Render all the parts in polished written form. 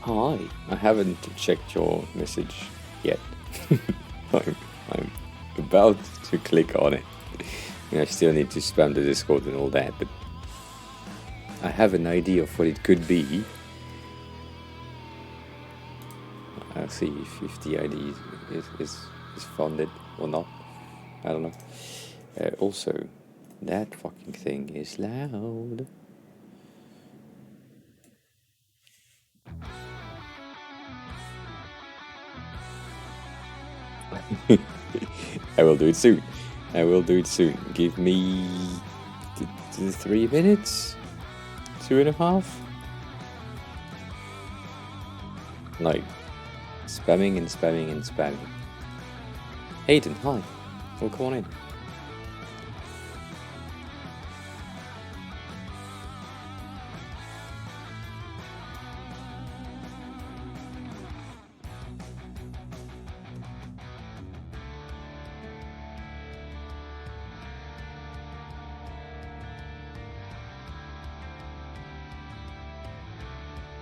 Hi, I haven't checked your message yet. I'm about to click on it. I still need to spam the Discord and all that, but I have an idea of what it could be. I'll see if the ID is funded or not. I don't know. Also, that fucking thing is loud. I will do it soon. I will do it soon. Give me 3 minutes? 2.5? Like, spamming and spamming and spamming. Hayden, hi. Well, come on in.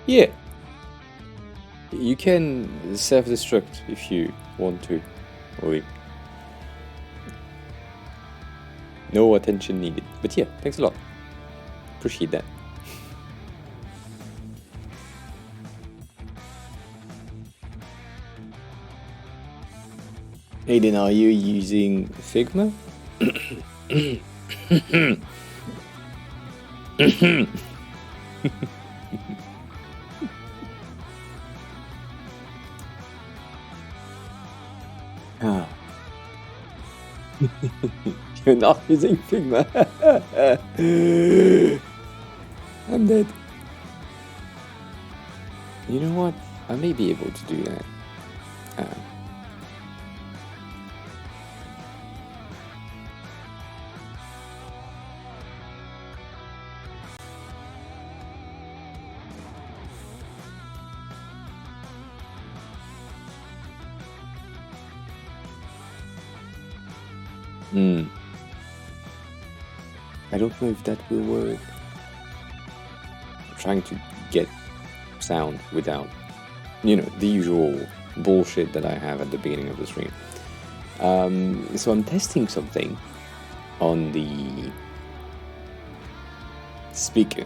Yeah. You can self-destruct if you want to, Ollie. No attention needed. But yeah, thanks a lot. Appreciate that. Aiden, are you using Figma? Ah. You're not using Figma. I'm dead. You know what? I may be able to do that. I don't know if that will work. I'm trying to get sound without, the usual bullshit that I have at the beginning of the stream. So I'm testing something on the speaker.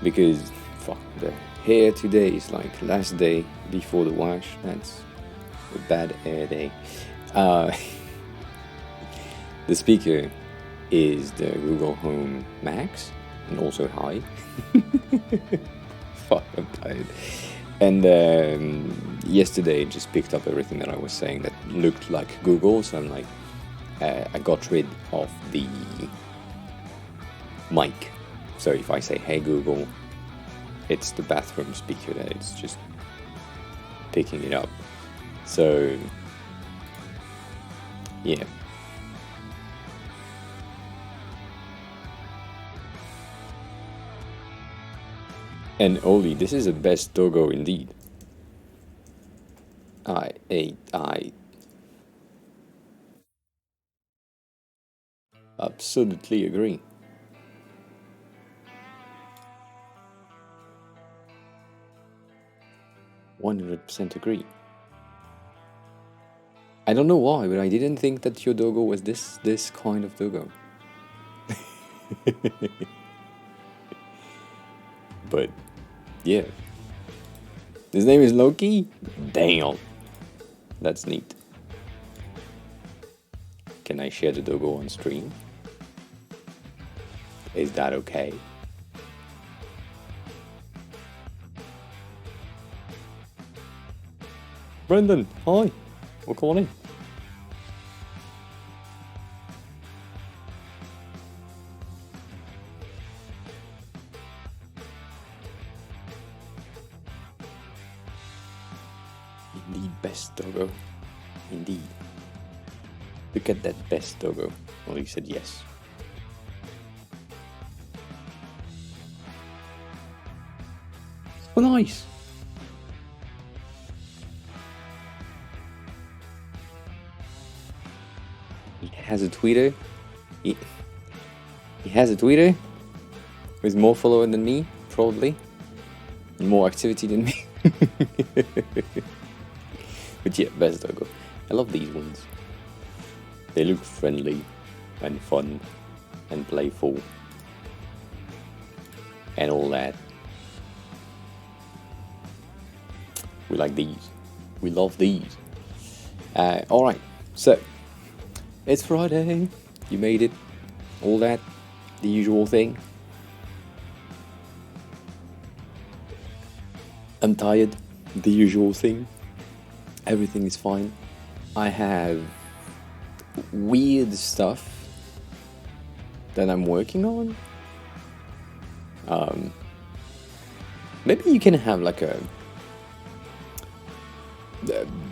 Because, fuck, the hair today is like last day before the wash. That's a bad hair day. The speaker is the Google Home Max and also High. Fuck, I'm tired. And yesterday just picked up everything that I was saying that looked like Google, so I'm like, I got rid of the mic. So if I say, hey Google, it's the bathroom speaker that it's just picking it up. So, yeah. And Oli, this is the best doggo indeed. I absolutely agree. %100% agree. I don't know why, but I didn't think that your doggo was this kind of doggo. But yeah, his name is Loki. Damn, that's neat. Can I share the doggo on stream? Is that okay? Brendan, hi. Well, come on in. Indeed, best doggo. Indeed. Look at that best doggo. Well, he said yes. Oh, nice. He has a Twitter. He has a Twitter with more followers than me, probably. more activity than me. But yeah, best doggo. I love these ones. They look friendly and fun and playful and all that. We like these. We love these. Alright, so it's Friday. You made it. All that. The usual thing. I'm tired. The usual thing. Everything is fine. I have weird stuff that I'm working on. Maybe you can have like a...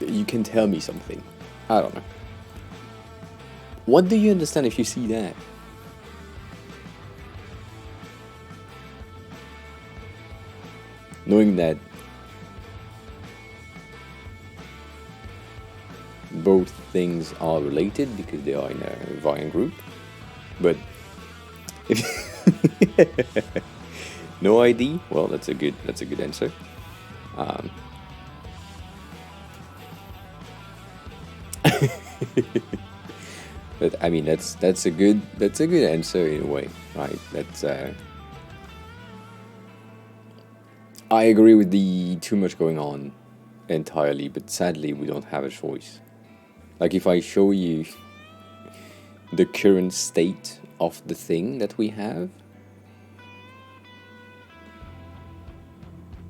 you can tell me something. I don't know. What do you understand if you see that? Knowing that both things are related because they are in a Vine group, but if no ID, well, that's a good answer. But I mean, that's a good answer in a way, right? That's I agree with the too much going on entirely, but sadly we don't have a choice. Like if I show you the current state of the thing that we have,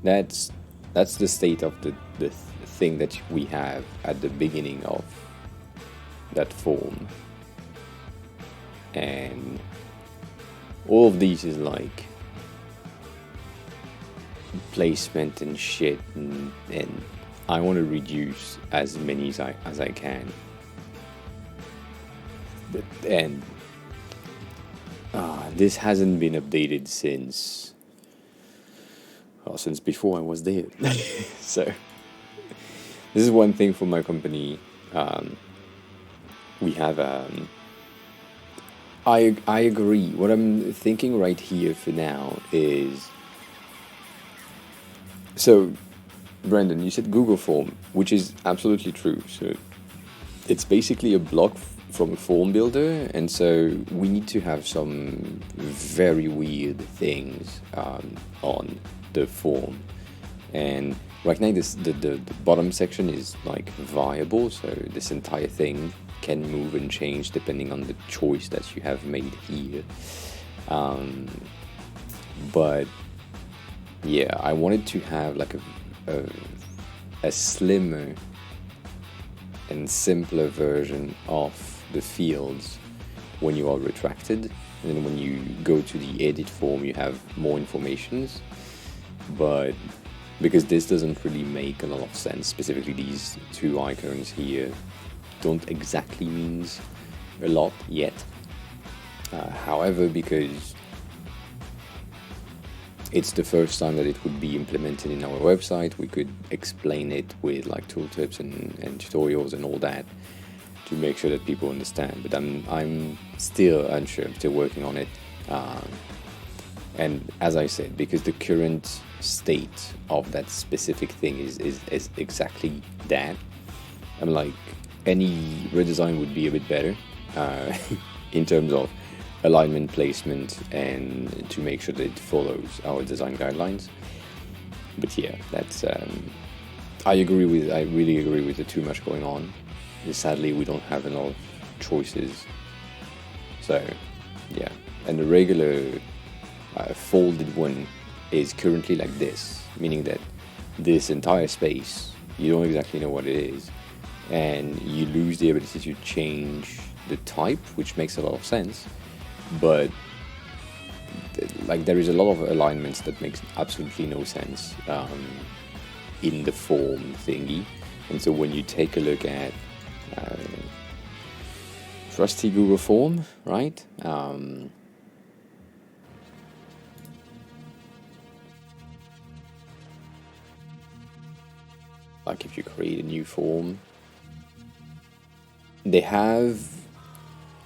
that's the state of the thing that we have at the beginning of that form. And all of these is like placement and shit, and I want to reduce as many as I can. And this hasn't been updated since before I was there. So this is one thing for my company. We have I agree. What I'm thinking right here for now is, so Brandon, you said Google Form, which is absolutely true. So it's basically a block from a form builder, and so we need to have some very weird things on the form. And right now the bottom section is like viable, so this entire thing can move and change depending on the choice that you have made here. But yeah, I wanted to have like a slimmer and simpler version of the fields when you are retracted, and then when you go to the edit form you have more informations. But because this doesn't really make a lot of sense, specifically these two icons here don't exactly means a lot yet. However, because it's the first time that it would be implemented in our website, we could explain it with like tooltips and tutorials and all that to make sure that people understand. But I'm still unsure. I'm still working on it. And as I said, because the current state of that specific thing is exactly that, I'm like, any redesign would be a bit better in terms of alignment, placement, and to make sure that it follows our design guidelines. But yeah, that's I really agree with the too much going on. Sadly, we don't have a lot of choices. So yeah, and the regular folded one is currently like this, meaning that this entire space, you don't exactly know what it is, and you lose the ability to change the type, which makes a lot of sense. But like there is a lot of alignments that makes absolutely no sense in the form thingy. And so when you take a look at trusty Google Form, right? Like if you create a new form, they have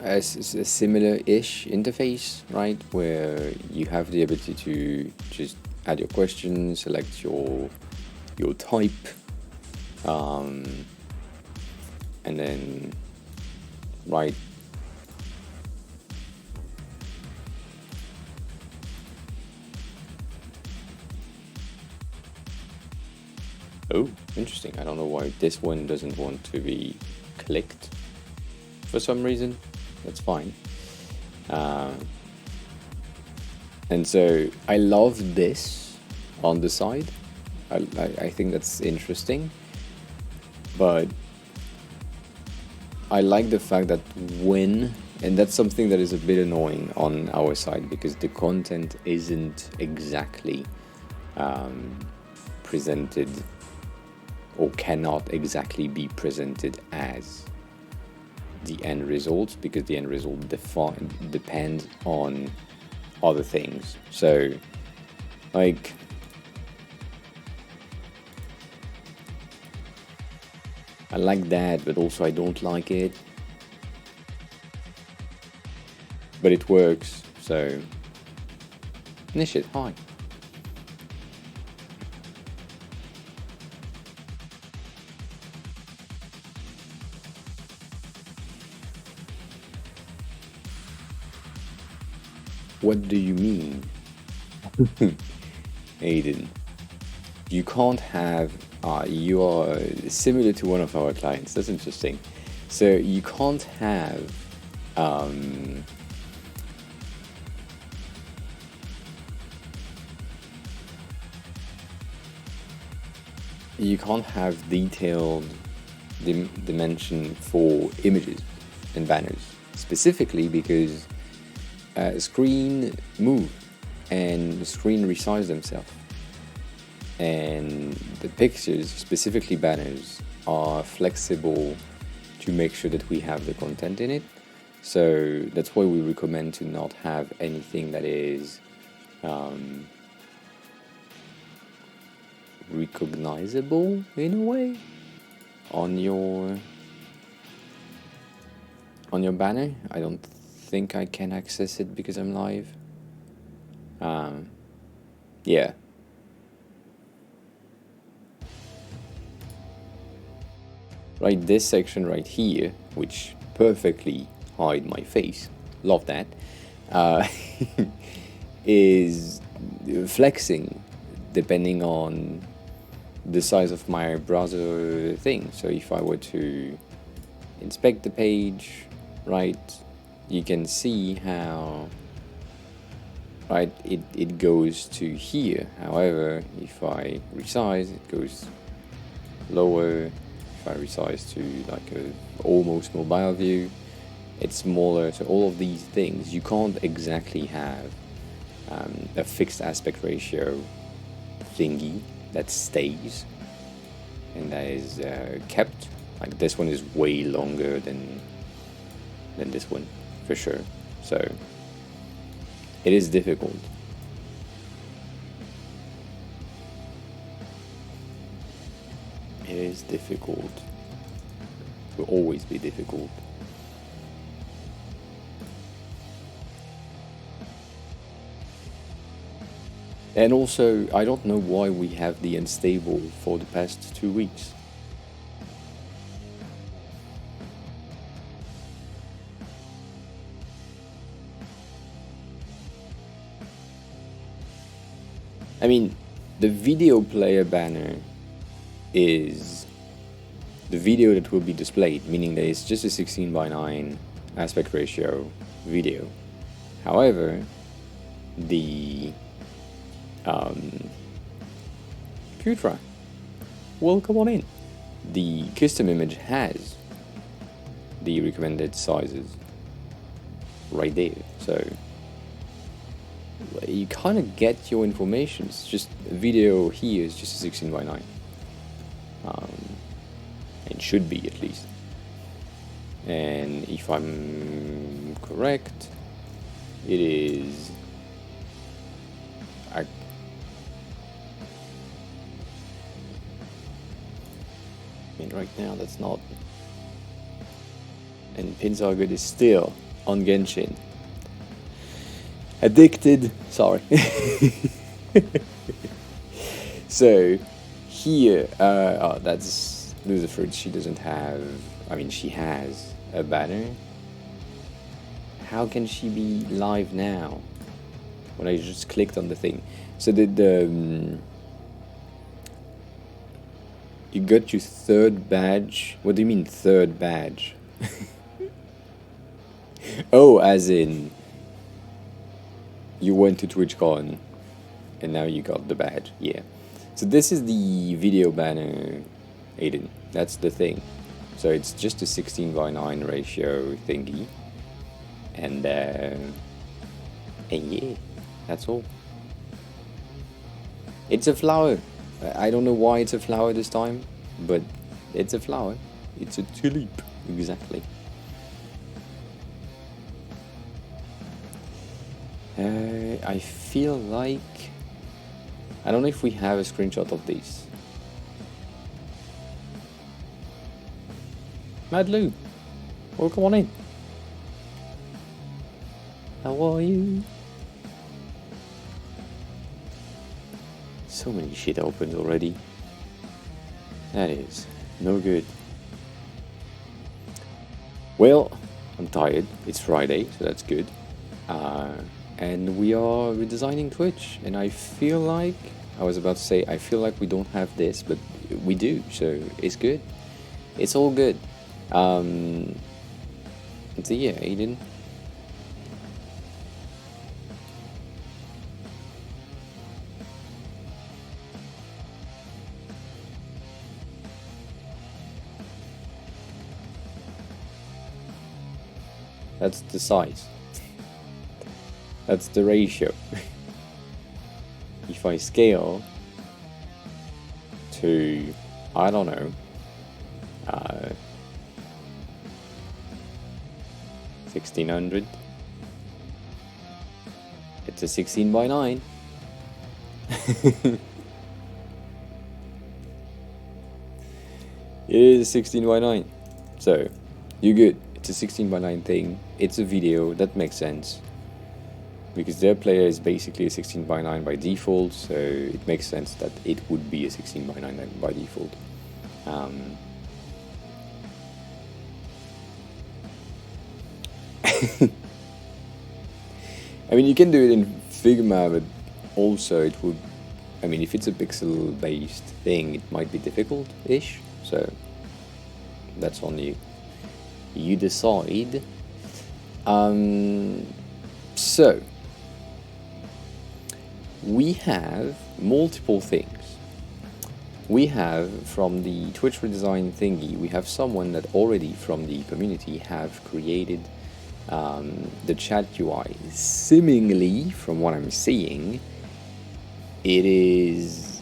a similar-ish interface, right? Where you have the ability to just add your question, select your type, and then write oh, interesting. I don't know why this one doesn't want to be clicked for some reason. That's fine. And so I love this on the side. I think that's interesting, but I like the fact that and that's something that is a bit annoying on our side, because the content isn't exactly presented, or cannot exactly be presented as the end result, because the end result depends on other things. So, like, I like that, but also I don't like it. But it works, so Nishit, hi. What do you mean? Aiden, you can't have, you are similar to one of our clients. That's interesting. So you can't have, detailed dimension for images and banners, specifically because screen move and screen resize themselves, and the pictures, specifically banners, are flexible to make sure that we have the content in it. So that's why we recommend to not have anything that is recognizable in a way on your banner. I don't think I can access it because I'm live. Yeah. Right, this section right here, which perfectly hide my face, love that, is flexing depending on the size of my browser thing. So if I were to inspect the page, right, you can see how, right, it goes to here. However, if I resize, it goes lower. If I resize to like a almost mobile view, it's smaller. So all of these things, you can't exactly have a fixed aspect ratio thingy that stays and that is kept. Like this one is way longer than this one, for sure. So it is difficult. It is difficult. It will always be difficult. And also, I don't know why we have the unstable for the past 2 weeks. I mean, the video player banner is the video that will be displayed, meaning that it's just a 16:9 aspect ratio video. However, the Putra, welcome on in. The custom image has the recommended sizes right there, so you kind of get your information. It's just a video here is just a 16:9. It should be, at least. And if I'm correct, it is. I mean, right now that's not. And Pinzargood is still on Genshin. Addicted. Sorry. So here, oh, that's Lucifer. She doesn't have. I mean, she has a banner. How can she be live now? When I just clicked on the thing. So you got your third badge. What do you mean third badge? Oh, as in you went to TwitchCon and now you got the badge. Yeah. So this is the video banner, Aiden. That's the thing. So it's just a 16:9 ratio thingy. And yeah, that's all. It's a flower. I don't know why it's a flower this time, but it's a flower. It's a tulip, exactly. I feel like... I don't know if we have a screenshot of this. Mad Lou, welcome on in. How are you? So many shit opened already. That is no good. Well, I'm tired. It's Friday, so that's good. And we are redesigning Twitch, and I feel like... I was about to say, I feel like we don't have this, but we do, so it's good. It's all good. So yeah, Aiden. That's the size. That's the ratio. If I scale to, I don't know, 1600, it's a 16:9. It is a 16:9. So, you're good. It's a 16:9 thing. It's a video. That makes sense. Because their player is basically a 16:9 by default, so it makes sense that it would be a 16:9 by default. I mean, you can do it in Figma, but also it would... I mean, if it's a pixel-based thing, it might be difficult-ish, so that's on you. You decide. So... we have multiple things. We have, from the Twitch redesign thingy, we have someone that already from the community have created the chat UI. Seemingly, from what I'm seeing, it is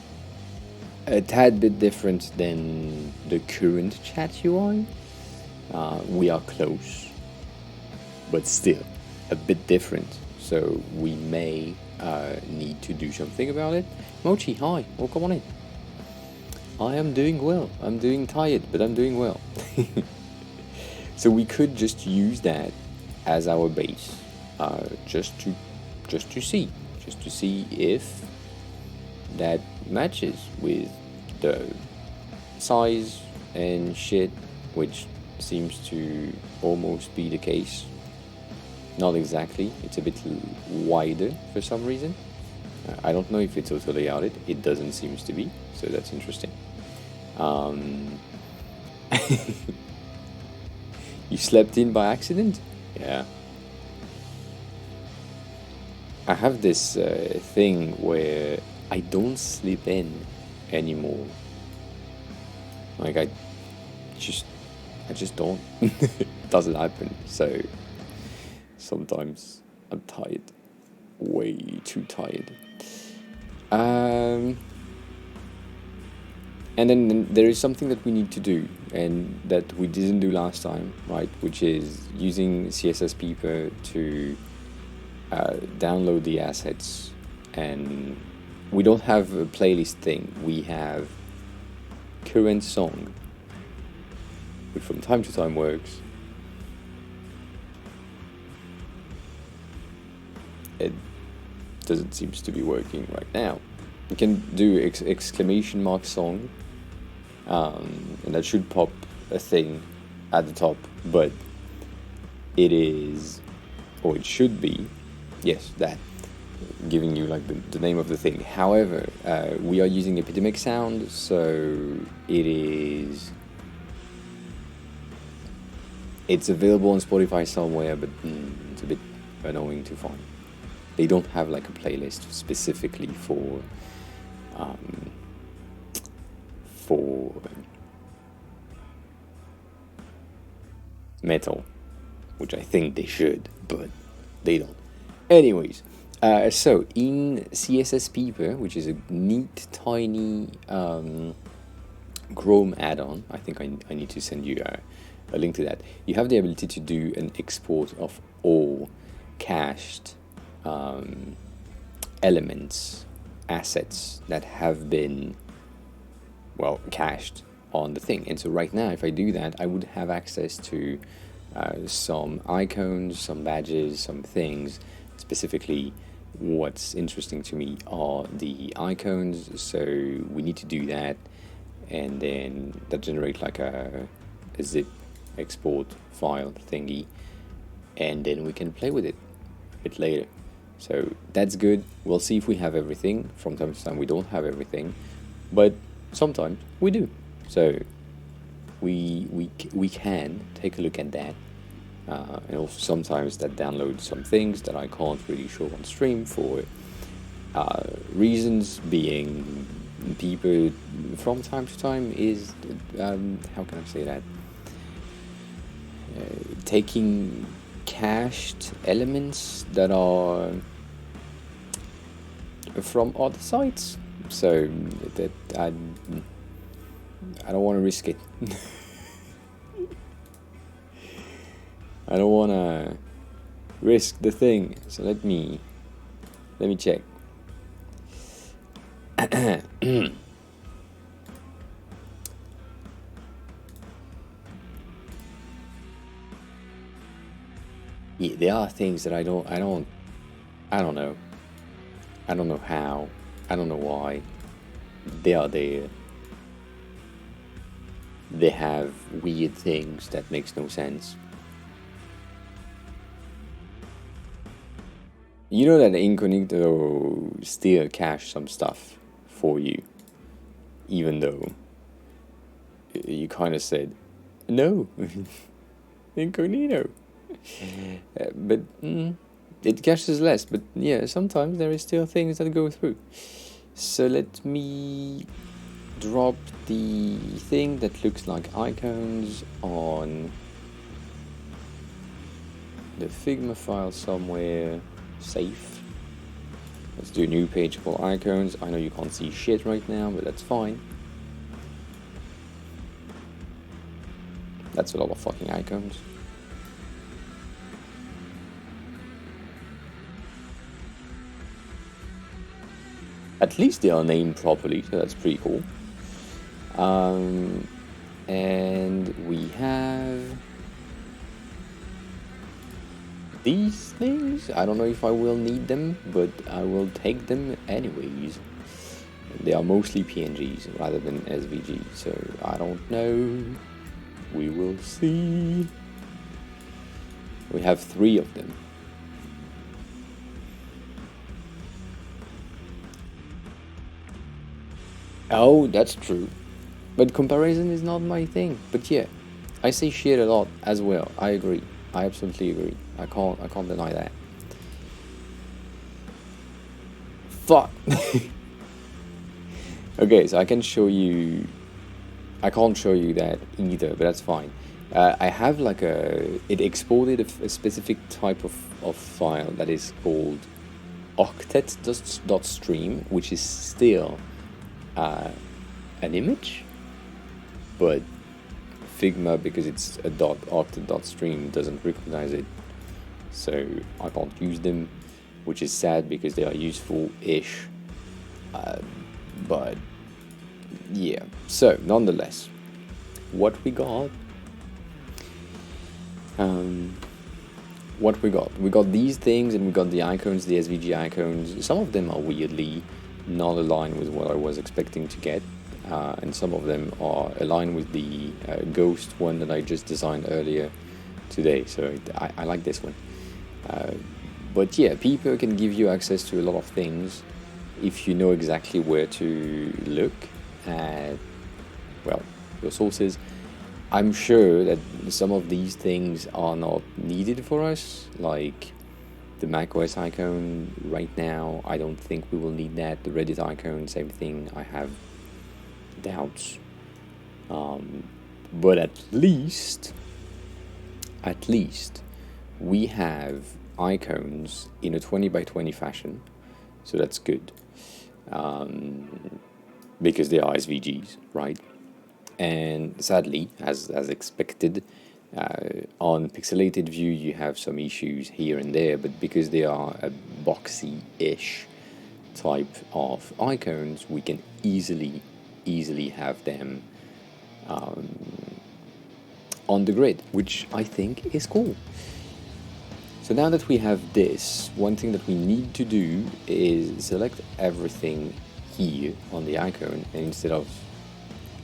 a tad bit different than the current chat UI. We are close, but still a bit different. So we may need to do something about it. Mochi, hi, welcome on in. I am doing well. I'm doing tired, but I'm doing well. So we could just use that as our base, just to see if that matches with the size and shit, which seems to almost be the case. Not exactly, it's a bit wider for some reason. I don't know if it's auto-layouted, it doesn't seem to be, so that's interesting. You slept in by accident? Yeah. I have this thing where I don't sleep in anymore. Like I just don't. It doesn't happen, so... sometimes I'm tired, way too tired. And then there is something that we need to do, and that we didn't do last time, right? Which is using CSS Peeper to download the assets. And we don't have a playlist thing. We have current song, which from time to time works. It doesn't seem to be working right now. You can do exclamation mark song, and that should pop a thing at the top, but it is, or it should be, yes, that, giving you like the name of the thing. However, we are using epidemic sound, so it's available on Spotify somewhere, but it's a bit annoying to find. They don't have like a playlist specifically for metal, which I think they should, but they don't. Anyways, so in CSS Peeper, which is a neat, tiny Chrome add-on, I think I need to send you a link to that. You have the ability to do an export of all cached elements, assets that have been, well, cached on the thing. And so right now, if I do that, I would have access to some icons, some badges, some things. Specifically, what's interesting to me are the icons, so we need to do that, and then that generates like a zip export file thingy, and then we can play with it a bit later. So that's good. We'll see if we have everything. From time to time we don't have everything, but sometimes we do. So we can take a look at that. And also sometimes that downloads some things that I can't really show on stream for reasons being people from time to time is, how can I say that, taking cached elements that are from other sites, so that I don't want to risk it. I don't want to risk the thing, so let me check. Yeah, there are things that I don't know. I don't know how. I don't know why. They are there. They have weird things that makes no sense. You know that Incognito still cache some stuff for you, even though you kind of said, no, Incognito. But it caches less, but yeah, sometimes there is still things that go through. So let me drop the thing that looks like icons on the Figma file somewhere. Safe. Let's do a new page called icons. I know you can't see shit right now, but that's fine. That's a lot of fucking icons. At least they are named properly, so that's pretty cool. And we have these things. I don't know if I will need them, but I will take them anyways. They are mostly PNGs rather than SVG, so I don't know. We will see. We have 3 of them. Oh, that's true. But comparison is not my thing. But yeah, I say shit a lot as well. I agree. I absolutely agree. I can't deny that. Fuck. Okay, so I can show you. I can't show you that either, but that's fine. I have like it exported a specific type of file that is called octet.stream, which is still an image, but Figma, because it's a .octet.stream, doesn't recognize it, so I can't use them, which is sad because they are useful-ish. But yeah, so nonetheless, what we got? We got these things, and we got the icons, the SVG icons. Some of them are weirdly not aligned with what I was expecting to get, and some of them are aligned with the ghost one that I just designed earlier today. So I like this one. But yeah, people can give you access to a lot of things if you know exactly where to look at, well, your sources. I'm sure that some of these things are not needed for us, like the macOS icon right now. I don't think we will need that. The Reddit icon, same thing. I have doubts. But at least we have icons in a 20 by 20 fashion, so that's good, because they are SVGs, right? And sadly, as expected, on pixelated view you have some issues here and there, but because they are a boxy-ish type of icons, we can easily have them on the grid, which I think is cool. So now that we have this, one thing that we need to do is select everything here on the icon, and instead of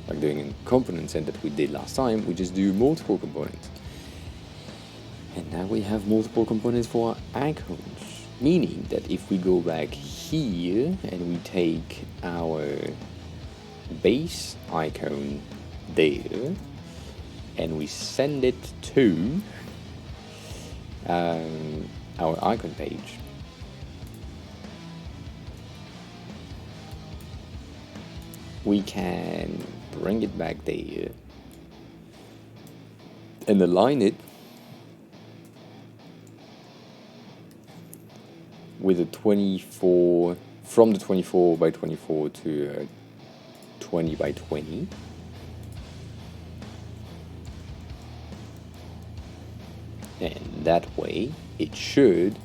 like doing a component set that we did last time, we just do multiple components. And now we have multiple components for our icons, meaning that if we go back here and we take our base icon there and we send it to our icon page, we can bring it back there and align it with a 24, from the 24 by 24 to 20 by 20. And that way it should,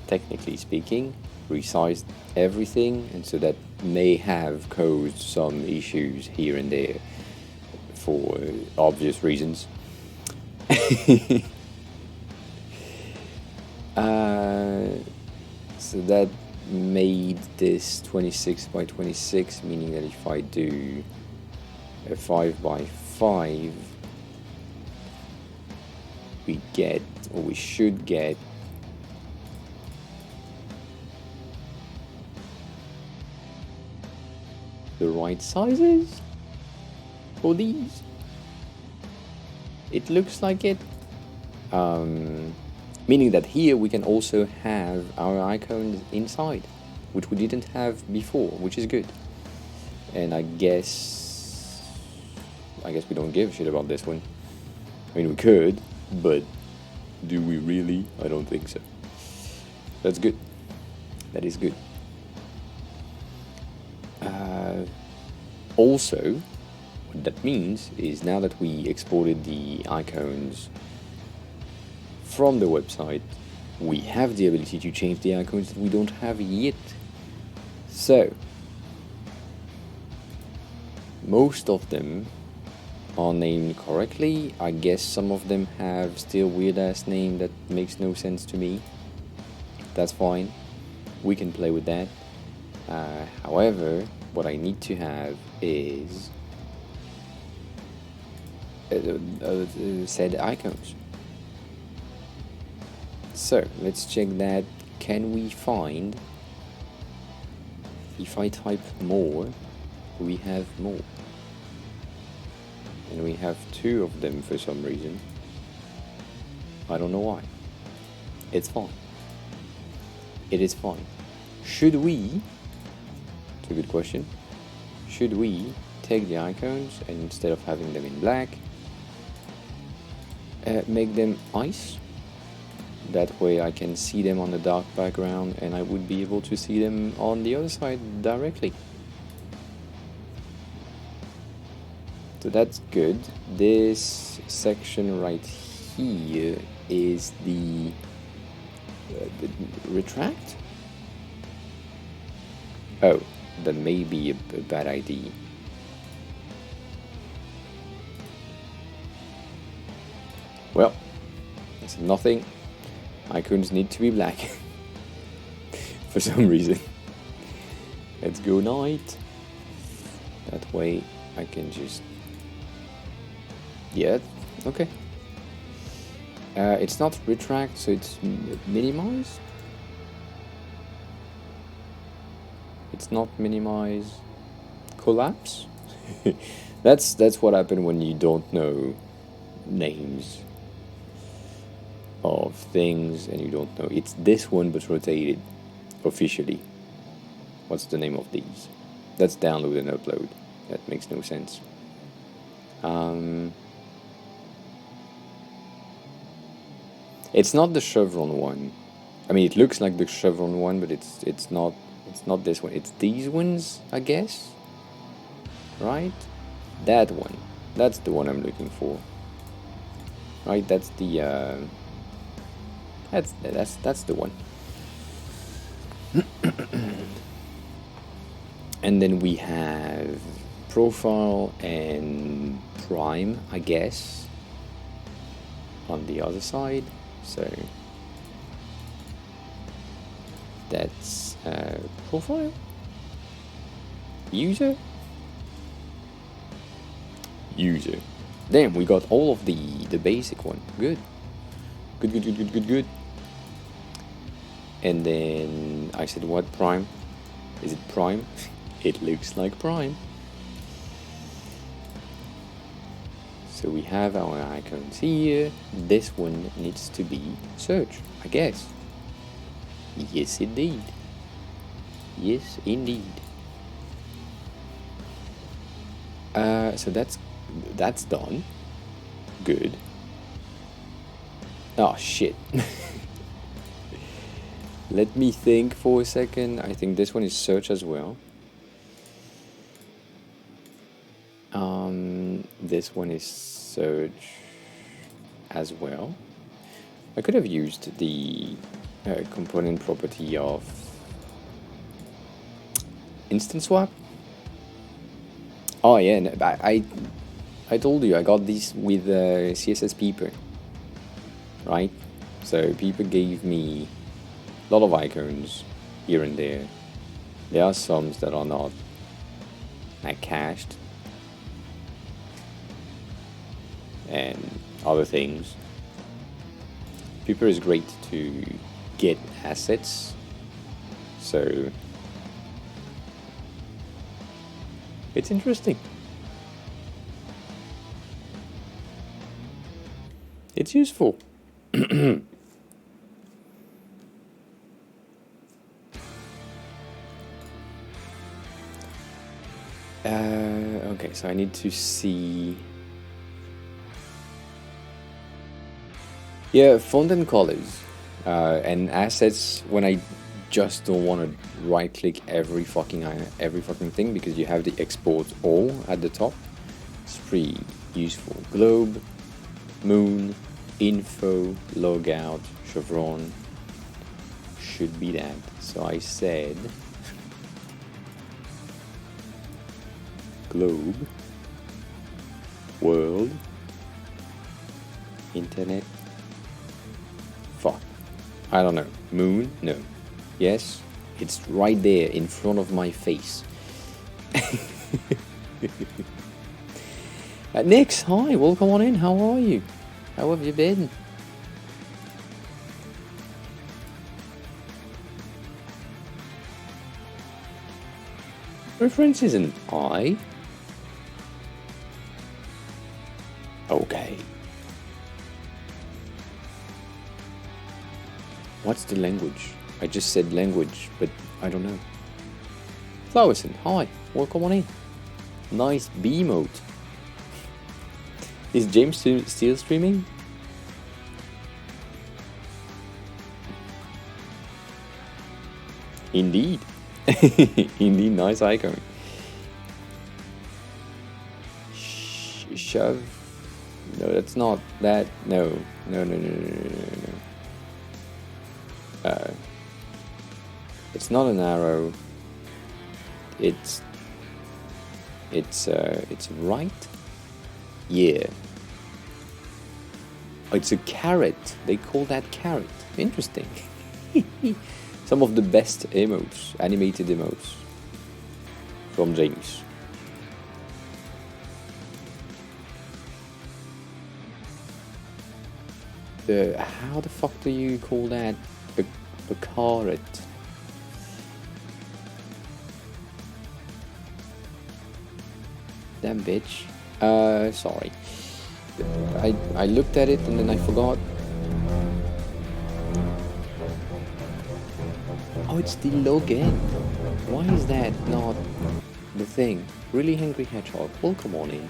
technically speaking, resize everything, and so that may have caused some issues here and there for obvious reasons. So that made this 26 by 26, meaning that if I do a 5 by 5, we get, or we should get, the right sizes for these. It looks like it. Meaning that here we can also have our icons inside, which we didn't have before, which is good. And I guess we don't give a shit about this one. I mean, we could, but do we really? I don't think so. That's good. That is good. Also, what that means is now that we exported the icons from the website, we have the ability to change the icons that we don't have yet. So, most of them are named correctly. I guess some of them have still weird ass name that makes no sense to me. That's fine. We can play with that. However, what I need to have is said icons. So let's check that. Can we find, if I type more, we have more, and we have 2 of them for some reason. I don't know why. It's fine. It is fine. Should we, it's a good question, should we take the icons and instead of having them in black, make them ice? That way I can see them on the dark background and I would be able to see them on the other side directly. So that's good. This section right here is the retract? Oh, that may be a bad idea. Well, it's nothing. Icons need to be black for some reason. Let's go knight. That way I can just... Yeah, okay. It's not retract, so it's minimize. It's not minimize. Collapse. That's what happened when you don't know names of things and you don't know. It's this one but rotated officially. What's the name of these? That's download and upload. That makes no sense. It's not the chevron one. I mean, it looks like the chevron one, but it's not. It's not this one. It's these ones, I guess. Right? That one. That's the one I'm looking for. Right? That's the. That's the one. And then we have profile and prime, I guess, on the other side. So that's profile, user. Damn, we got all of the basic one. Good. And then I said what, prime? Is it prime? It looks like prime. So we have our icons here. This one needs to be search, I guess. Yes, indeed. Yes, indeed. So that's done. Good. Oh shit. Let me think for a second. I think this one is search as well. This one is search as well. I could have used the component property of instant swap. Oh yeah, I told you I got these with CSS Peeper, right? So Peeper gave me a lot of icons here and there. There are some that are not like cached and other things. Peeper is great to get assets, so it's interesting. It's useful. Okay, so I need to see. Yeah, font and colors and assets. When I just don't want to right-click every fucking thing because you have the export all at the top. It's pretty useful. Globe, moon, info, logout, chevron should be that. So I said globe, world, internet. Fuck. I don't know. Moon? No. Yes, it's right there in front of my face. Nix, hi, welcome on in. How are you? How have you been? Reference isn't I. Okay. What's the language? I just said language, but I don't know. Flowerson, hi, welcome on in. Nice B mode. Is James still streaming? Indeed. Indeed, nice icon. Shove. No, that's not that. No. It's not an arrow. It's right. Yeah. Oh, it's a carrot. They call that carrot. Interesting. Some of the best emotes, animated emotes from James. How the fuck do you call that? A carrot. Damn bitch. Sorry. I looked at it and then I forgot. Oh, it's the login. Why is that not the thing? Really Hungry Hedgehog, well, come on in.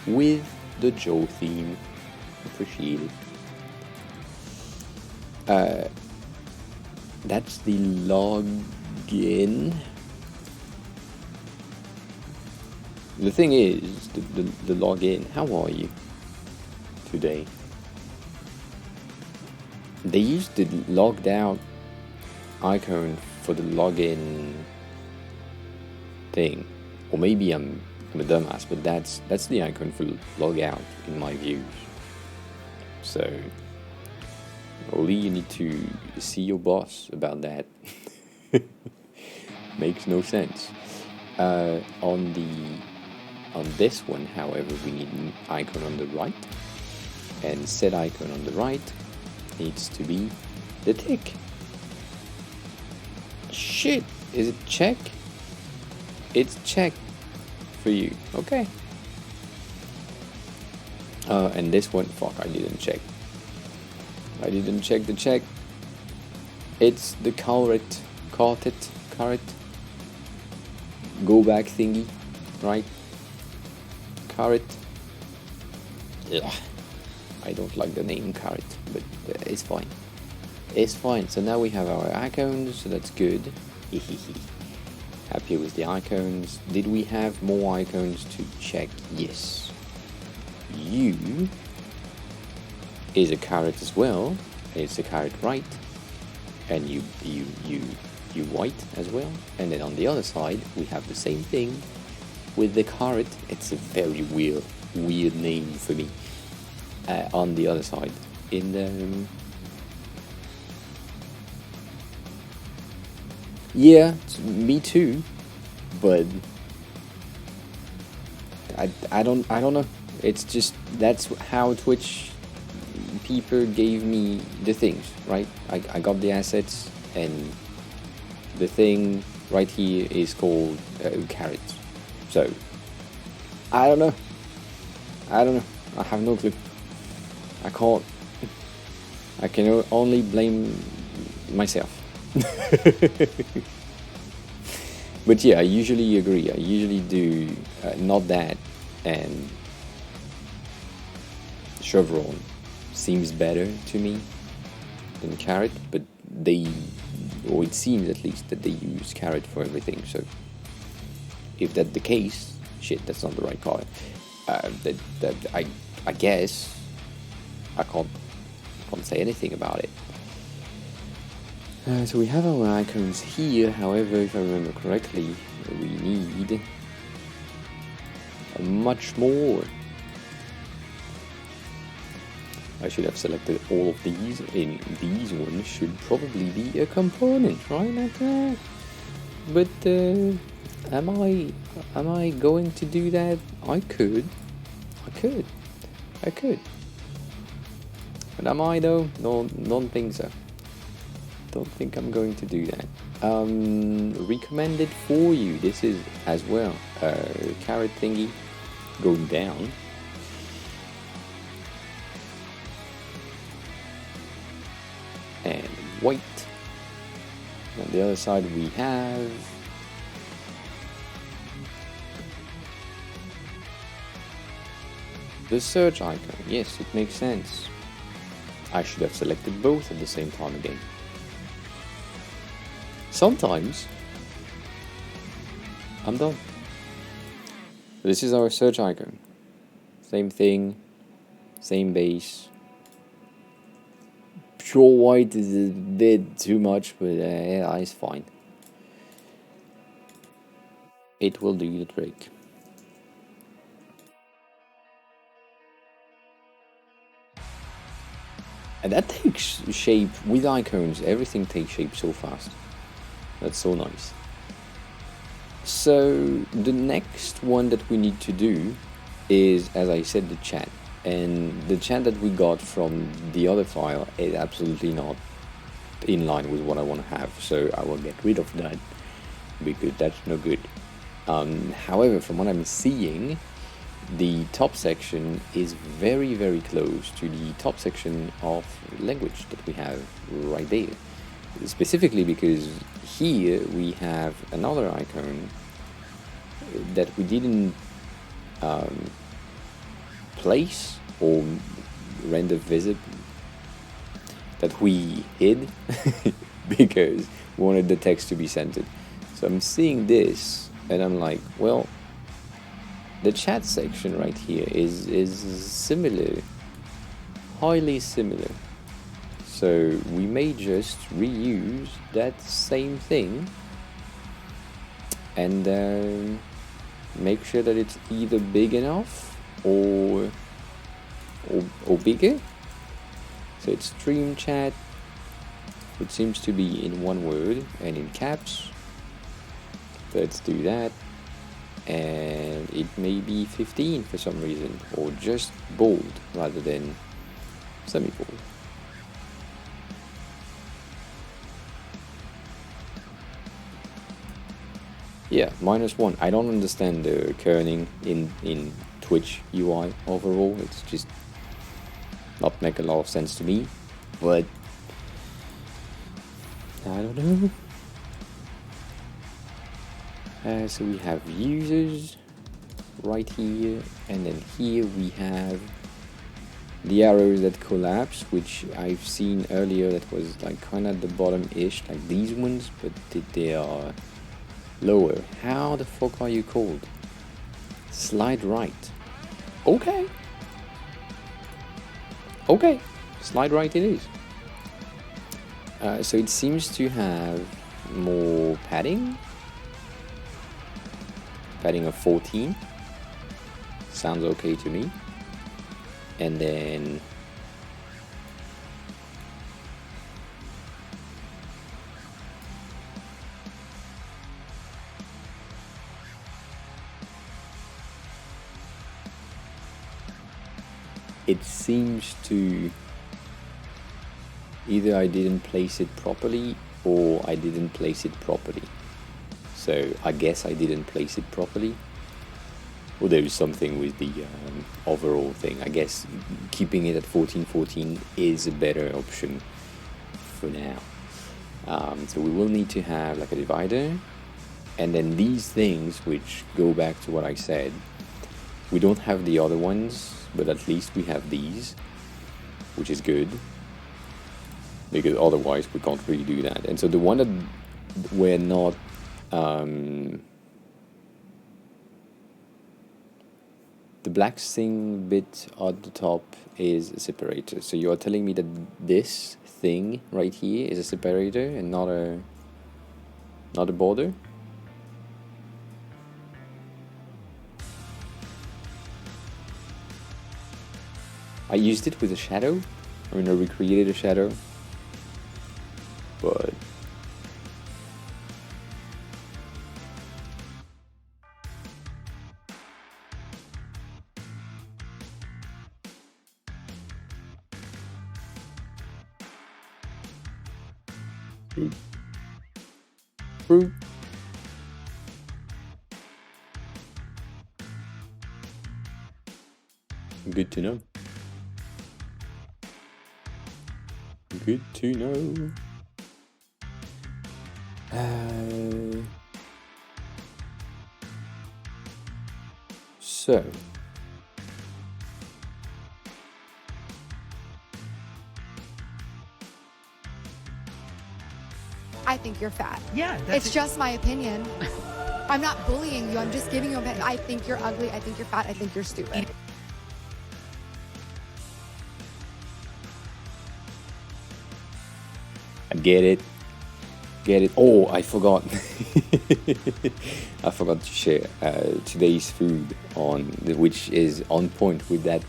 With the Joe theme. Appreciate it. That's the login. The thing is, the login. How are you today? They used the logged out icon for the login thing, or maybe I'm a dumbass, but that's the icon for log out in my views. So, only you need to see your boss about that. Makes no sense. On this one, however, we need an icon on the right, and said icon on the right needs to be the tick. Shit, is it check? It's check for you. Okay. And this one, fuck, I didn't check. I didn't check the check. It's the carrot. Go back thingy, right? Carrot. Ugh. I don't like the name carrot, but it's fine. It's fine. So now we have our icons, so that's good. Happy with the icons. Did we have more icons to check? Yes. You is a carrot as well. It's a carrot right, and you white as well. And then on the other side we have the same thing with the carrot. It's a very weird name for me. On the other side, in the yeah, me too, but I don't know. It's just that's how Twitch people gave me the things, right? I got the assets, and the thing right here is called carrot. So I don't know. I have no clue. I can't. I can only blame myself. But yeah, I usually agree. I usually do not that, and chevron seems better to me than carrot, but or it seems at least that they use carrot for everything. So if that's the case, shit, that's not the right color. I guess I can't say anything about it. So we have our icons here. However, if I remember correctly, we need much more. I should have selected all of these, and these ones should probably be a component, right? Like that. But am I going to do that? I could. But am I though? No, don't think so. Don't think I'm going to do that. Recommended for you. This is as well carrot thingy going down. And white. On the other side we have the search icon. Yes, it makes sense. I should have selected both at the same time again. Sometimes I'm done. This is our search icon. Same thing, same base. Pure white is a bit too much, but yeah, it's fine. It will do the trick. And that takes shape with icons. Everything takes shape so fast. That's so nice. So the next one that we need to do is, as I said, the chat. And the chat that we got from the other file is absolutely not in line with what I want to have. So I will get rid of that because that's no good. However, from what I'm seeing, the top section is very, very close to the top section of language that we have right there. Specifically because here we have another icon that we didn't place or render visible, that we hid because we wanted the text to be centered. So I'm seeing this and I'm like, well, the chat section right here is similar, highly similar. So we may just reuse that same thing and make sure that it's either big enough or bigger. So it's stream chat, which seems to be in one word and in caps. Let's do that. And it may be 15 for some reason, or just bold rather than semi-bold. Yeah, -1. I don't understand the kerning in Twitch UI overall. It's just not make a lot of sense to me, but I don't know. So we have users right here, and then here we have the arrows that collapse, which I've seen earlier that was like kind of at the bottom-ish, like these ones, but they are lower. How the fuck are you called? Slide right. Okay. Okay, slide right it is. So it seems to have more padding. Padding of 14. Sounds okay to me. And then it seems to either I didn't place it properly or I didn't place it properly. So I guess I didn't place it properly, or there is something with the overall thing. I guess keeping it at 1414 is a better option for now. So we will need to have like a divider, and then these things, which go back to what I said, we don't have the other ones, but at least we have these, which is good, because otherwise we can't really do that. And so the one that we're not the black thing bit at the top is a separator. So you are telling me that this thing right here is a separator and not a border? I used it with a shadow. I mean, I recreated a shadow, but fruit. Good to know. Good to know. So I think you're fat. Yeah, it's just my opinion. I'm not bullying you. I'm just giving you a bit. I think you're ugly. I think you're fat. I think you're stupid. I get it. Oh, I forgot. I forgot to share today's food which is on point with that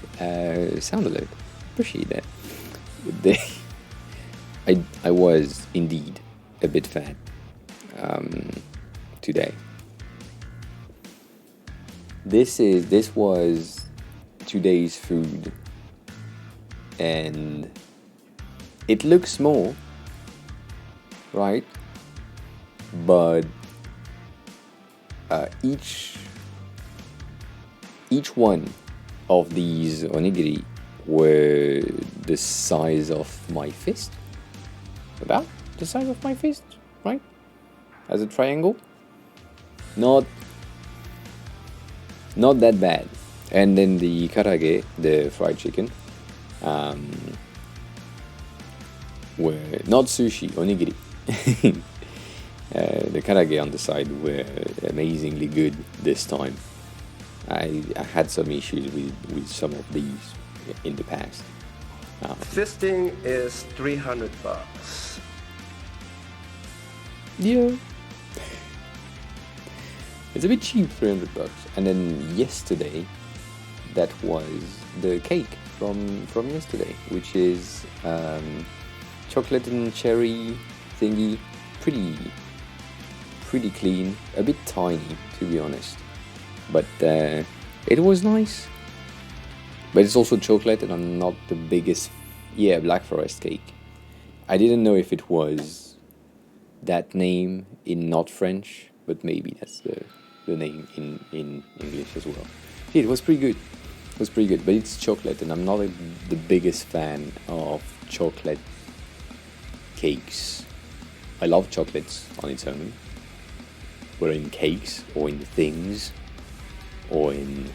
sound alert. Appreciate that. I was indeed a bit fat. today. This was today's food, and it looks small, right? But each one of these onigiri were the size of my fist, about the size of my fist, right? As a triangle, not that bad. And then the karage, the fried chicken, were not sushi, onigiri. The karage on the side were amazingly good this time. I had some issues with some of these in the past. Fisting is $300. Yeah. It's a bit cheap, $300. And then yesterday, that was the cake from yesterday, which is chocolate and cherry thingy, pretty clean, a bit tiny to be honest, but it was nice. But it's also chocolate, and I'm not the biggest. Yeah, Black Forest cake. I didn't know if it was that name in not French, but maybe that's the name in English as well. Yeah, it was pretty good. It was pretty good, but it's chocolate, and I'm not the biggest fan of chocolate cakes. I love chocolates on its own, but in cakes or in things or in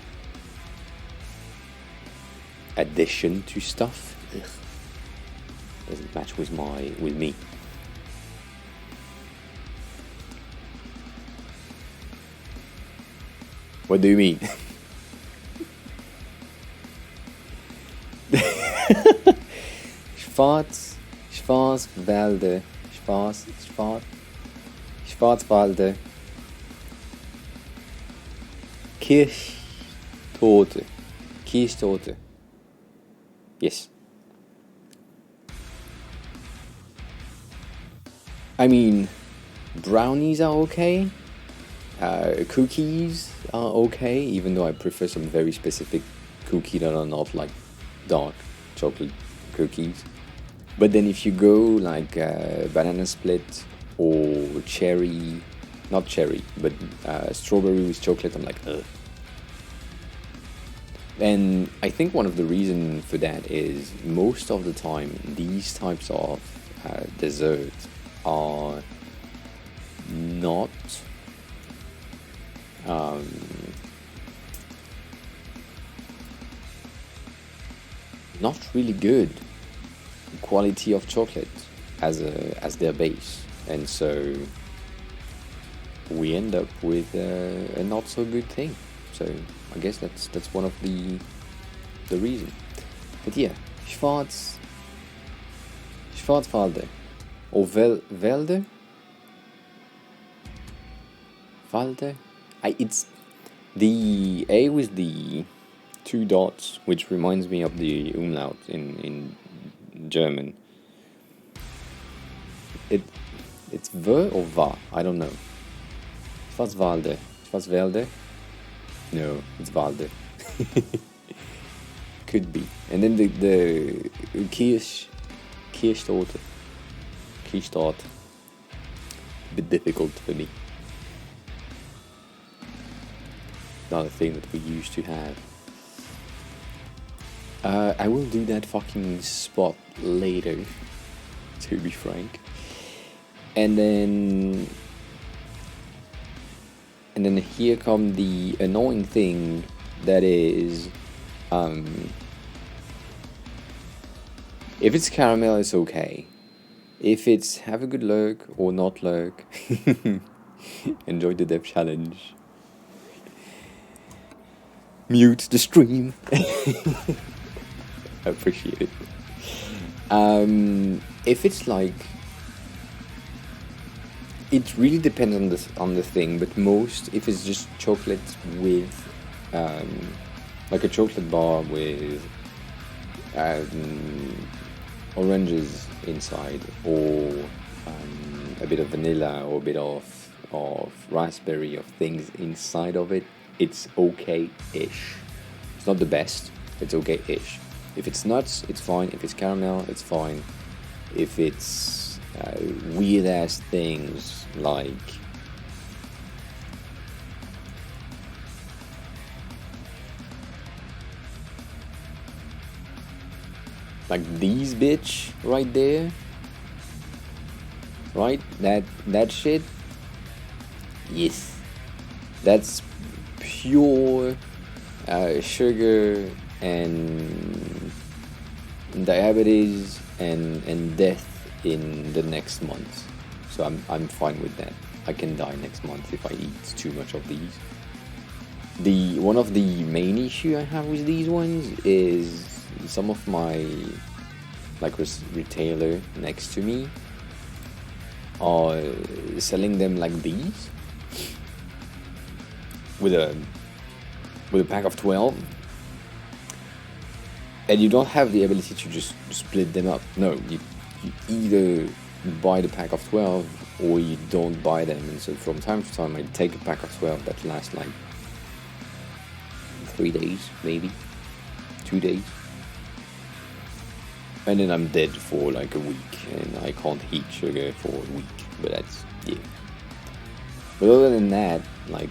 addition to stuff, doesn't match with me. What do you mean? Schwarzwälder, Schwarzwälder, Kirschtorte. Yes. I mean, brownies are okay. Cookies are okay, even though I prefer some very specific cookies that are not like dark chocolate cookies. But then if you go like banana split or cherry, not cherry, but strawberry with chocolate, I'm like, ugh. And I think one of the reasons for that is most of the time these types of desserts are not not really good quality of chocolate as their base, and so we end up with a not so good thing. So I guess that's one of the reason. But yeah, Schwarzwälder or Wälder. It's the A with the two dots, which reminds me of the umlaut in German. It's ver or va? I don't know. Schwarzwälder. No, it's Walde. Could be. And then the Kirschtorte. A bit difficult for me. Not a thing that we used to have. I will do that fucking spot later, to be frank. And then here come the annoying thing that is, if it's caramel, it's okay. If it's have a good lurk or not lurk, enjoy the depth challenge. Mute the stream. I appreciate it. If it's like, it really depends on the thing, but most, if it's just chocolate with like a chocolate bar with oranges inside, or a bit of vanilla, or a bit of of raspberry, of things inside of it, it's okay-ish. It's not the best, it's okay-ish. If it's nuts, it's fine. If it's caramel, it's fine. If it's weird-ass things like these bitch right there, right? That shit, yes, that's pure sugar and diabetes and death in the next month. So I'm fine with that. I can die next month if I eat too much of these. One of the main issue I have with these ones is some of my retailer next to me are selling them like these with a pack of 12, and you don't have the ability to just split them up. No, you either buy the pack of 12 or you don't buy them. And so from time to time I take a pack of 12 that lasts like 3 days, maybe 2 days, and then I'm dead for like a week and I can't eat sugar for a week. But that's, yeah. But other than that, like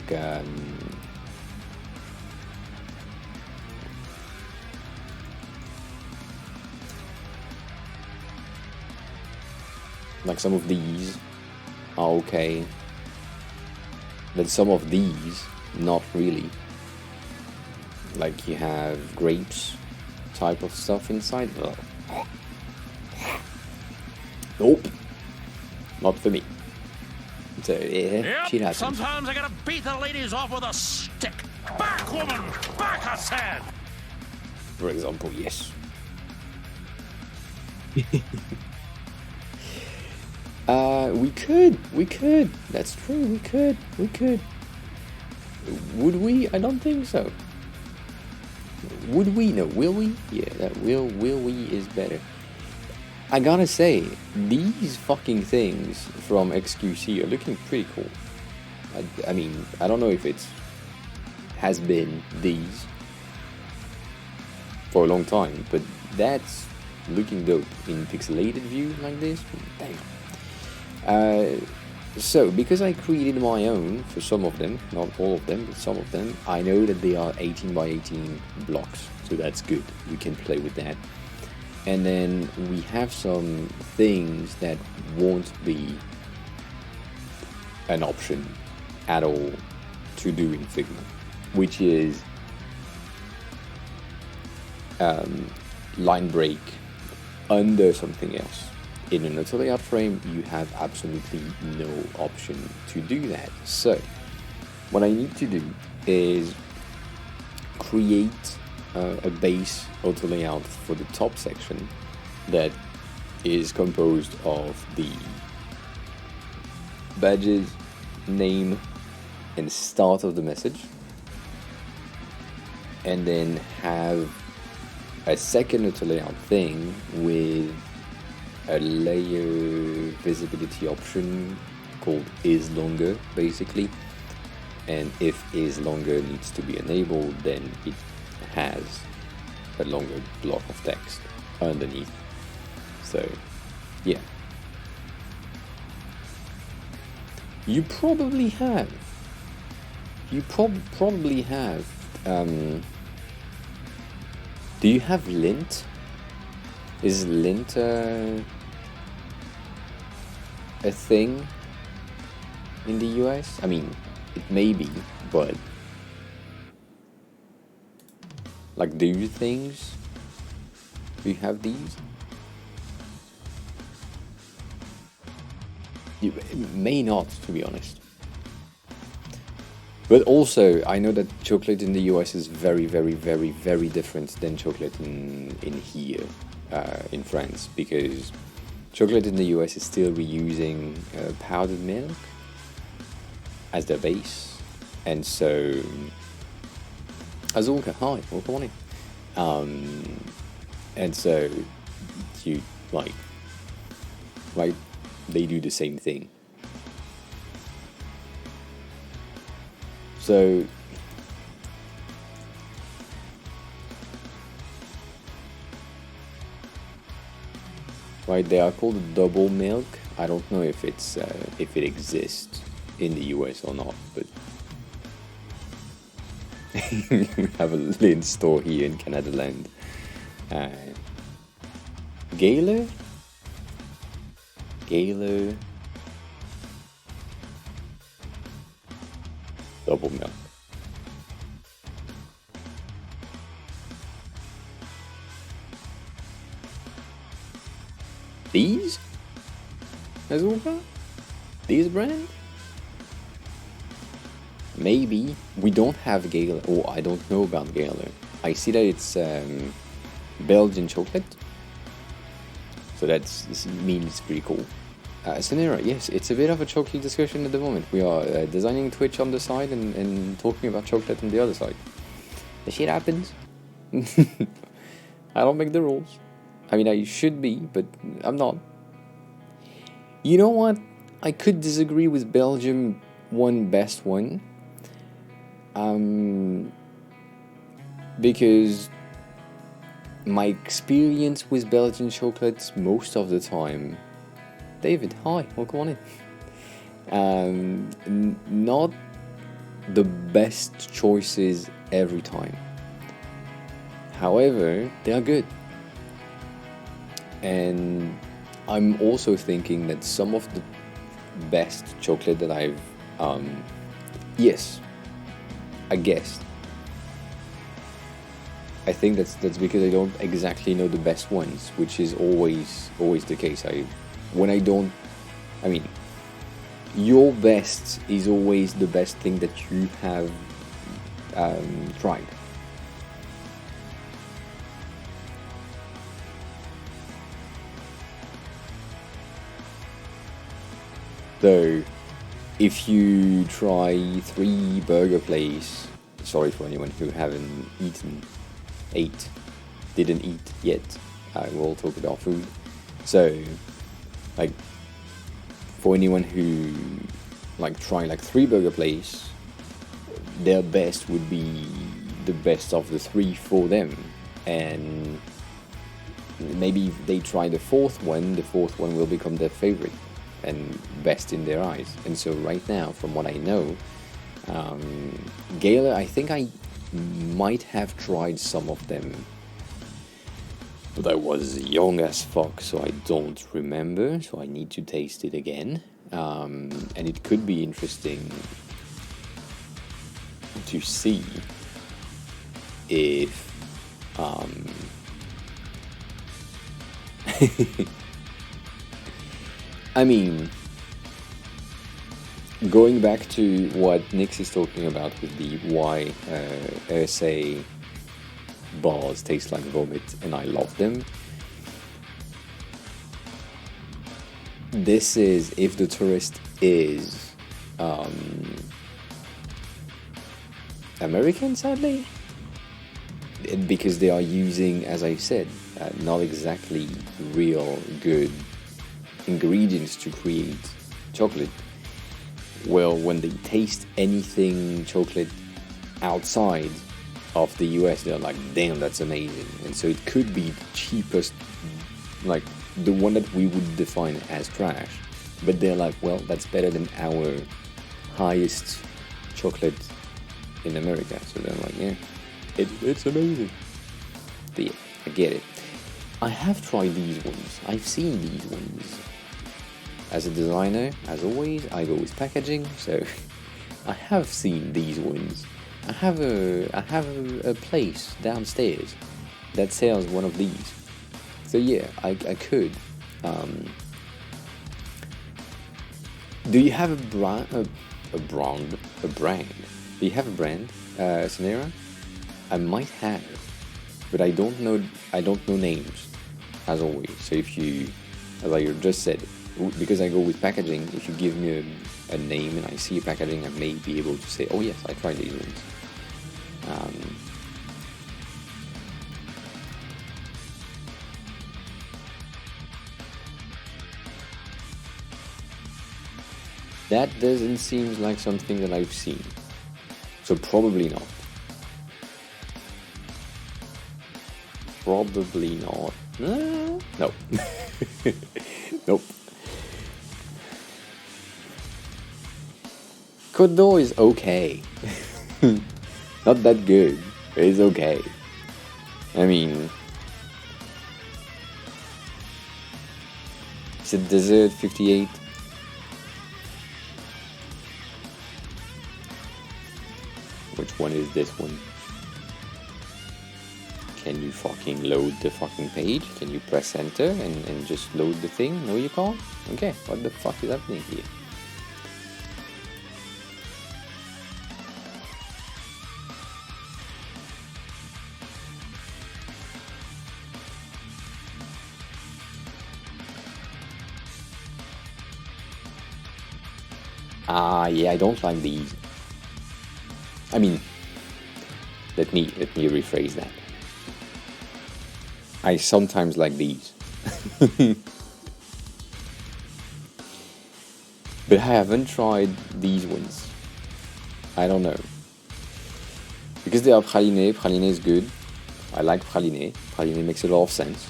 some of these are okay, but some of these not really. Like you have grapes type of stuff inside. Ugh. Nope, not for me. So yeah, shit happens. Sometimes I gotta beat the ladies off with a stick. Back, woman! Back, I said! For example, yes. We could. That's true, we could. Would we? I don't think so. Would we? No, will we? Yeah, that will we is better. I gotta say, these fucking things from XQC are looking pretty cool. I mean, I don't know if it has been these for a long time, but that's looking dope in pixelated view like this. Damn. So, because I created my own for some of them, not all of them, but some of them, I know that they are 18 by 18 blocks, so that's good. We can play with that. And then we have some things that won't be an option at all to do in Figma, which is line break under something else. In an auto layout frame, you have absolutely no option to do that. So, what I need to do is create a base auto layout for the top section that is composed of the badges, name, and start of the message, and then have a second auto layout thing with a layer visibility option called is longer, basically. And if is longer needs to be enabled, then it has a longer block of text underneath. So, yeah. You probably have. Probably have. Do you have lint? Is lint a thing in the US? I mean, it may be, but like, do you things? Do you have these? You may not, to be honest. But also, I know that chocolate in the US is very, very, very, very different than chocolate in here, in France, because chocolate in the US is still reusing powdered milk as their base, and so Azulka, hi, welcome on in. And so you like they do the same thing. So right, they are called double milk. I don't know if it exists in the US or not, but we have a Lindt store here in Canada Land. Galo, double milk. These? Azúcar? These brand? Maybe. We don't have Gala. Oh, I don't know about Gala. I see that it's Belgian chocolate. So that means it's pretty cool. Sonera, yes, it's a bit of a chocolate discussion at the moment. We are designing Twitch on the side and talking about chocolate on the other side. The shit happens. I don't make the rules. I mean, I should be, but I'm not. You know what? I could disagree with Belgium one best one. Because my experience with Belgian chocolates most of the time... David, hi, welcome on in. Not the best choices every time. However, they are good. And I'm also thinking that some of the best chocolate that I've, yes, I guessed. I think that's because I don't exactly know the best ones, which is always the case. Your best is always the best thing that you have tried. So, if you try 3 burger place, sorry for anyone who didn't eat yet, we'll talk about food. So, like, for anyone who, like, try, like, 3 burger place, their best would be the best of the 3 for them. And maybe if they try the fourth one will become their favorite and best in their eyes. And so right now, from what I know, Gala, I think I might have tried some of them, but I was young as fuck, so I don't remember, so I need to taste it again. And it could be interesting to see if I mean, going back to what Nix is talking about with the why RSA bars taste like vomit and I love them. This is if the tourist is American, sadly, because they are using, as I said, not exactly real good ingredients to create chocolate. Well, when they taste anything chocolate outside of the US, they're like, damn, that's amazing. And so it could be the cheapest, like the one that we would define as trash, but they're like, well, that's better than our highest chocolate in America. So they're like, yeah, it's amazing. But yeah, I get it. I have tried these ones. I've seen these ones. As a designer, as always, I go with packaging, so I have seen these ones. I have a place downstairs that sells one of these. So yeah, I could. Do you have a brand? Do you have a brand, Sonera? I might have, but I don't know names, as always. So if you, as I just said, because I go with packaging, if you give me a name and I see a packaging, I may be able to say, oh yes, I tried these ones. That doesn't seem like something that I've seen. So probably not. Probably not. No. Nope. Code d'Or is okay. Not that good. It's okay. I mean, is it Desert 58? Which one is this one? Can you fucking load the fucking page? Can you press enter and just load the thing? No, you can't? Okay, what the fuck is happening here? Yeah, I don't like these. I mean, let me rephrase that. I sometimes like these. But I haven't tried these ones. I don't know. Because they are praline. Praline is good. I like praline. Praline makes a lot of sense.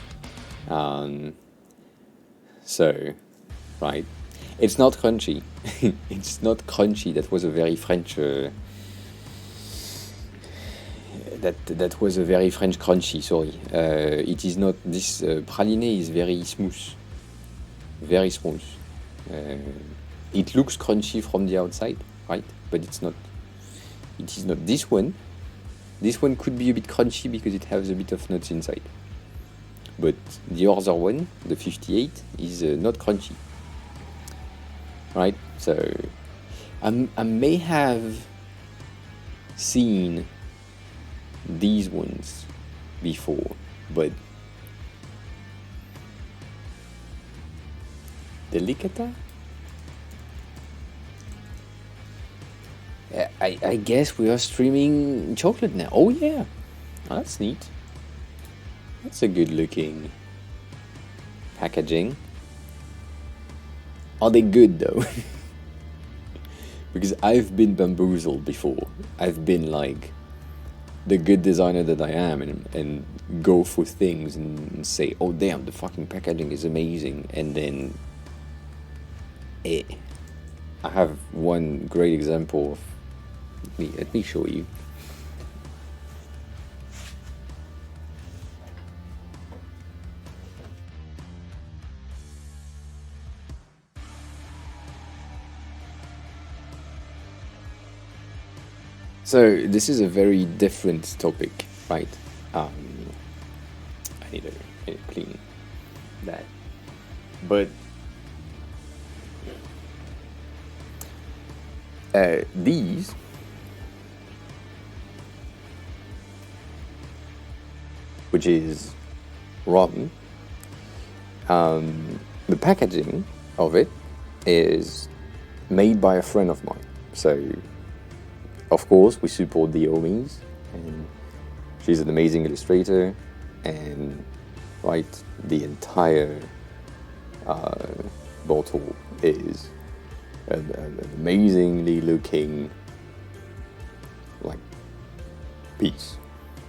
So, right. It's not crunchy. It's not crunchy. That was a very French. That was a very French crunchy. Sorry. It is not. This praline is very smooth. Very smooth. It looks crunchy from the outside, right? But it's not. It is not. This one could be a bit crunchy because it has a bit of nuts inside. But the other one, the 58, is not crunchy. Right? So, I may have seen these ones before, but Delicata? I guess we are streaming chocolate now. Oh yeah, oh, that's neat. That's a good looking packaging. Are they good though? Because I've been bamboozled before. I've been like the good designer that I am and go for things and say, oh damn, the fucking packaging is amazing, and then I have one great example of let me show you. So this is a very different topic, right? I need to clean that. But these which is rum, the packaging of it is made by a friend of mine. So of course, we support the homies, and she's an amazing illustrator, and right, the entire bottle is an amazingly looking like piece,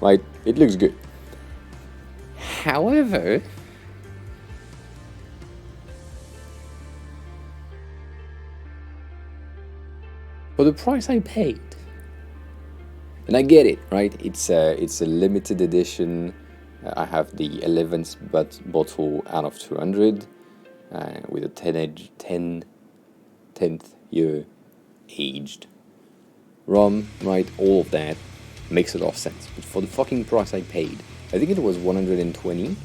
right? It looks good. However, for the price I paid, and I get it, right? It's a limited edition. I have the 11th bottle out of 200 with a 10th year aged rum, right? All of that makes a lot of sense. But for the fucking price I paid, I think it was 120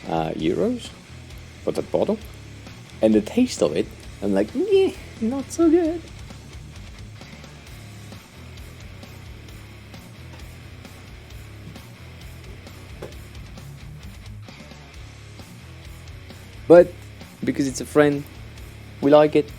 euros for that bottle. And the taste of it, I'm like, yeah, not so good. But because it's a friend, we like it.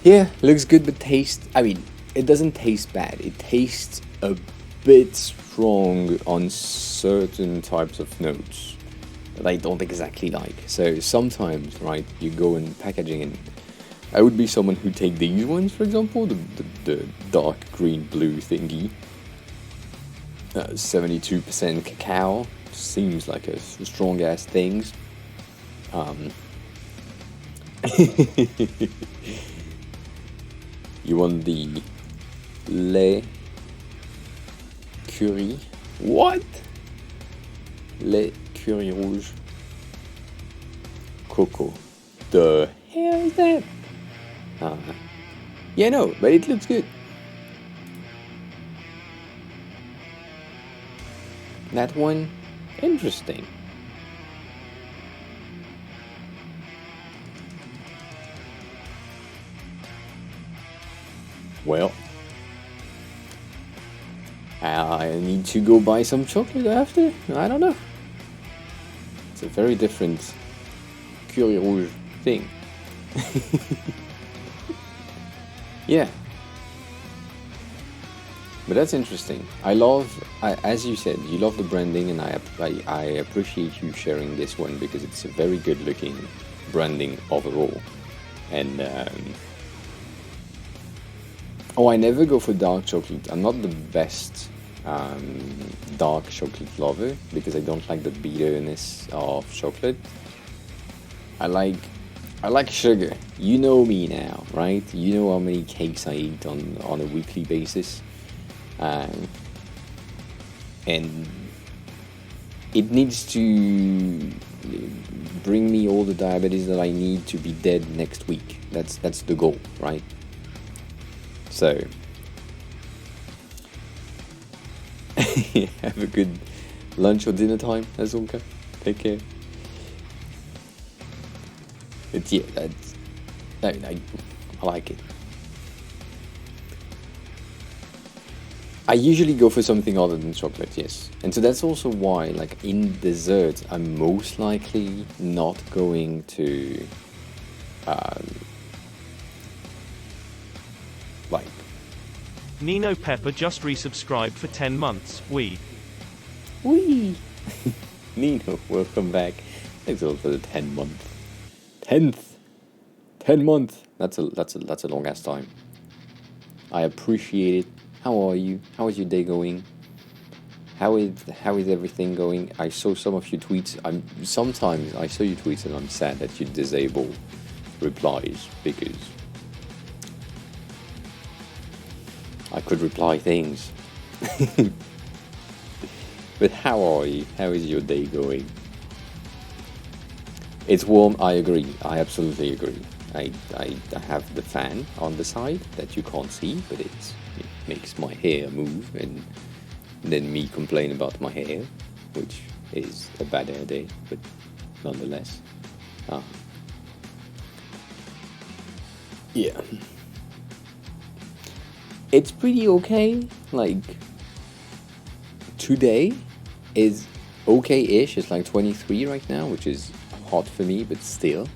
Yeah, looks good, but it doesn't taste bad. It tastes a bit strong on certain types of notes that I don't exactly like. So sometimes, right, you go in packaging and I would be someone who take these ones, for example, the dark green blue thingy. 72% cacao seems like a strong ass things. You want the lait curry? What? Lait curry rouge. Cocoa. The hell is that? Yeah, no, but it looks good. That one, interesting. Well, I need to go buy some chocolate after. I don't know. It's a very different curry rouge thing. Yeah. But that's interesting. As you said, you love the branding, and I appreciate you sharing this one because it's a very good looking branding overall. And I never go for dark chocolate. I'm not the best dark chocolate lover because I don't like the bitterness of chocolate. I like sugar. You know me now, right? You know how many cakes I eat on a weekly basis. And it needs to bring me all the diabetes that I need to be dead next week. That's the goal, right? So have a good lunch or dinner time, Azulka. Take care. I like it. I usually go for something other than chocolate, yes. And so that's also why, like, in dessert, I'm most likely not going to, like... Nino Pepper just resubscribed for 10 months. Wee. Nino, welcome back. Thanks a lot for the 10 month. 10 month. That's a long ass time. I appreciate it. How are you? How is your day going? How is everything going? I saw some of your tweets. Sometimes I saw your tweets and I'm sad that you disable replies because I could reply things. But how are you? How is your day going? It's warm, I agree. I absolutely agree. I have the fan on the side that you can't see, but it makes my hair move, and then me complain about my hair, which is a bad hair day, but nonetheless. Yeah. It's pretty okay. Like, today is okay-ish. It's like 23 right now, which is hot for me, but still.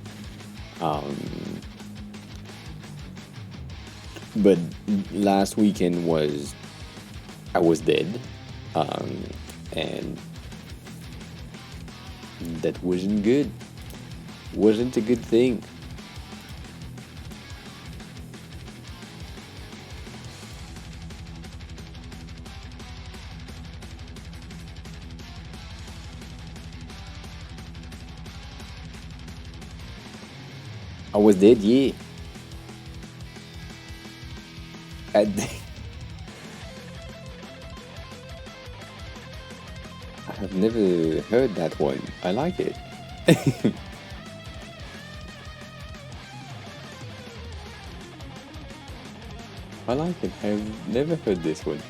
But last weekend I was dead, and that wasn't good. Wasn't a good thing. I was dead, yeah. I have never heard that one. I like it. I like it. I've never heard this one.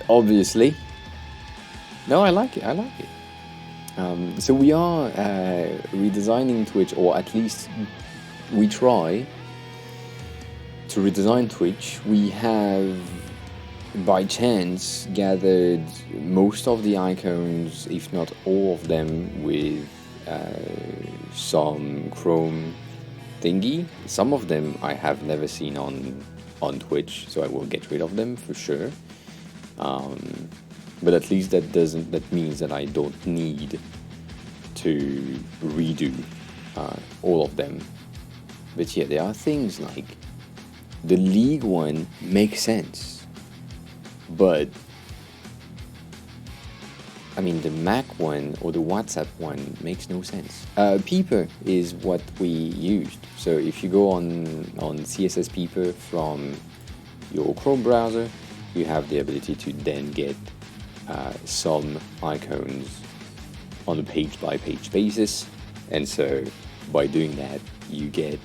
Obviously. No, I like it. I like it. So we are redesigning Twitch, or at least we try to redesign Twitch. We have, by chance, gathered most of the icons, if not all of them, with some Chrome thingy. Some of them I have never seen on Twitch, so I will get rid of them for sure. But at least that means that I don't need to redo all of them. But yeah, there are things like the League one makes sense, but I mean the Mac one or the WhatsApp one makes no sense. Peeper is what we used. So if you go on CSS Peeper from your Chrome browser, you have the ability to then get some icons on a page-by-page basis, and so by doing that you get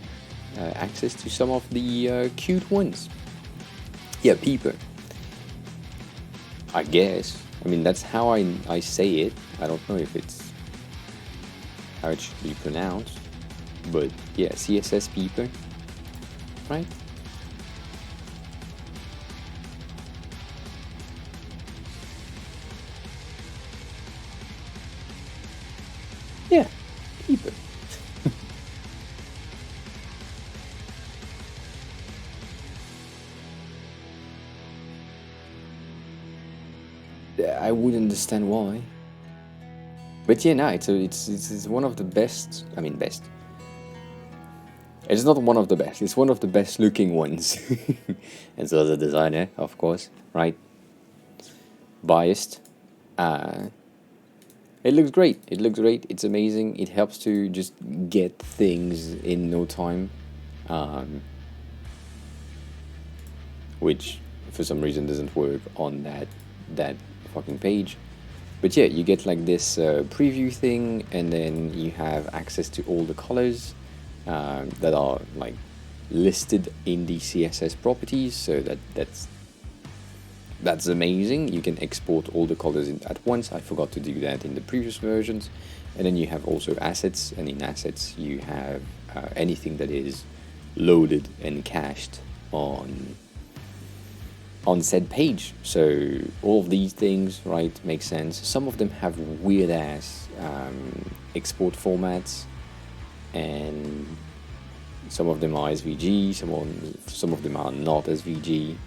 access to some of the cute ones. Yeah, Peeper, I guess. I mean, that's how I say it. I don't know if it's how it should be pronounced, but yeah, CSS Peeper, right? Yeah, Peeper. I would understand why. But yeah, no, it's one of the best. I mean, best. It's not one of the best. It's one of the best looking ones. And so as a designer, of course, right? Biased. It looks great. It looks great. It's amazing. It helps to just get things in no time. Which for some reason doesn't work on that fucking page. But yeah, you get like this preview thing, and then you have access to all the colors that are like listed in the CSS properties. So that's amazing. You can export all the colors at once. I forgot to do that in the previous versions. And then you have also assets, and in assets you have anything that is loaded and cached on said page. So all of these things, right, make sense. Some of them have weird ass export formats, and some of them are SVG, some of them are not SVG.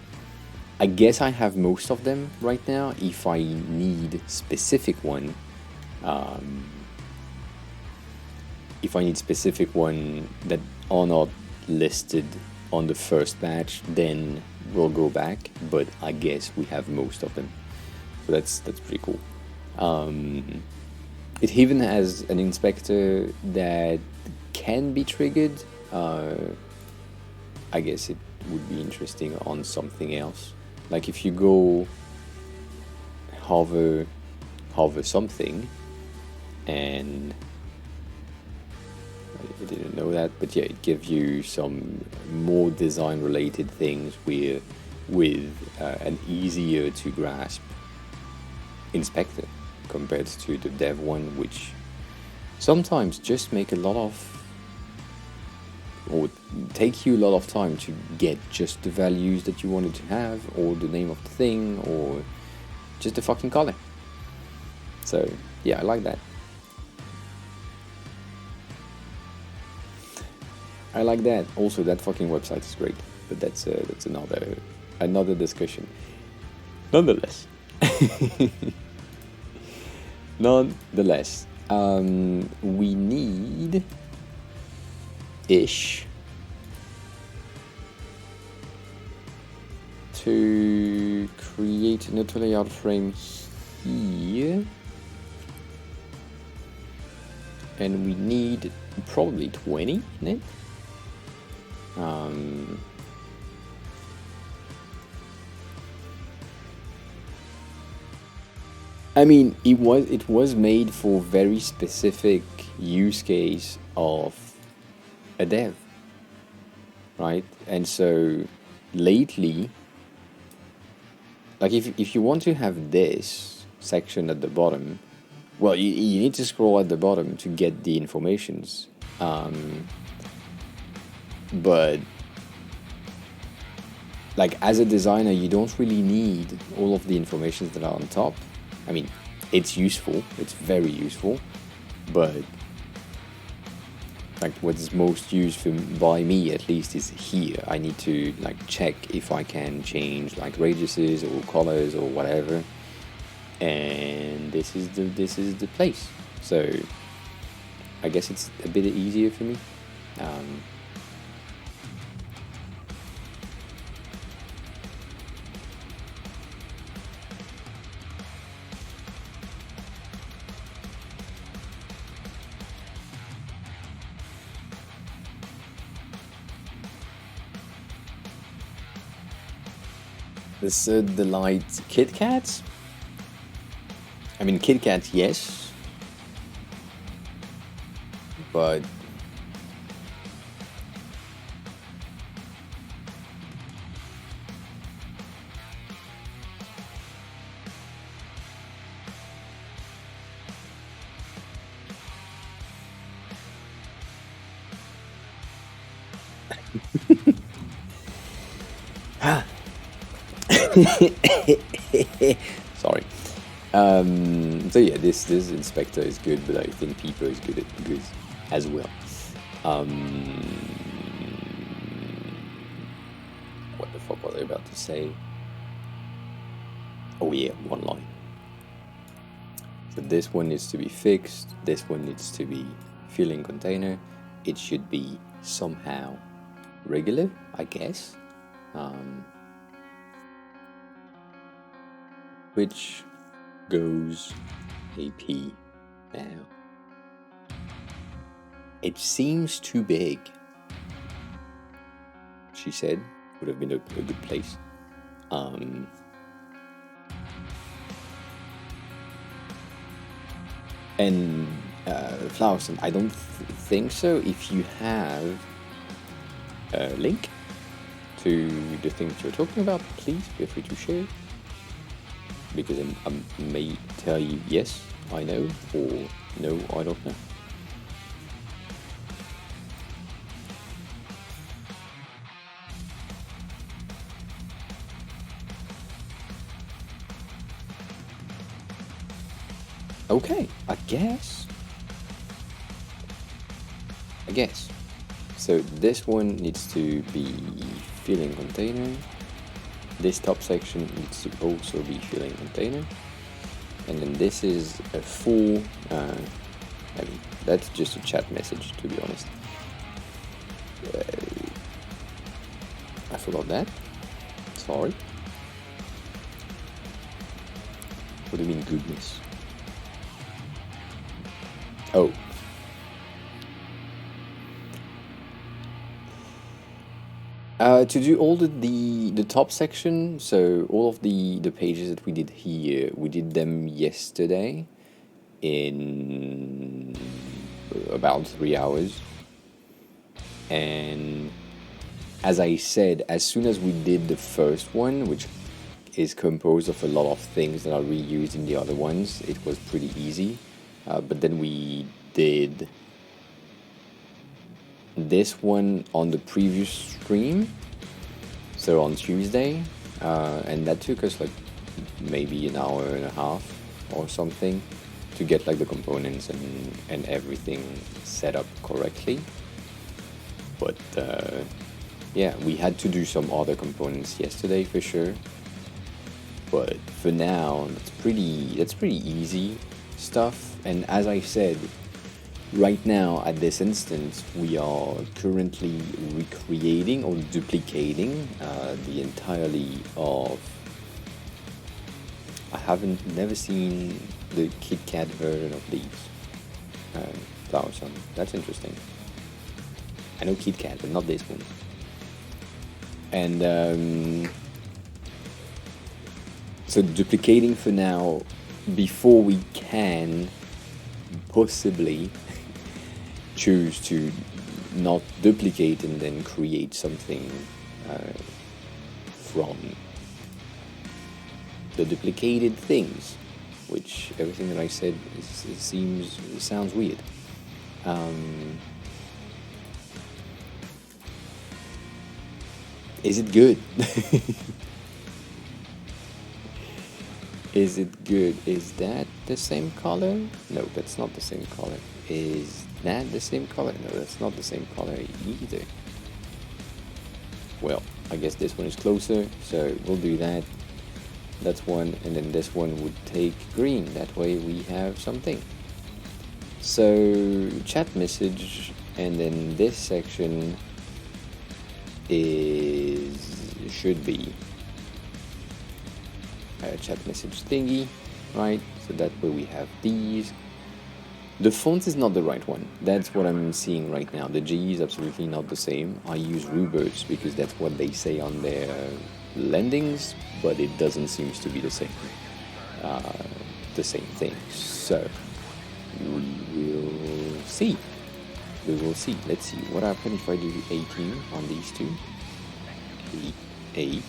I guess I have most of them right now. If I need specific one, that are not listed on the first batch, then we'll go back. But I guess we have most of them, so that's pretty cool. It even has an inspector that can be triggered. I guess it would be interesting on something else. Like if you go hover something, and I didn't know that, but yeah, it gives you some more design related things with an easier to grasp inspector compared to the dev one, which sometimes just make a lot of, or take you a lot of time to get just the values that you wanted to have, or the name of the thing, or just the fucking color. So yeah, I like that. I like that. Also, that fucking website is great, but that's another discussion. Nonetheless, we need to create an auto layout frame here, and we need probably 20 in it. I mean, it was made for very specific use case of a dev, right? And so lately, like if you want to have this section at the bottom, well, you need to scroll at the bottom to get the informations. But like as a designer, you don't really need all of the information that are on top. I mean, it's useful, it's very useful, but like what's most used by me at least is here. I need to like check if I can change like radiuses or colors or whatever, and this is the place. So I guess it's a bit easier for me. This delight Kit Kats? I mean, Kit Kats, yes. But sorry. So yeah, this inspector is good, but I think Peeper is good as well. What the fuck was I about to say? Oh yeah, one line. So this one needs to be fixed. This one needs to be filling container. It should be somehow regular, I guess. Which goes AP now. It seems too big, she said. Would have been a good place. And Flowerson, I don't think so. If you have a link to the things you're talking about, please feel free to share. Because I may tell you yes, I know, or no, I don't know. Okay, I guess. So this one needs to be filling container. This top section needs to also be filling container. And then this is a full, I mean, that's just a chat message, to be honest. I forgot that. Sorry. What do you mean goodness? Oh. To do all the top section, so all of the pages that we did here, we did them yesterday in about 3 hours. And as I said, as soon as we did the first one, which is composed of a lot of things that are reused in the other ones, it was pretty easy. But then we did this one on the previous stream, so on Tuesday, and that took us like maybe an hour and a half or something to get like the components and everything set up correctly. But yeah, we had to do some other components yesterday for sure, but for now that's pretty easy stuff. And as I said, right now, at this instance, we are currently recreating or duplicating the entirety of... I haven't never seen the Kit Kat version of these Flower Sun. That's interesting. I know Kit Kat, but not this one. And so duplicating for now before we can possibly choose to not duplicate and then create something from the duplicated things, which everything that I said sounds weird. Is it good? Is it good? Is that the same color? No, that's not the same color. Is that the same color? No, that's not the same color either. Well, I guess this one is closer, so we'll do that. That's one, and then this one would take green. That way we have something. So chat message, and then this section should be a chat message thingy, right? So that way we have these. The font is not the right one. That's what I'm seeing right now. The G is absolutely not the same. I use Ruberts because that's what they say on their landings, but it doesn't seem to be the same thing. So we will see. We will see. Let's see what happens if I do 18 on these two. The 8.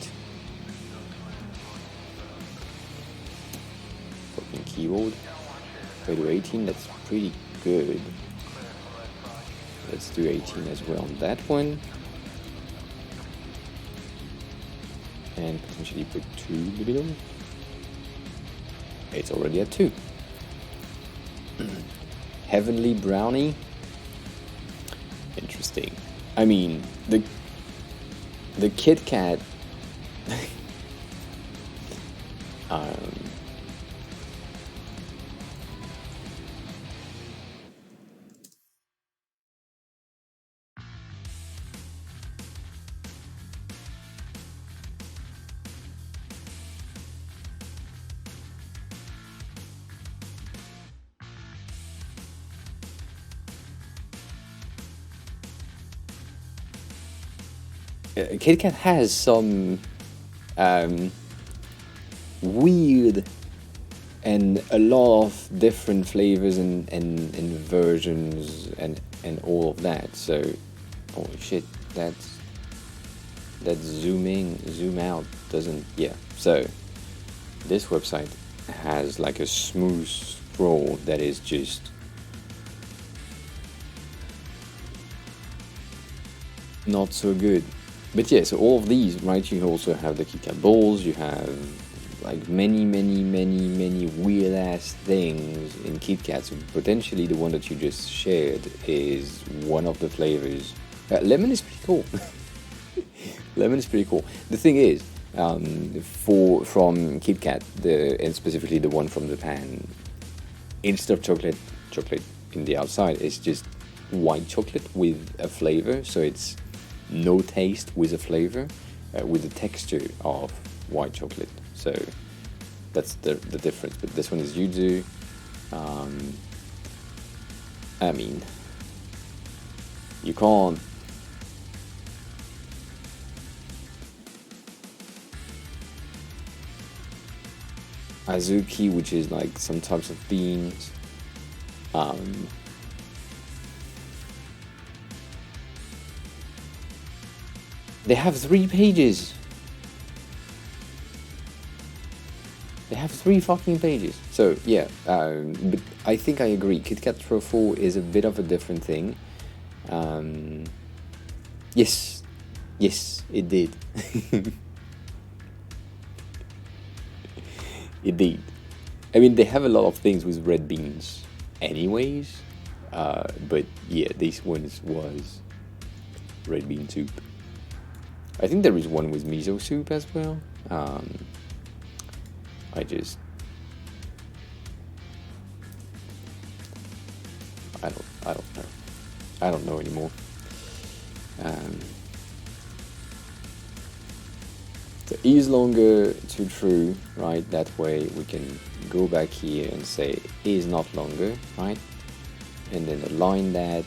Fucking keyboard. If I do 18, that's pretty good. Let's do 18 as well on that one. And potentially put 2 in the middle. It's already at 2. Heavenly Brownie. Interesting. I mean, the Kit Kat Kit Kat has some weird and a lot of different flavors and versions and all of that. So, holy shit, that zoom out doesn't, yeah. So this website has like a smooth scroll that is just not so good. But yeah, so all of these, right, you also have the Kit Kat balls, you have like many weird ass things in Kit Kat. So potentially the one that you just shared is one of the flavors. Lemon is pretty cool. Lemon is pretty cool. The thing is, from Kit Kat, and specifically the one from Japan, instead of chocolate in the outside, it's just white chocolate with a flavor. So it's no taste with a flavor, with the texture of white chocolate. So that's the difference. But this one is yuzu. I mean, you can't. Azuki, which is like some types of beans. They have 3 pages. They have 3 fucking pages. So yeah, but I think I agree. Kit Kat Truffle is a bit of a different thing. Yes, it did. It did. I mean, they have a lot of things with red beans, anyways. But yeah, this one was red bean soup. I think there is one with miso soup as well. I don't know. I don't know anymore. So is longer to true, right? That way we can go back here and say is not longer, right? And then align that,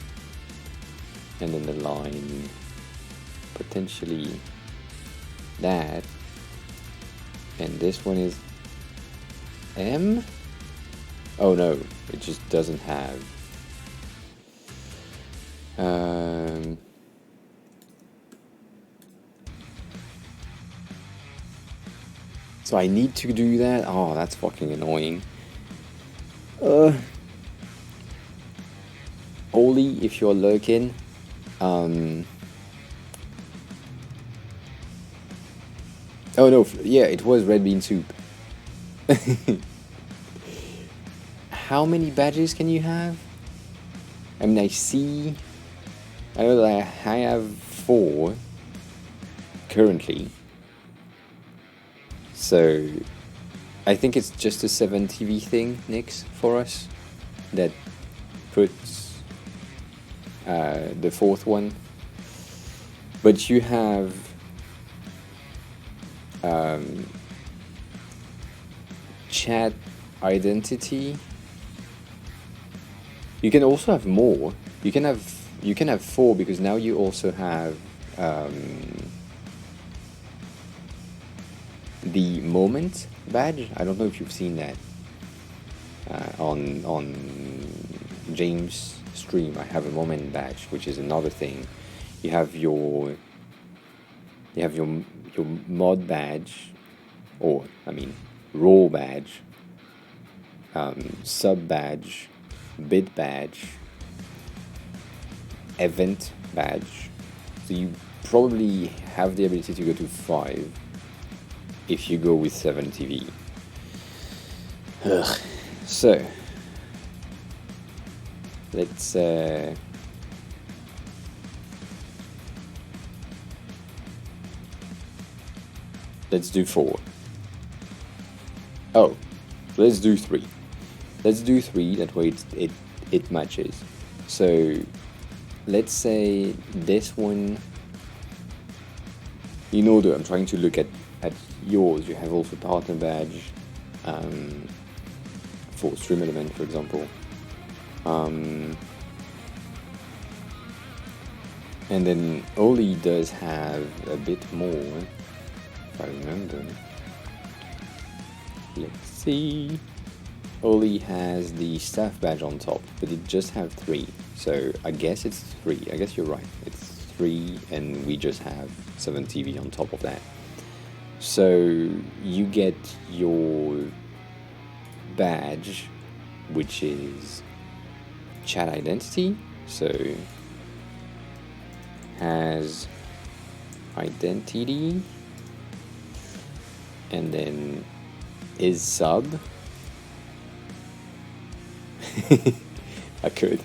and then align potentially that, and this one is M. Oh no, it just doesn't have. So I need to do that. Oh, that's fucking annoying. Oli, if you're lurking, oh no, yeah, it was red bean soup. How many badges can you have? I mean, I know that I have 4 currently. So I think it's just a 7 TV thing, Nix, for us. That put the fourth one, but you have chat identity. You can also have more. You can have 4 because now you also have the moment badge. I don't know if you've seen that on James' stream. I have a moment badge, which is another thing. You have your mod badge, or I mean raw badge, sub badge, bit badge, event badge. So you probably have the ability to go to 5 if you go with 7 TV. Ugh. So let's do 4. Oh, let's do 3. Let's do 3. That way it matches. So let's say this one. In order, I'm trying to look at yours. You have also partner badge for stream element, for example. And then Oli does have a bit more, if I remember. Let's see. Oli has the staff badge on top, but it just have 3. So I guess it's 3. I guess you're right. It's 3, and we just have 7 TV on top of that. So you get your badge, which is chat identity. So has identity, and then is sub. I could.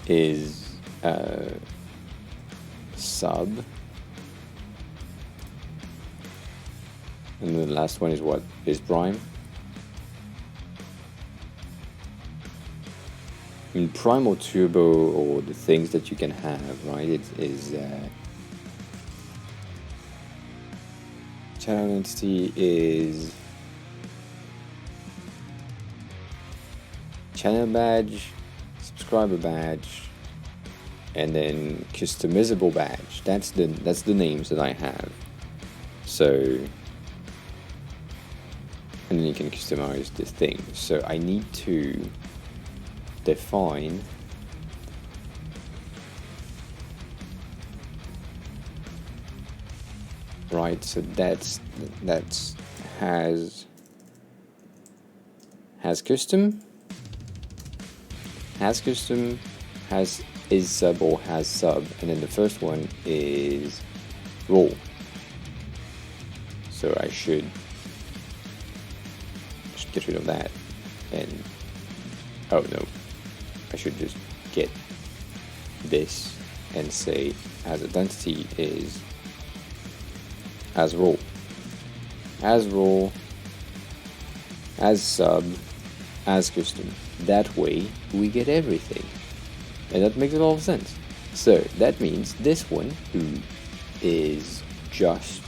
Is sub. And the last one is what? Is prime. I mean, prime or turbo, or the things that you can have, right? It is channel identity is channel badge, subscriber badge, and then customizable badge. That's the names that I have. So, and then you can customize the thing. So I need to define right. So that's has custom, has is sub or has sub, and then the first one is raw. So I should just get rid of that, and oh no, I should just get this and say as identity is as raw, as sub, as custom. That way we get everything, and that makes a lot of sense. So that means this one, who is just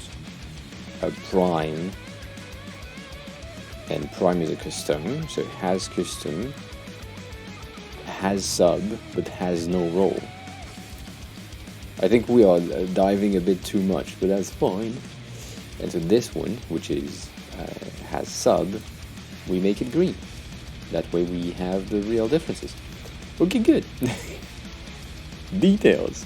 a prime, and prime is a custom, so has custom, has sub, but has no role. I think we are diving a bit too much, but that's fine. And so this one, which is has sub, we make it green. That way we have the real differences. Okay, good. Details.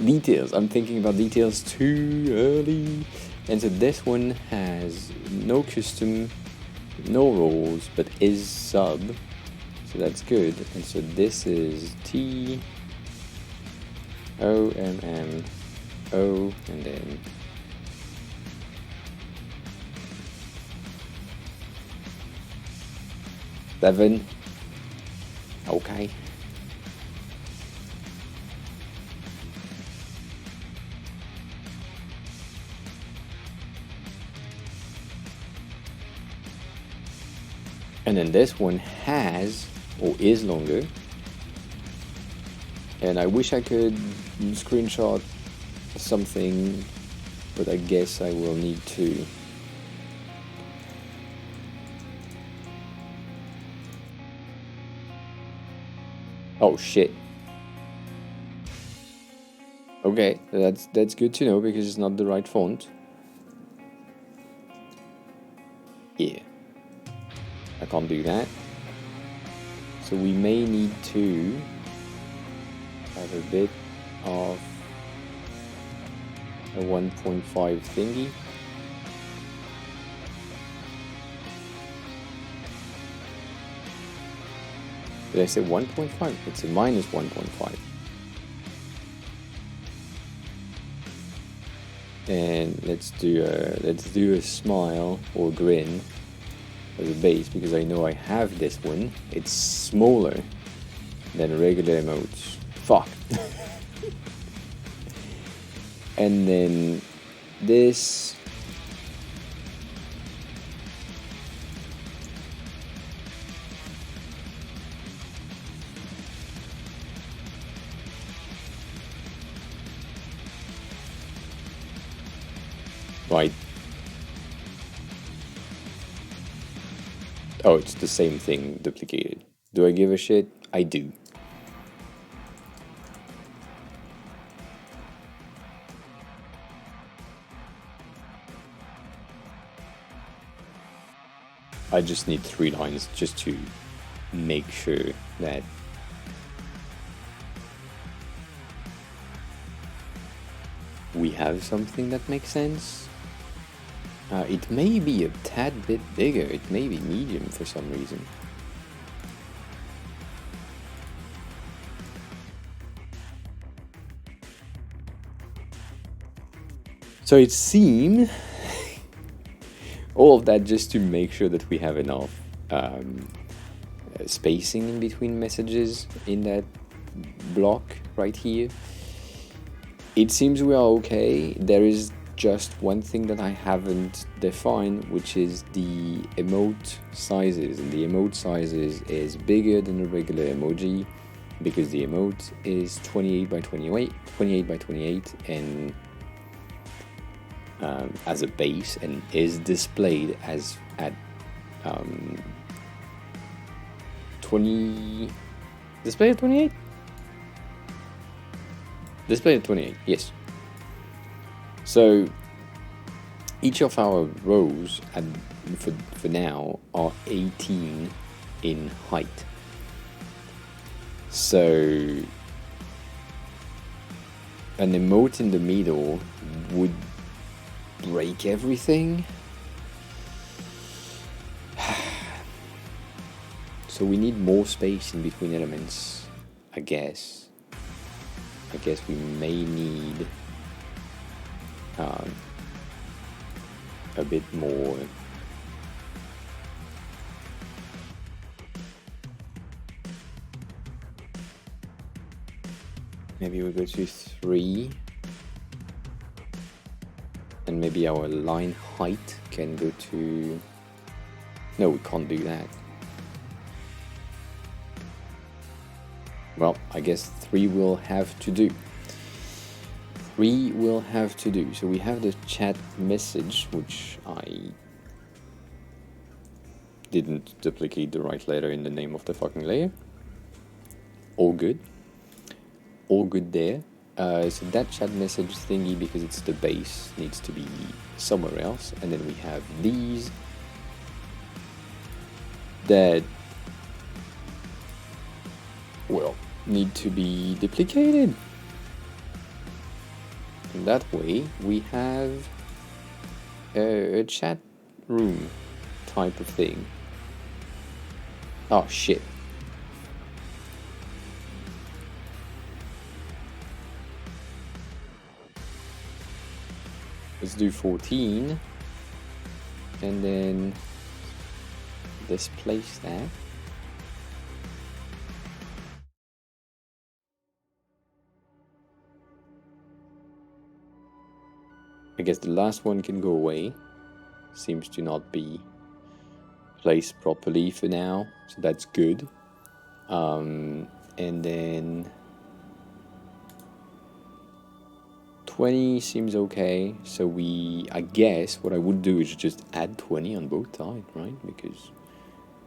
Details. I'm thinking about details too early. And so this one has no custom, no roles, but is sub. So that's good. And so this is T O M M O, and then seven. Okay. And then this one has, or is longer. And I wish I could screenshot something, but I guess I will need to. Oh shit. Okay, that's good to know because it's not the right font. Yeah. I can't do that. So we may need to have a bit of a 1.5 thingy. Did I say 1.5? It's a minus 1.5. And let's do a smile or grin as a base because I know I have this one. It's smaller than regular emotes. Fuck. And then this. Right. Oh, it's the same thing duplicated. Do I give a shit? I do. I just need 3 lines just to make sure that we have something that makes sense. It may be a tad bit bigger, it may be medium for some reason. So it seems all of that just to make sure that we have enough spacing in between messages in that block right here. It seems we are okay. There is just one thing that I haven't defined, which is the emote sizes. And the emote sizes is bigger than a regular emoji because the emote is 28 by 28, and as a base and is displayed as at 20 display at 28. Display at 28, yes. So each of our rows for now are 18 in height. So an emote in the middle would break everything. So we need more space in between elements, I guess. I guess we may need a bit more. Maybe we'll go to 3. And maybe our line height can go to. No, we can't do that. Well, I guess 3 will have to do. 3 will have to do. So we have the chat message, which I didn't duplicate the right letter in the name of the fucking layer. All good. All good there. So that chat message thingy, because it's the base, needs to be somewhere else. And then we have these that, well, need to be duplicated. And that way we have a chat room type of thing. Oh shit. Let's do 14 and then displace that. I guess the last one can go away. Seems to not be placed properly for now, so that's good. And then 20 seems okay, so I guess what I would do is just add 20 on both sides, right? Because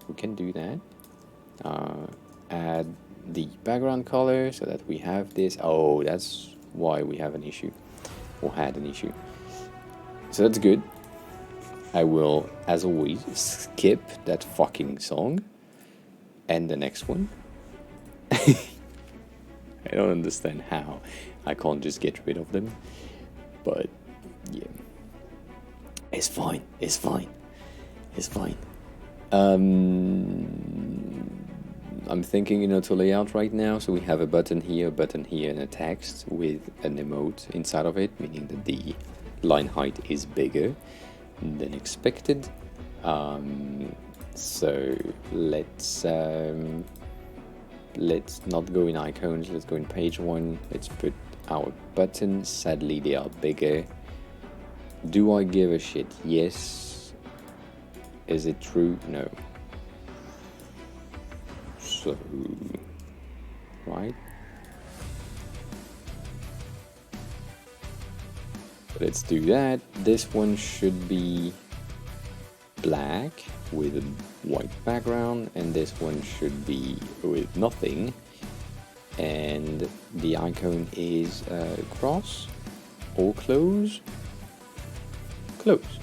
we can do that. Add the background color so that we have this. Oh, that's why we have an issue, or had an issue. So that's good. I will, as always, skip that fucking song and the next one. I don't understand how I can't just get rid of them, but yeah, it's fine. It's fine. It's fine. I'm thinking in auto layout right now, so we have a button here, and a text with an emote inside of it, meaning that the line height is bigger than expected. So let's not go in icons, let's go in page 1. Let's put our buttons. Sadly, they are bigger. Do I give a shit? Yes. Is it true? No. So, right? Let's do that. This one should be black with a white background, and this one should be with nothing. And the icon is cross or close. Close.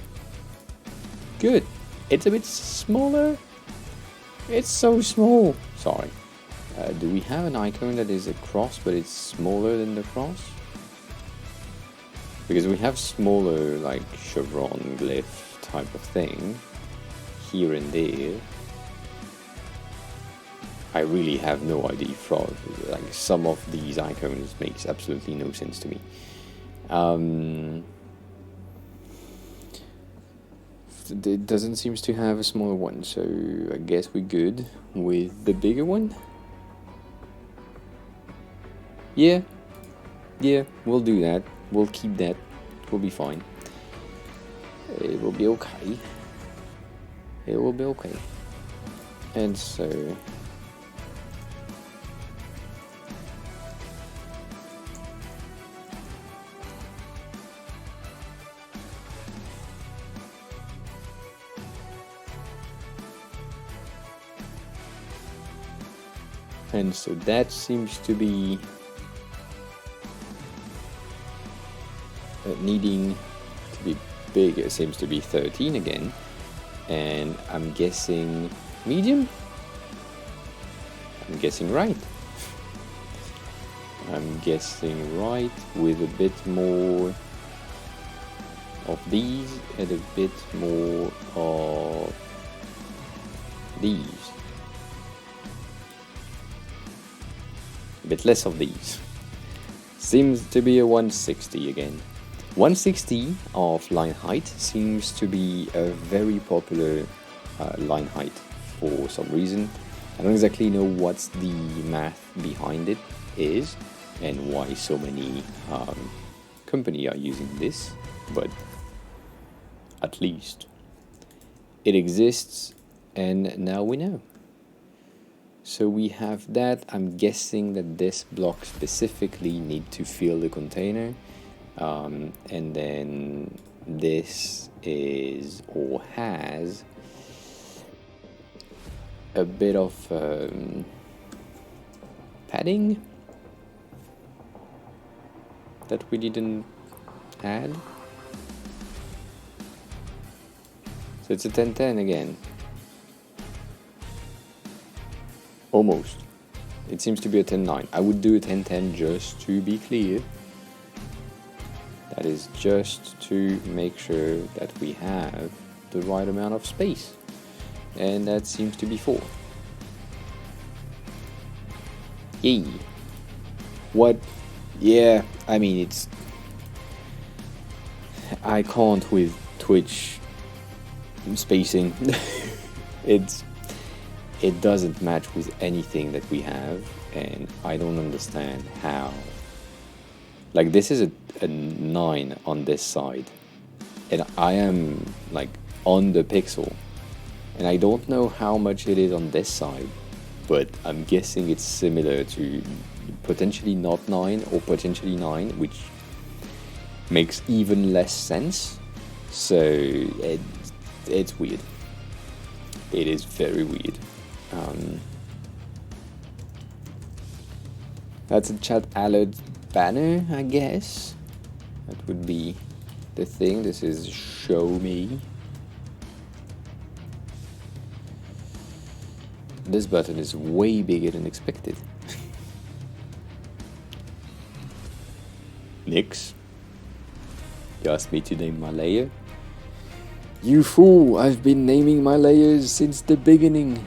Good. It's a bit smaller. It's so small. Sorry. Do we have an icon that is a cross, but it's smaller than the cross? Because we have smaller, like, chevron glyph type of thing here and there. I really have no idea. Like, some of these icons makes absolutely no sense to me. It doesn't seem to have a smaller one, so I guess we're good with the bigger one. Yeah, we'll do that. We'll keep that. We'll be fine. It will be okay. It will be okay. And so... And so that seems to be needing to be bigger. It seems to be 13 again. And I'm guessing medium? I'm guessing right. I'm guessing right with a bit more of these and a bit more of these. A bit less of these. Seems to be a 160 again. 160 of line height seems to be a very popular line height for some reason. I don't exactly know what's the math behind it is and why so many companies are using this, but at least it exists and now we know. So we have that. I'm guessing that this block specifically need to fill the container, and then this is or has a bit of padding that we didn't add. So it's a 1010 again. Almost. It seems to be a 10-9. I would do a 10-10 just to be clear. That is just to make sure that we have the right amount of space. And that seems to be 4. Yay. What? Yeah, I mean, it's... I can't with Twitch spacing. It doesn't match with anything that we have, and I don't understand how. Like, this is a 9 on this side, and I am like on the pixel, And I don't know how much it is on this side, but I'm guessing it's similar to potentially not 9 or potentially 9, which makes even less sense. So it's weird. It is very weird. That's a chat alert banner, I guess. That would be the thing. This is show me. This button is way bigger than expected. Nix. You asked me to name my layer. You fool, I've been naming my layers since the beginning.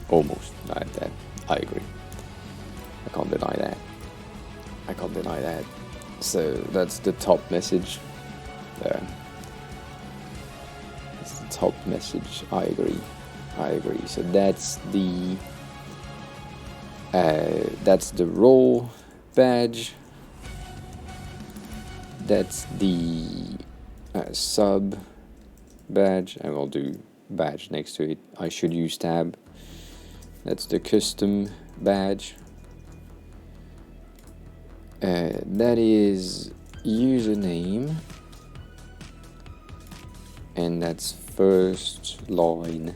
Almost. I agree. I can't deny that. I can't deny that. So that's the top message. There. That's the top message. I agree. So that's the role badge. That's the sub badge. I will do badge next to it. I should use tab. That's the custom badge. That is username. And that's first line.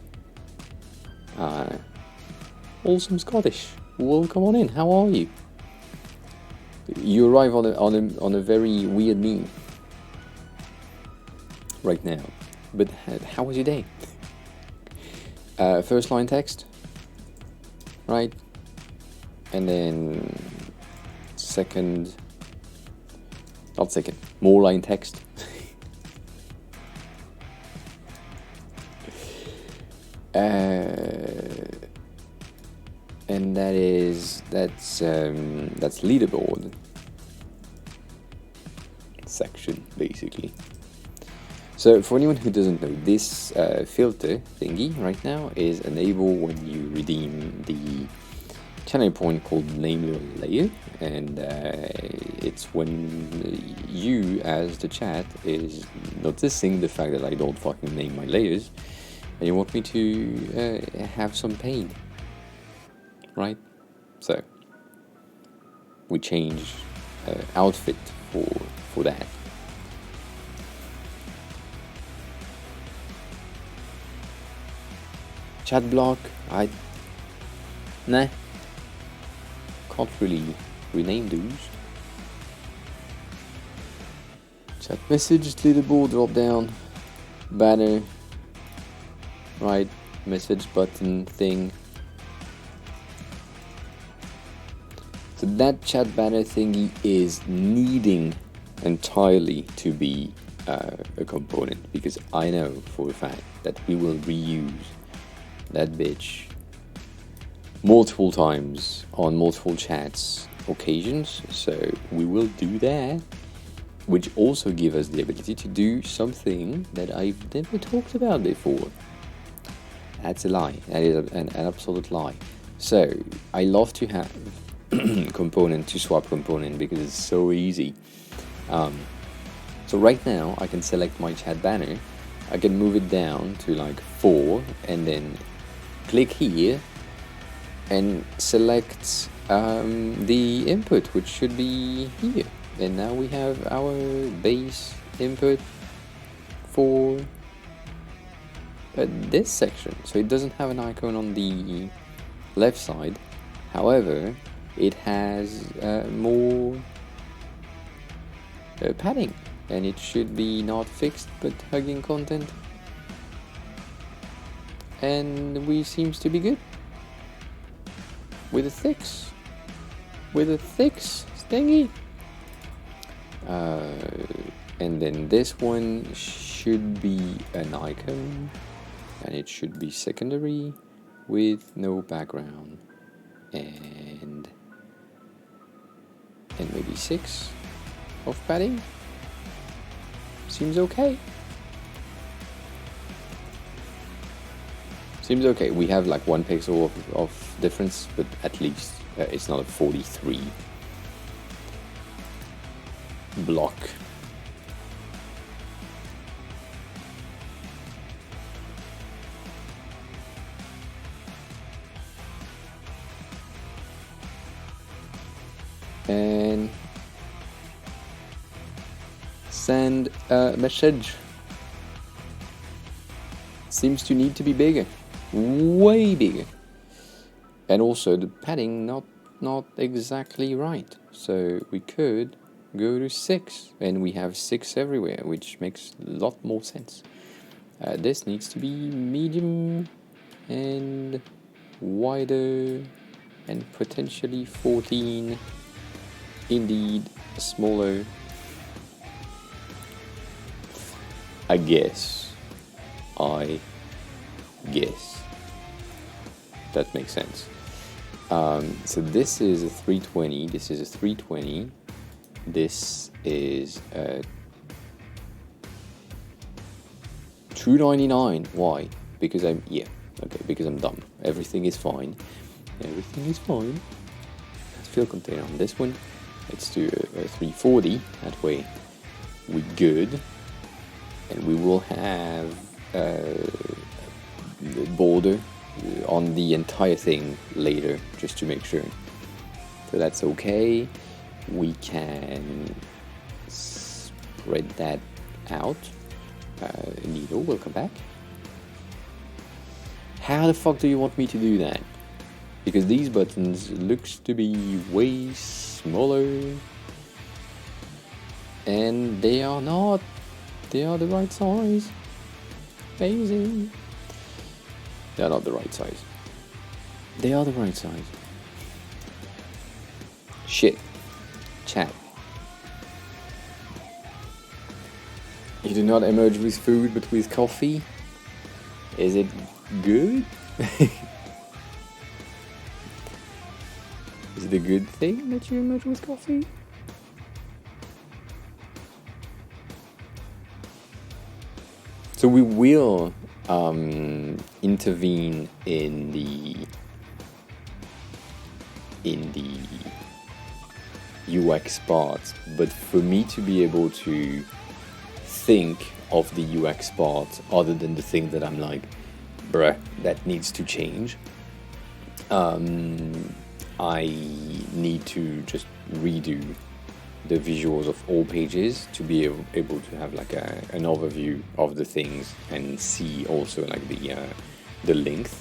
Awesome Scottish. Welcome on in. How are you? You arrive on a very weird meme right now. But how was your day? First line text, right? And then more line text. And that's leaderboard section basically. So for anyone who doesn't know, this filter thingy right now is enabled when you redeem the channel point called name your layer, and it's when you as the chat is noticing the fact that I don't fucking name my layers and you want me to have some pain, right? So we change outfit for that. Chat block, nah, can't really rename those. Chat message, leaderboard, drop down, banner, right, message button thing. So that chat banner thingy is needing entirely to be a component, because I know for a fact that we will reuse that bitch multiple times on multiple chats occasions. So we will do that, which also give us the ability to do something that I've never talked about before. That's a lie. That is an absolute lie. So I love to have component to swap component because it's so easy. So right now I can select my chat banner, I can move it down to like 4 and then click here and select the input, which should be here, and now we have our base input for this section. So it doesn't have an icon on the left side, however it has more padding, and it should be not fixed but hugging content, and we seems to be good with a fix thingy. And then this one should be an icon, and it should be secondary with no background, and maybe 6 of padding. Seems okay. Seems okay. We have like 1 pixel of difference, but at least it's not a 43 block. and send a message. Seems to need to be bigger, way bigger, and also the padding not exactly right. So we could go to 6, and we have 6 everywhere, which makes a lot more sense. This needs to be medium and wider, and potentially 14. Indeed, smaller. I guess that makes sense. So this is a 320. This is a 320. This is a 299. Why? Because because I'm dumb. Everything is fine. Everything is fine. Let's fill container on this one. Let's do a 340. That way we're good. And we will have the border on the entire thing later, just to make sure. So that's okay. We can spread that out. Needle, welcome back. How the fuck do you want me to do that? Because these buttons looks to be way smaller, and they are not. They are the right size. Amazing. They are not the right size. They are the right size. Shit. Chat. You do not emerge with food, but with coffee? Is it good? Is it a good thing that you emerge with coffee? So we will intervene in the UX part, but for me to be able to think of the UX part other than the thing that I'm like, bruh, that needs to change, I need to just redo the visuals of all pages to be able to have like an overview of the things and see also like the links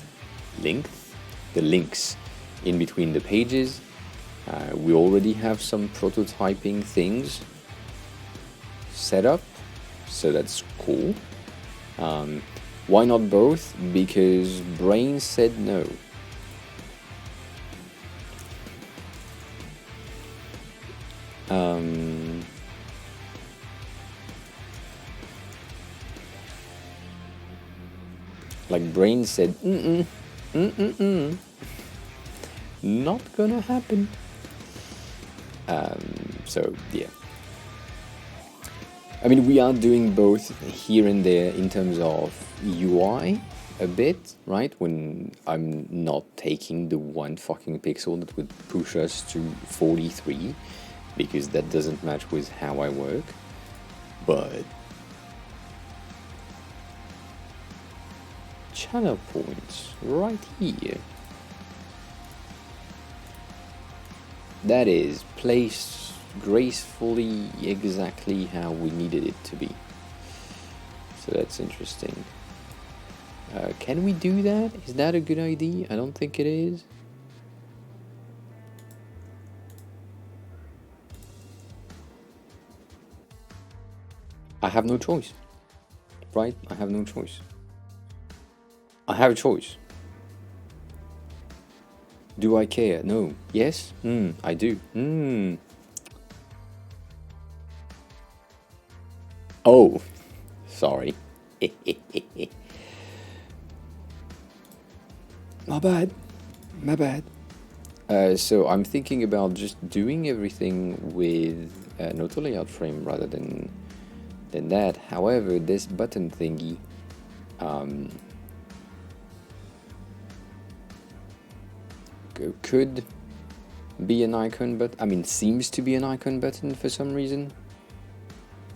in between the pages. We already have some prototyping things set up, so that's cool. Why not both? Because Brain said no. Like Brain said, not gonna happen. So yeah. I mean, we are doing both here and there in terms of UI a bit, right? When I'm not taking the one fucking pixel that would push us to 43, because that doesn't match with how I work. But channel points right here. That is placed gracefully exactly how we needed it to be. So that's interesting. Can we do that? Is that a good idea? I don't think it is. I have no choice, right? I have no choice. I have a choice. Do I care? No. Yes? I do. Oh, sorry. My bad. So I'm thinking about just doing everything with an auto layout frame rather than that. However, this button thingy could be an icon, but I mean, seems to be an icon button for some reason.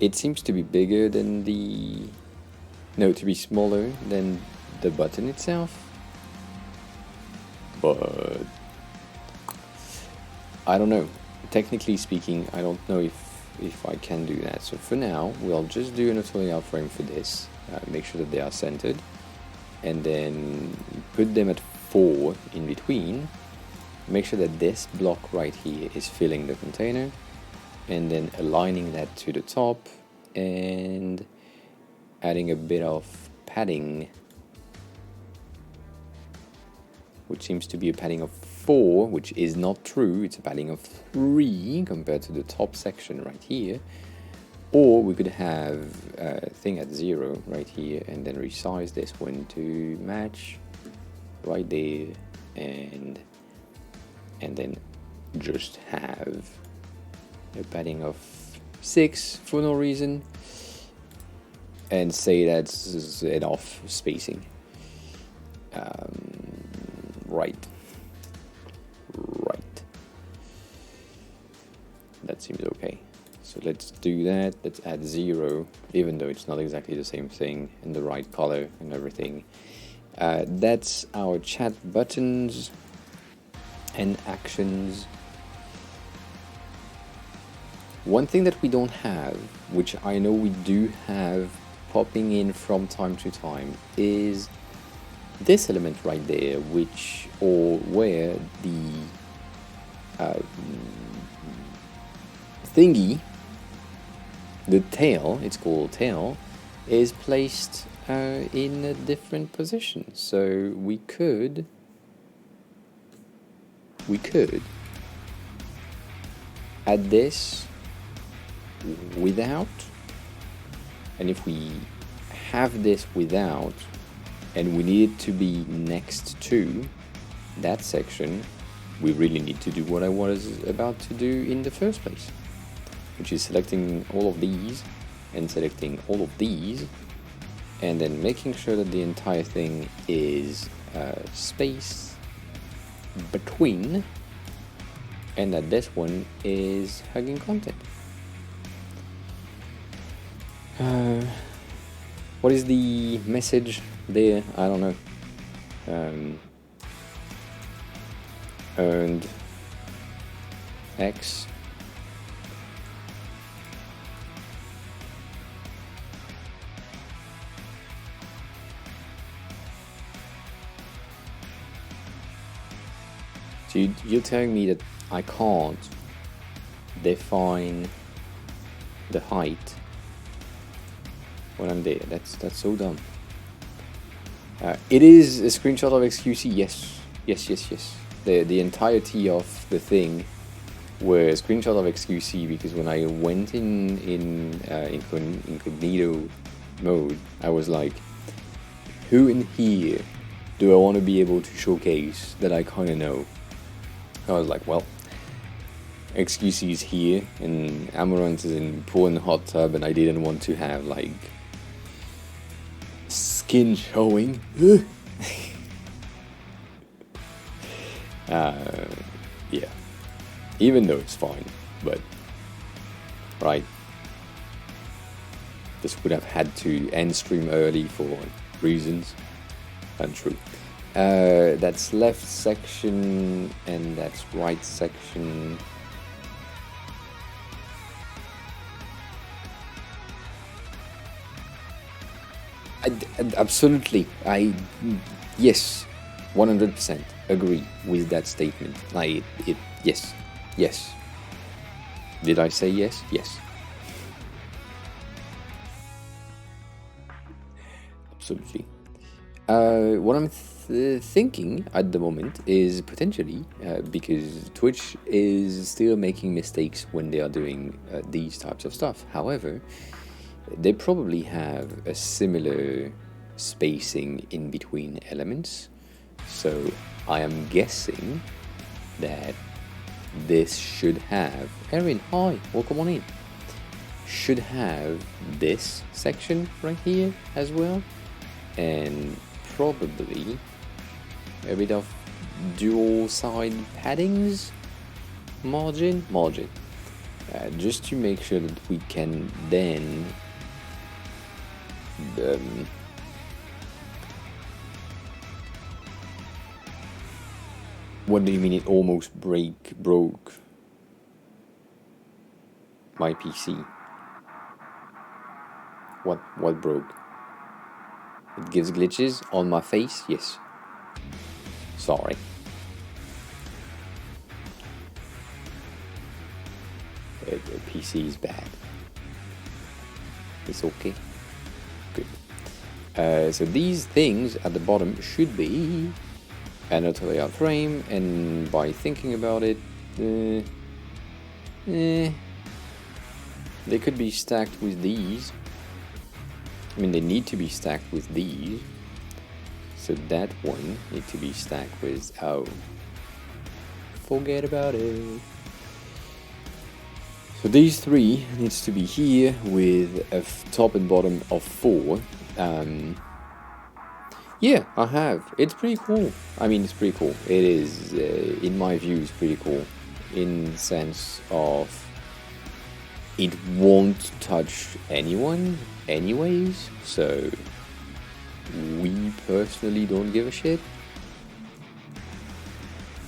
It seems to be bigger than to be smaller than the button itself. But I don't know. technically speaking, I don't know if I can do that. So for now, we'll just do an auto layout frame for this. Make sure that they are centered, and then put them at 4 in between. Make sure that this block right here is filling the container, and then aligning that to the top and adding a bit of padding, which seems to be a padding of 4, which is not true. It's a padding of 3 compared to the top section right here. Or we could have a thing at 0 right here and then resize this one to match right there, and then just have a padding of 6 for no reason, and say that's enough spacing. Right. That seems okay. So let's do that. Let's add 0, even though it's not exactly the same thing, in the right color and everything. That's our chat buttons and actions. One thing that we don't have, which I know we do have popping in from time to time, is this element right there, which, or where the thingy, the tail, it's called tail, is placed in a different position. So we could add this without, and if we have this without and we need it to be next to that section, we really need to do what I was about to do in the first place, which is selecting all of these and selecting all of these, and then making sure that the entire thing is space between, and that this one is hugging content. What is the message there? I don't know. Earned X. So you're telling me that I can't define the height when I'm there? That's so dumb. It is a screenshot of XQC. Yes. The entirety of the thing were a screenshot of XQC, because when I went in incognito mode, I was like, who in here do I want to be able to showcase that I kind of know? I was like, well, XQC is here and Amaranth is in pool and hot tub, and I didn't want to have like skin showing. Yeah, even though it's fine, but right, this would have had to end stream early for reasons untrue. That's left section and that's right section. Absolutely, yes, 100% agree with that statement. Yes. Did I say yes? Yes. Absolutely. What I'm thinking at the moment is potentially, because Twitch is still making mistakes when they are doing these types of stuff. However, they probably have a similar spacing in between elements. So I am guessing that this should have, Erin, hi, welcome on in, should have this section right here as well, and probably a bit of dual side paddings, margin, just to make sure that we can then what do you mean it almost broke? my PC. What broke? It gives glitches on my face? Yes. Sorry. The PC is bad. It's okay. Good. So these things at the bottom should be an auto layout frame, and by thinking about it, they could be stacked with these. I mean, they need to be stacked with these. So that one needs to be stacked with, oh, forget about it. So these three needs to be here with a top and bottom of 4. Yeah, I have. It's pretty cool. I mean, it's pretty cool. It is, in my view, it's pretty cool. In the sense of it won't touch anyone anyways, so we personally don't give a shit.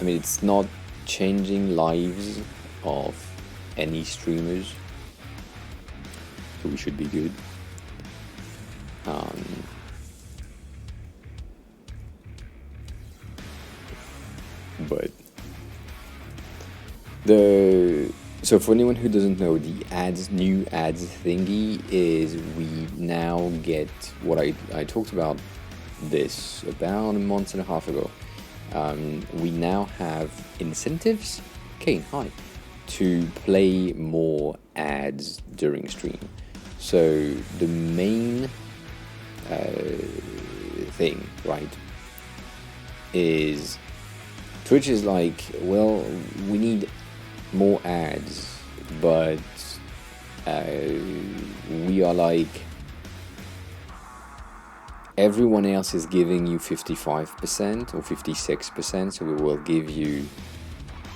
I mean, it's not changing lives of any streamers, so we should be good. But so for anyone who doesn't know, the new ads thingy is we now get what I talked about this about a month and a half ago. We now have incentives, Kane, hi, to play more ads during stream. So the main thing, right, is Twitch is like, well, we need more ads, but we are like, everyone else is giving you 55% or 56%, so we will give you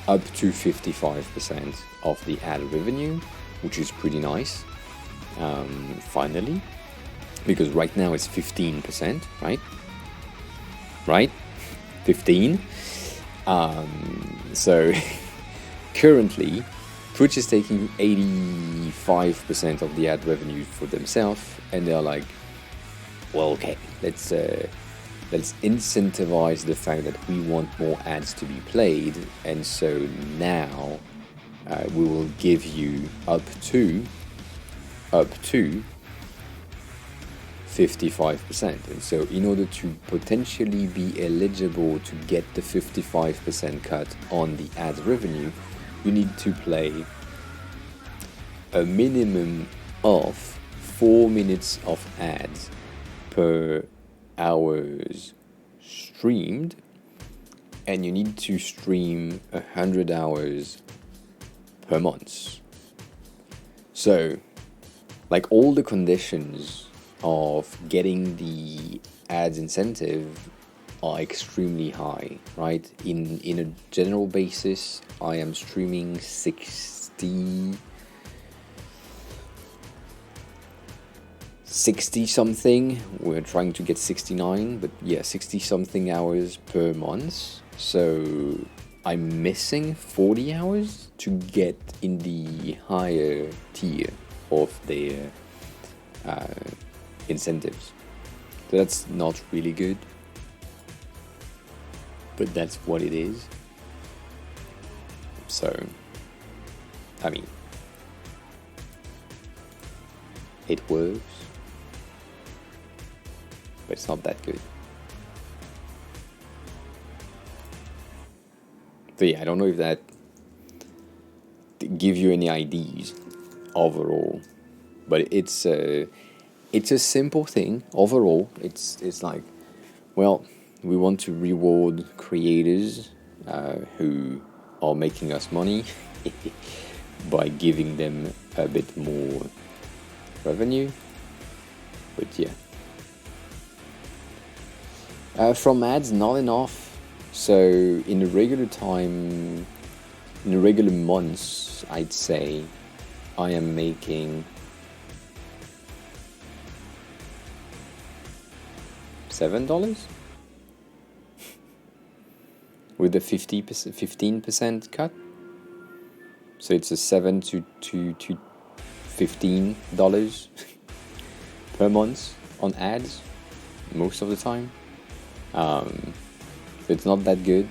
up to 55% of the ad revenue, which is pretty nice, finally, because right now it's 15%, right? Right? 15. So currently Twitch is taking 85% of the ad revenue for themselves, and they're like, well, okay, let's incentivize the fact that we want more ads to be played, and so now we will give you up to 55%. And so in order to potentially be eligible to get the 55% cut on the ad revenue, you need to play a minimum of 4 minutes of ads per hours streamed, and you need to stream 100 hours per month. So, like, all the conditions of getting the ads incentive are extremely high, right? In a general basis, I am streaming 60 something. We're trying to get 69, but yeah, 60 something hours per month. So I'm missing 40 hours to get in the higher tier of their incentives. So that's not really good, but that's what it is. So, I mean, it works, but it's not that good. So yeah, I don't know if that gives you any ideas overall, but it's a simple thing overall. It's like, well, we want to reward creators who are making us money by giving them a bit more revenue. But yeah, from ads, not enough. So in a regular time, in a regular months, I'd say I am making $7 with the 15% cut. So it's a 7 to $15 per month on ads most of the time. It's not that good,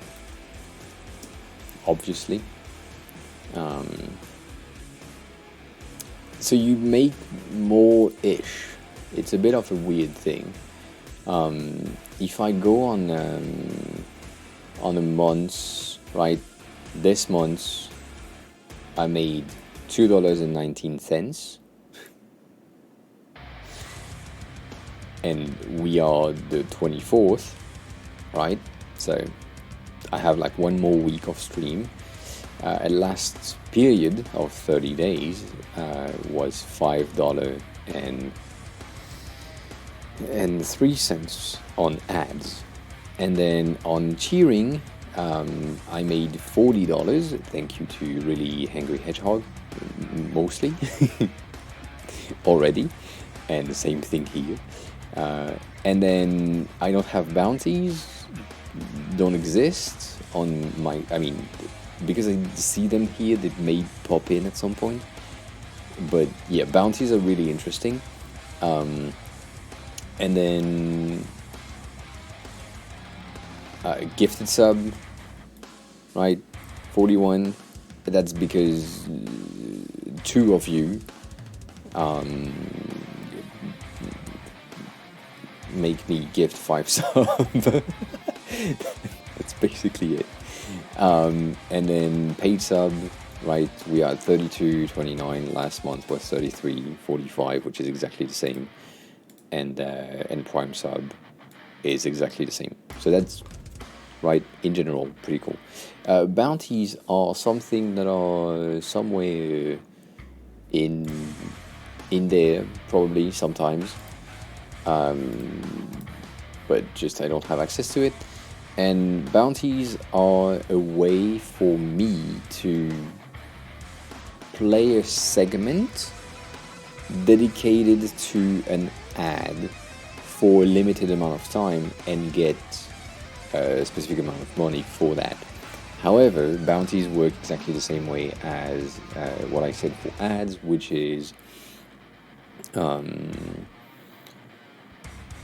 obviously. So you make more-ish. It's a bit of a weird thing. If I go on a month, right, this month I made $2.19, and we are the 24th, right? So I have like one more week of stream. A last period of 30 days was $5.03 on ads, and then on cheering I made $40. Thank you to Really Hungry Hedgehog, mostly already, and the same thing here. And then I don't have bounties, don't exist on my, because I see them here, they may pop in at some point. But yeah, bounties are really interesting. And then gifted sub, right, 41. That's because two of you make me gift 5 sub. That's basically it. And then paid sub, right, we are 32.29. Last month was 33.45, which is exactly the same. And prime sub is exactly the same. So that's, right, in general, pretty cool. Bounties are something that are somewhere in there, probably, sometimes. But just I don't have access to it. And bounties are a way for me to play a segment dedicated to an ad for a limited amount of time and get a specific amount of money for that. However, bounties work exactly the same way as what I said for ads, which is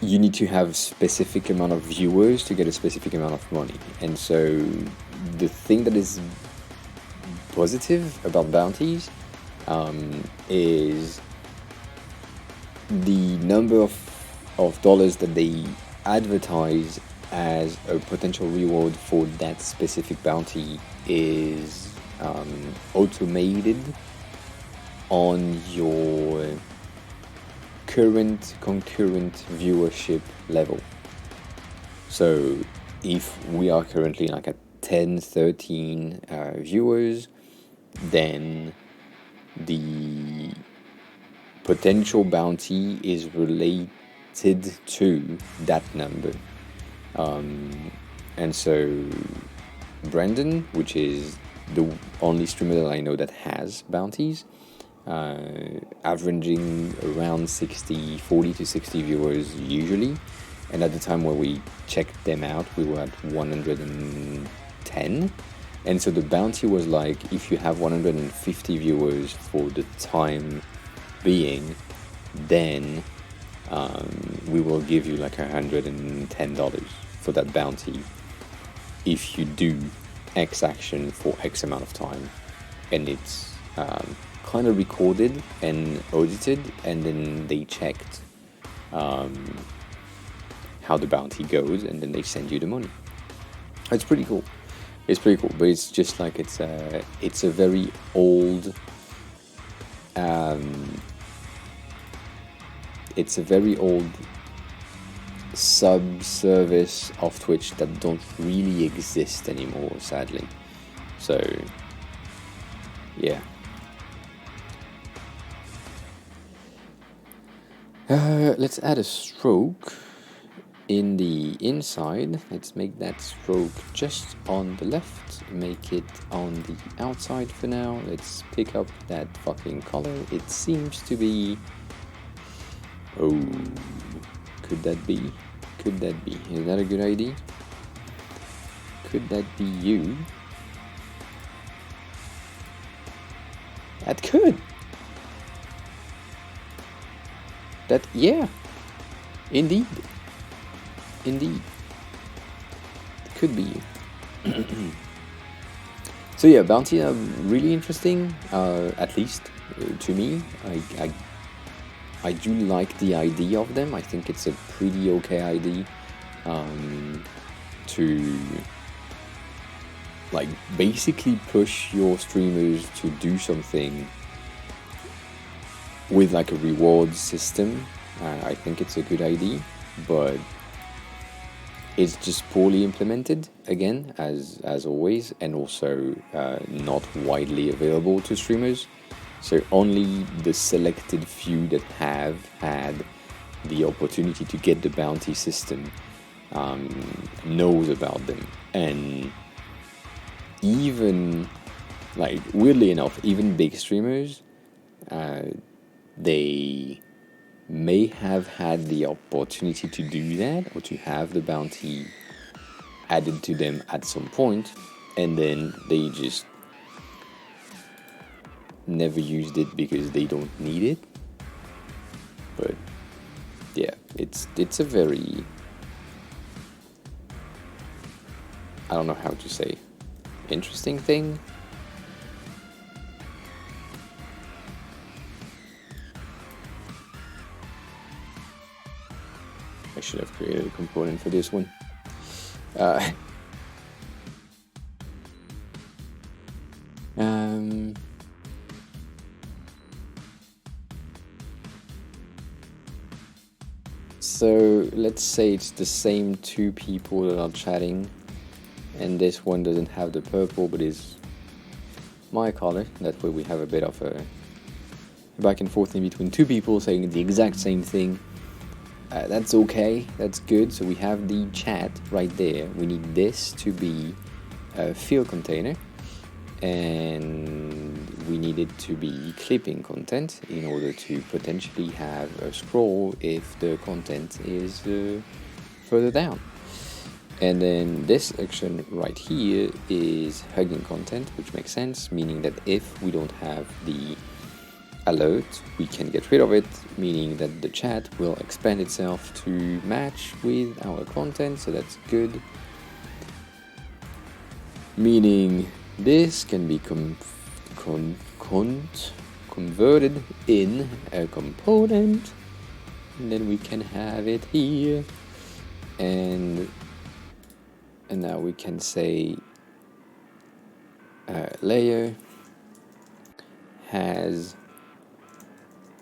you need to have a specific amount of viewers to get a specific amount of money. And so the thing that is positive about bounties is the number of dollars that they advertise as a potential reward for that specific bounty is automated on your concurrent viewership level. So if we are currently like at 10-13 viewers, then the potential bounty is related to that number. And so Brandon, which is the only streamer that I know that has bounties, averaging around 40 to 60 viewers usually, and at the time where we checked them out we were at 110, and so the bounty was like, if you have 150 viewers for the time being, then we will give you like $110 for that bounty if you do X action for X amount of time. And it's kind of recorded and audited, and then they checked how the bounty goes, and then they send you the money. It's pretty cool. It's pretty cool, but it's just like it's a very old sub-service of Twitch that don't really exist anymore, sadly. So yeah. Let's add a stroke in the inside. Let's make that stroke just on the left, make it on the outside for now. Let's pick up that fucking color. It seems to be... oh, could that be? Could that be? Is that a good idea? Could that be you? That could! That, yeah, indeed. Indeed. Could be. So yeah, bounty are really interesting, at least to me. I do like the idea of them. I think it's a pretty okay idea to like basically push your streamers to do something with like a reward system. I think it's a good idea, but it's just poorly implemented again, as always, and also not widely available to streamers. So only the selected few that have had the opportunity to get the bounty system knows about them. And even, like, weirdly enough, even big streamers, they may have had the opportunity to do that, or to have the bounty added to them at some point, and then they just never used it because they don't need it. But yeah, it's a very, I don't know how to say, interesting thing. I should have created a component for this one. So let's say it's the same two people that are chatting, and this one doesn't have the purple but is my color. That way we have a bit of a back and forth in between two people saying the exact same thing. That's okay, that's good. So we have the chat right there. We need this to be a field container, and we need it to be clipping content in order to potentially have a scroll if the content is further down. And then this section right here is hugging content, which makes sense, meaning that if we don't have the alert, we can get rid of it, meaning that the chat will expand itself to match with our content, so that's good. Meaning this can be converted in a component, and then we can have it here, and now we can say layer has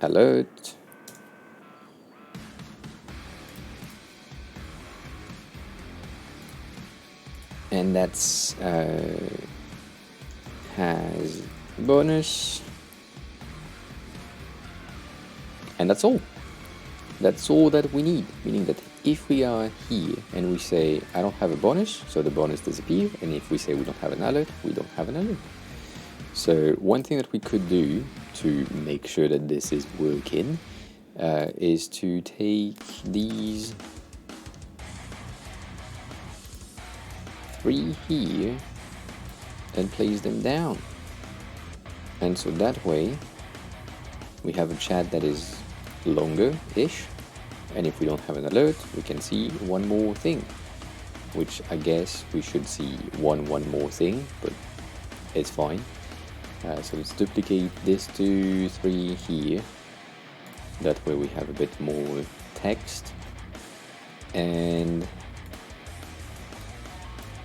alert and that's has bonus, and that's all that we need, meaning that if we are here and we say I don't have a bonus, so the bonus disappears, and if we say we don't have an alert, we don't have an alert. So one thing that we could do to make sure that this is working is to take these three here and place them down, and so that way we have a chat that is longer-ish, and if we don't have an alert, we can see one more thing, which I guess we should see one more thing, but it's fine. So let's duplicate this 2, 3 here. That way we have a bit more text. And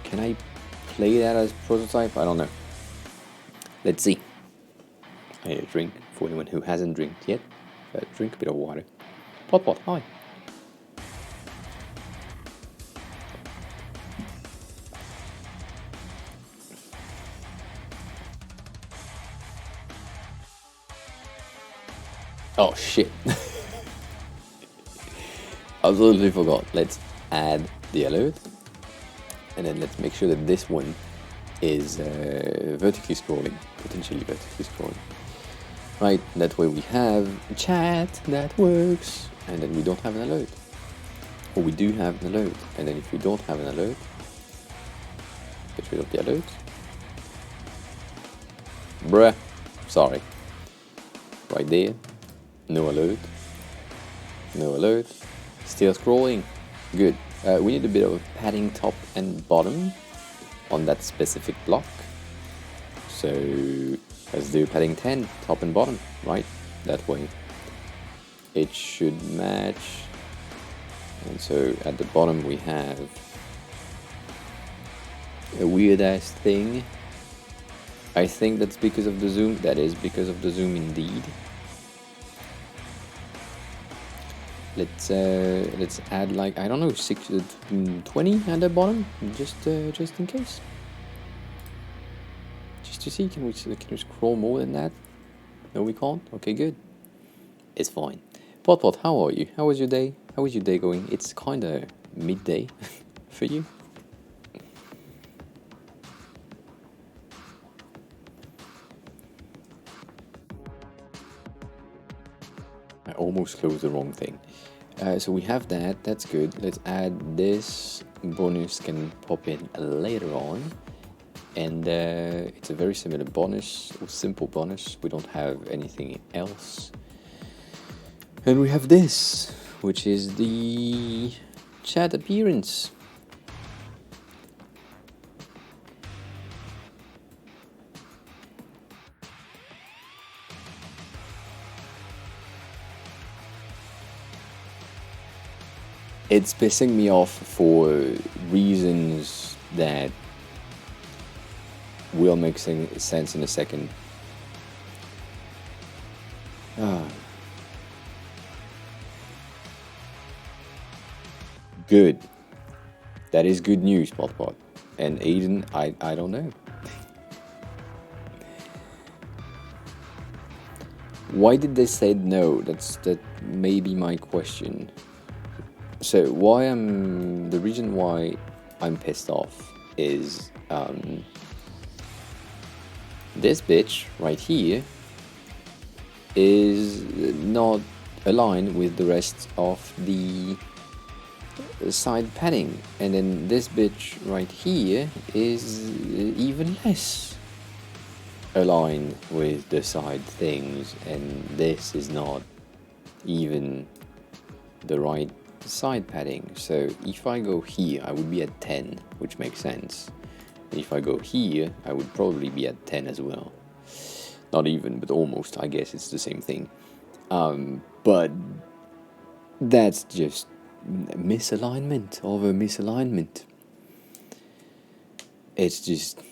can I play that as prototype? I don't know. Let's see. I need a drink for anyone who hasn't drank yet. Drink a bit of water. Pot, hi. Oh shit. I totally forgot. Let's add the alert, and then let's make sure that this one is vertically scrolling, potentially vertically scrolling. Right, that way we have a chat that works, and then we don't have an alert. Or we do have an alert, and then if we don't have an alert, get rid of the alert. Bruh, sorry. Right there. No alert. No alert. Still scrolling. Good. We need a bit of padding top and bottom on that specific block. So let's do padding 10, top and bottom, right? That way. It should match. And so at the bottom we have a weird ass thing. I think that's because of the zoom. That is because of the zoom indeed. Let's add like, I don't know, 20 at the bottom, just in case. Just to see, can we scroll more than that? No, we can't. Okay, good. It's fine. Pot, how are you? How was your day? How is your day going? It's kind of midday for you. I almost closed the wrong thing. So we have that, that's good. Let's add this bonus, can pop in later on. And it's a very similar bonus, or simple bonus. We don't have anything else. And we have this, which is the chat appearance. It's pissing me off for reasons that will make sense in a second. Good. That is good news, Pot. And Aiden, I don't know. Why did they say no? That may be my question. So the reason why I'm pissed off is this bitch right here is not aligned with the rest of the side padding, and then this bitch right here is even less aligned with the side things, and this is not even the right side padding. So if I go here, I would be at 10, which makes sense. If I go here, I would probably be at 10 as well. Not even, but almost. I guess it's the same thing. But that's just misalignment over misalignment. It's just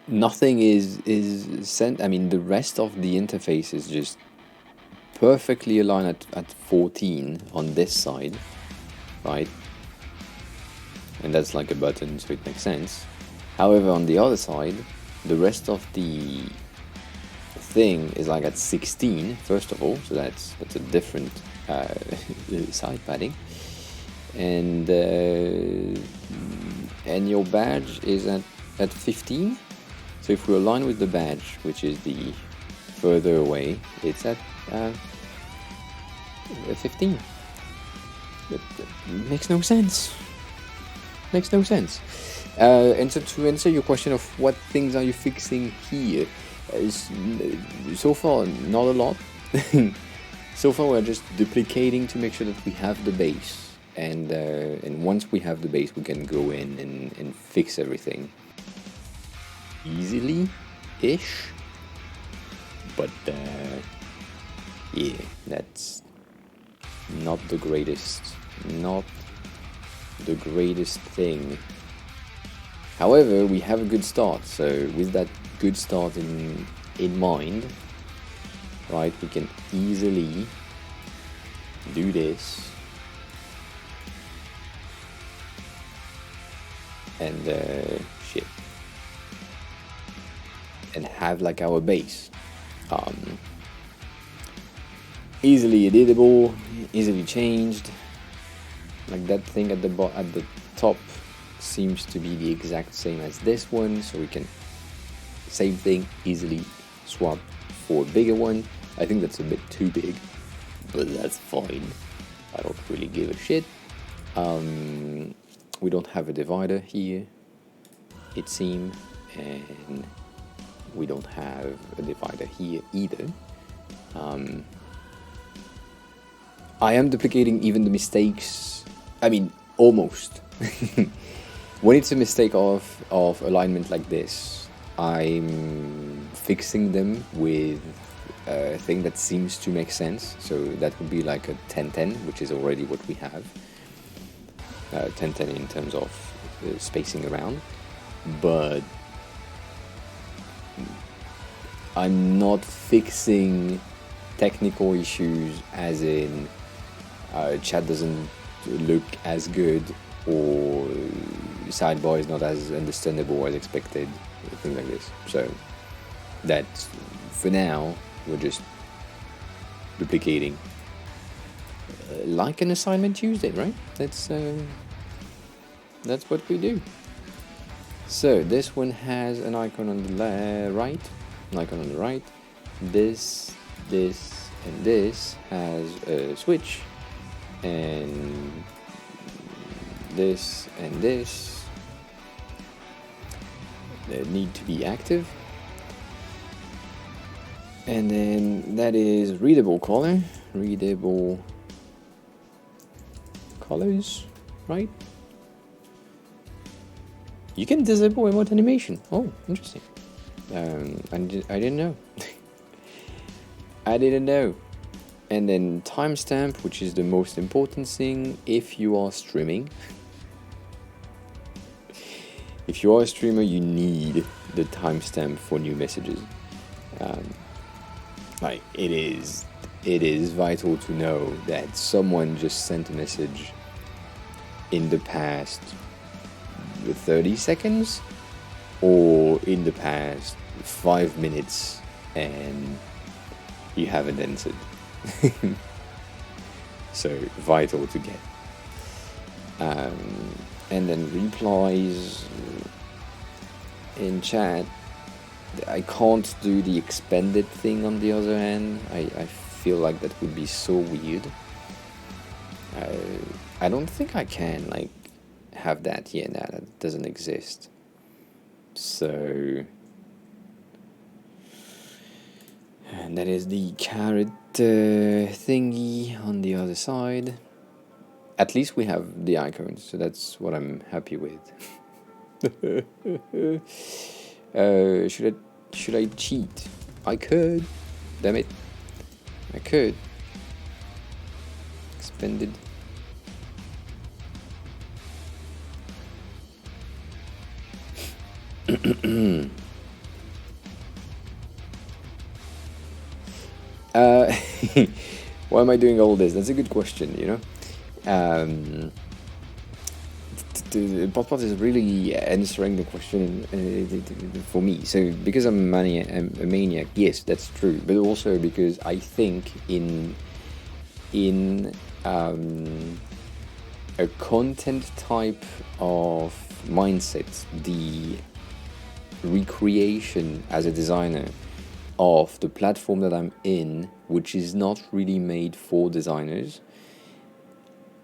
nothing is sent. I mean, the rest of the interface is just perfectly aligned at 14 on this side, right? And that's like a button, so it makes sense. However, on the other side, the rest of the thing is like at 16, first of all, so that's a different side padding. And your badge is at 15. So if we align with the badge, which is the further away, it's at 15. That makes no sense. Makes no sense. And so to answer your question of what things are you fixing here, so far not a lot. So far we're just duplicating to make sure that we have the base, and once we have the base we can go in and fix everything easily-ish. But yeah, that's not the greatest thing. However, we have a good start, so with that good start in mind, right, we can easily do this and shit, and have like our base. Easily editable, easily changed. Like that thing at the top seems to be the exact same as this one, so we can, same thing, easily swap for a bigger one. I think that's a bit too big, but that's fine. I don't really give a shit. We don't have a divider here, it seems, and we don't have a divider here either. I am duplicating even the mistakes. I mean, almost. When it's a mistake of alignment like this, I'm fixing them with a thing that seems to make sense. So that would be like a 10-10, which is already what we have. 10-10 in terms of spacing around. But I'm not fixing technical issues as in chat doesn't look as good or sidebar is not as understandable as expected, things like this. So that for now we're just duplicating like an assignment Tuesday, right? That's what we do. So this one has an icon on the right, an icon on the right. This, and this has a switch, and this and this need to be active. And then that is readable color, readable colors, right? You can disable emote animation. Oh, interesting. I didn't know. I didn't know. And then timestamp, which is the most important thing if you are streaming. If you are a streamer, you need the timestamp for new messages. Like it is vital to know that someone just sent a message in the past 30 seconds or in the past 5 minutes and you haven't answered. So vital to get. And then replies in chat. I can't do the expanded thing on the other hand. I feel like that would be so weird. I don't think I can like have that here. Now that doesn't exist. So, and that is the carrot thingy on the other side. At least we have the icons, so that's what I'm happy with. Should I cheat? I could. Damn it. I could. Expanded. Why am I doing all this? That's a good question, you know. The part is really answering the question for me. So because I'm a maniac, yes, that's true. But also because I think in a content type of mindset, the recreation as a designer of the platform that I'm in, which is not really made for designers,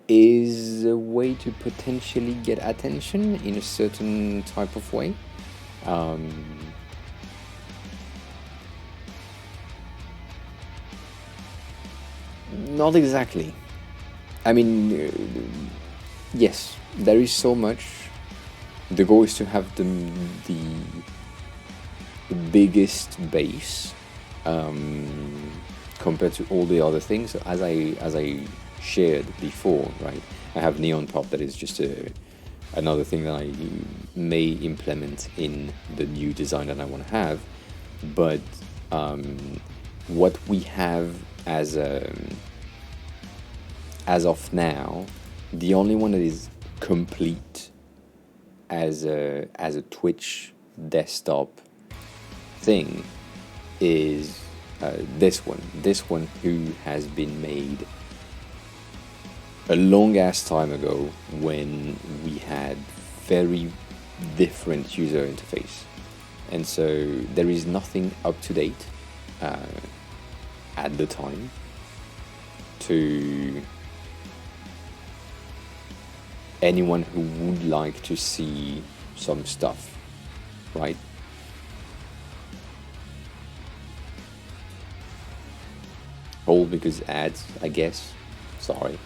is a way to potentially get attention in a certain type of way. Not exactly. I mean, yes, there is so much. The goal is to have the biggest base compared to all the other things. As I shared before, right? I have Neon Pop that is just another thing that I may implement in the new design that I want to have. But what we have as of now, the only one that is complete as a Twitch desktop thing is this one who has been made a long ass time ago when we had very different user interface, and so there is nothing up to date at the time to anyone who would like to see some stuff, right? All because ads, I guess. Sorry.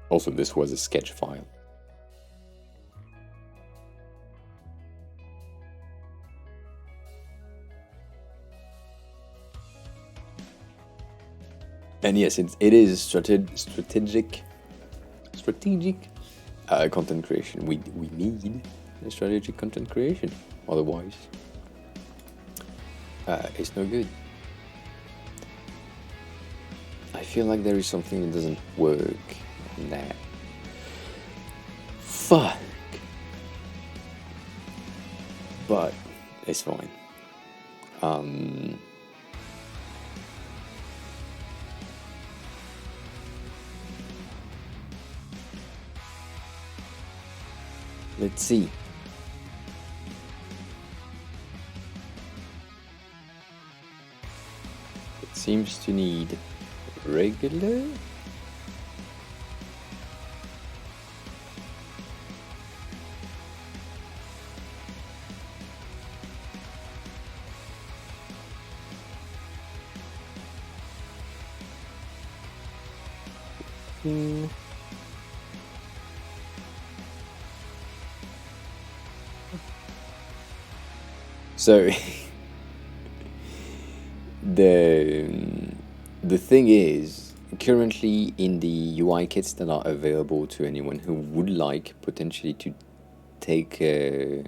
Also, this was a sketch file. And yes, it is strategic content creation. We need a strategic content creation. Otherwise, it's no good. I feel like there is something that doesn't work in that. Fuck. But it's fine. Let's see. It seems to need regular. So the thing is, currently in the UI kits that are available to anyone who would like potentially to take a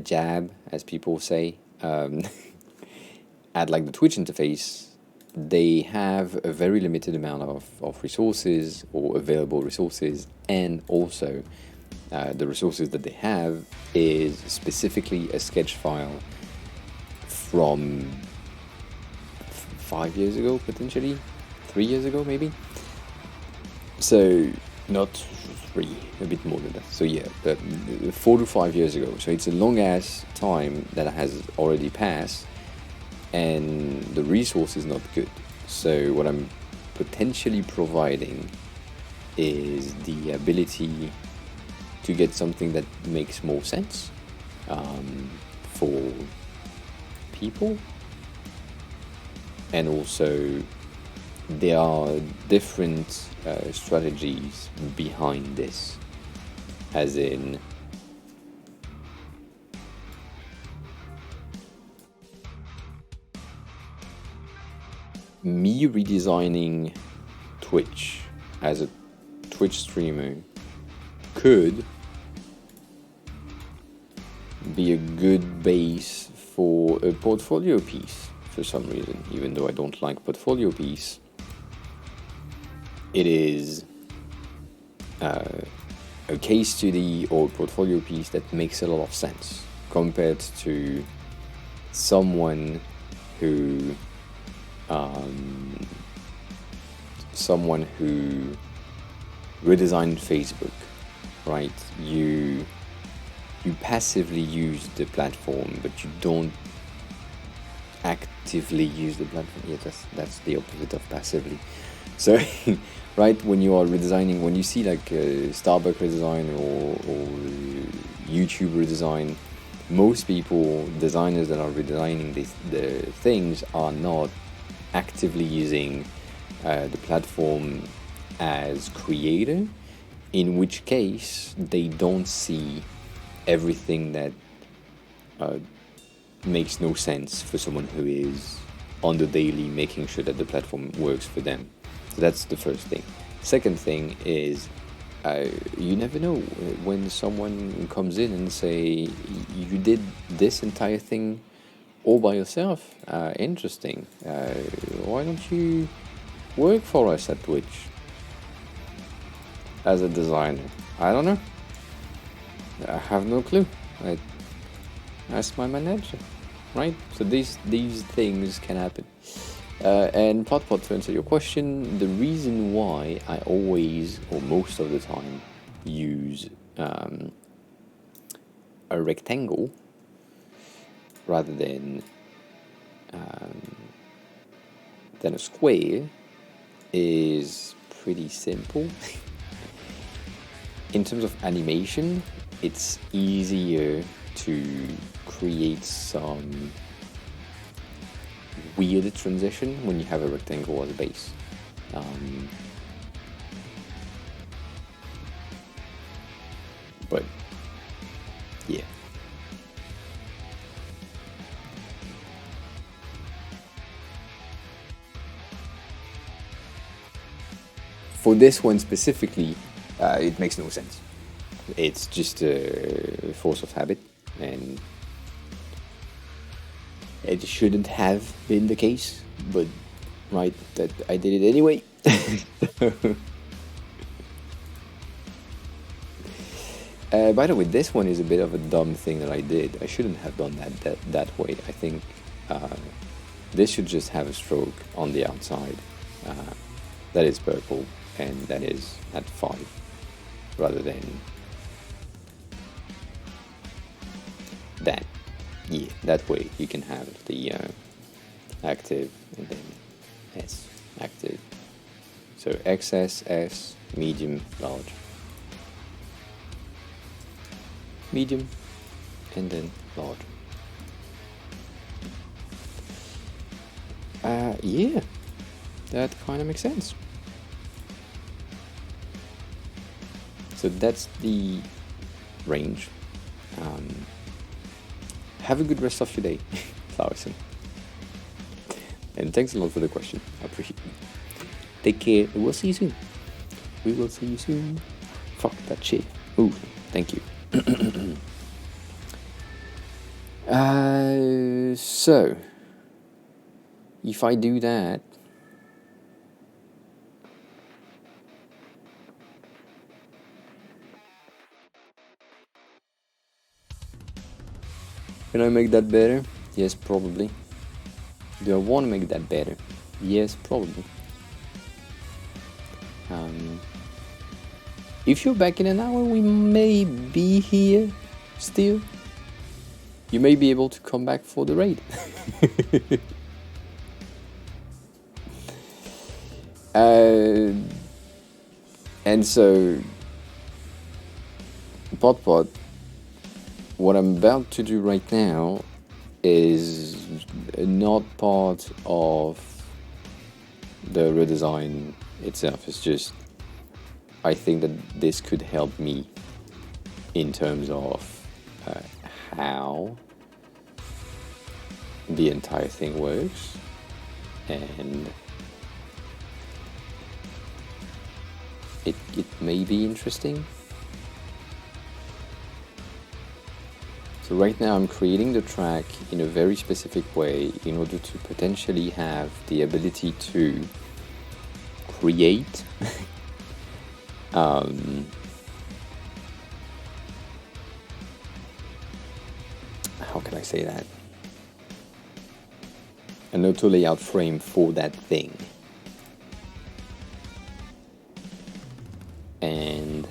jab, as people say, at like the Twitch interface, they have a very limited amount of resources or available resources, and also the resources that they have is specifically a sketch file from 5 years ago, potentially 3 years ago, maybe. So not 3, a bit more than that. So yeah, 4 to 5 years ago. So it's a long ass time that has already passed, and the resource is not good. So what I'm potentially providing is the ability to get something that makes more sense for people. And also there are different strategies behind this, as in me redesigning Twitch as a Twitch streamer could be a good base for a portfolio piece for some reason. Even though I don't like portfolio piece, it is a case study or portfolio piece that makes a lot of sense compared to someone who redesigned Facebook, right? You passively use the platform, but you don't actively use the platform. Yeah, that's the opposite of passively. So, right, when you are redesigning, when you see like Starbucks redesign or YouTube redesign, most people, designers that are redesigning the things, are not actively using the platform as creator, in which case they don't see everything that makes no sense for someone who is on the daily making sure that the platform works for them. So that's the first thing. Second thing is you never know when someone comes in and say, you did this entire thing all by yourself. Interesting. Why don't you work for us at Twitch as a designer? I don't know. I have no clue. I ask my manager, right? So these things can happen. And Pot, to answer your question, the reason why I always, or most of the time, use a rectangle rather than a square is pretty simple. In terms of animation, it's easier to create some weird transition when you have a rectangle as a base. But yeah. For this one specifically, it makes no sense. It's just a force of habit, and it shouldn't have been the case, but right, that I did it anyway. By the way, this one is a bit of a dumb thing that I did. I shouldn't have done that way. I think this should just have a stroke on the outside that is purple, and that is at 5, rather than that. Yeah, that way you can have the active and then S active. So XS, S, medium, large. Medium, and then large. Yeah, that kind of makes sense. So that's the range. Have a good rest of your day, Flowison. And thanks a lot for the question. I appreciate it. Take care. We'll see you soon. We will see you soon. Fuck that shit. Ooh, thank you. So, if I do that, can I make that better? Yes, probably. Do I want to make that better? Yes, probably. If you're back in an hour, we may be here still. You may be able to come back for the raid. And so, Pot, what I'm about to do right now is not part of the redesign itself. It's just, I think that this could help me in terms of how the entire thing works, and it may be interesting. So right now I'm creating the track in a very specific way in order to potentially have the ability to create how can I say that? An auto layout frame for that thing. And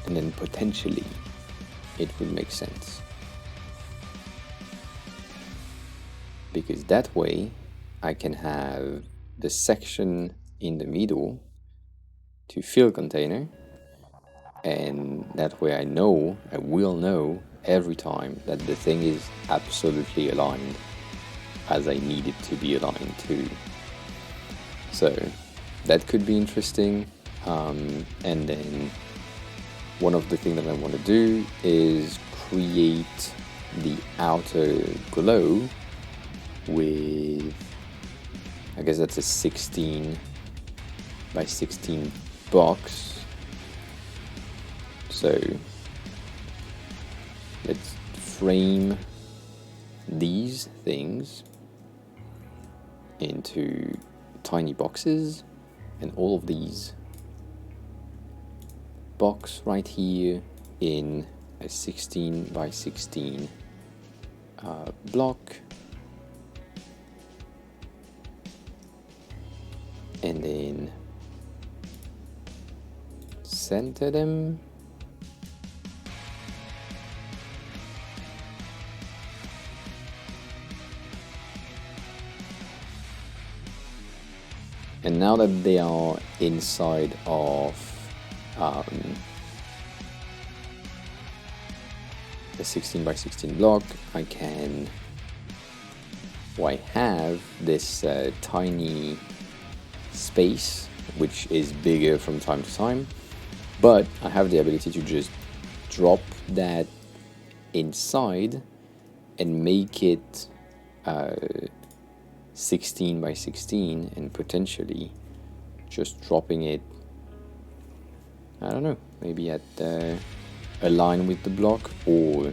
then potentially it would make sense. Because that way I can have the section in the middle to fill container, and that way I will know every time that the thing is absolutely aligned as I need it to be aligned to. So that could be interesting. And then one of the things that I want to do is create the outer glow with, I guess that's a 16 by 16 box. So let's frame these things into tiny boxes, and all of these box right here in a 16 by 16 block, and then center them. And now that they are inside of the 16 by 16 block, I have this tiny space which is bigger from time to time, but I have the ability to just drop that inside and make it 16 by 16, and potentially just dropping it, I don't know, maybe at a line with the block, or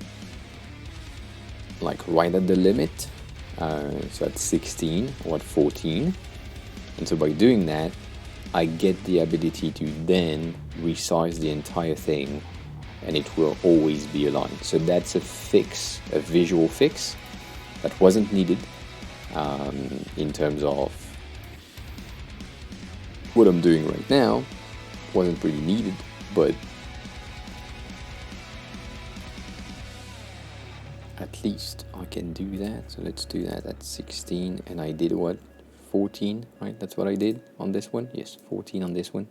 like right at the limit, so at 16 or at 14. And so by doing that, I get the ability to then resize the entire thing, and it will always be aligned. So that's a fix, a visual fix that wasn't needed in terms of what I'm doing right now. Wasn't really needed, but at least I can do that. So let's do that at 16, and I did what? 14, right? That's what I did on this one. Yes, 14 on this one.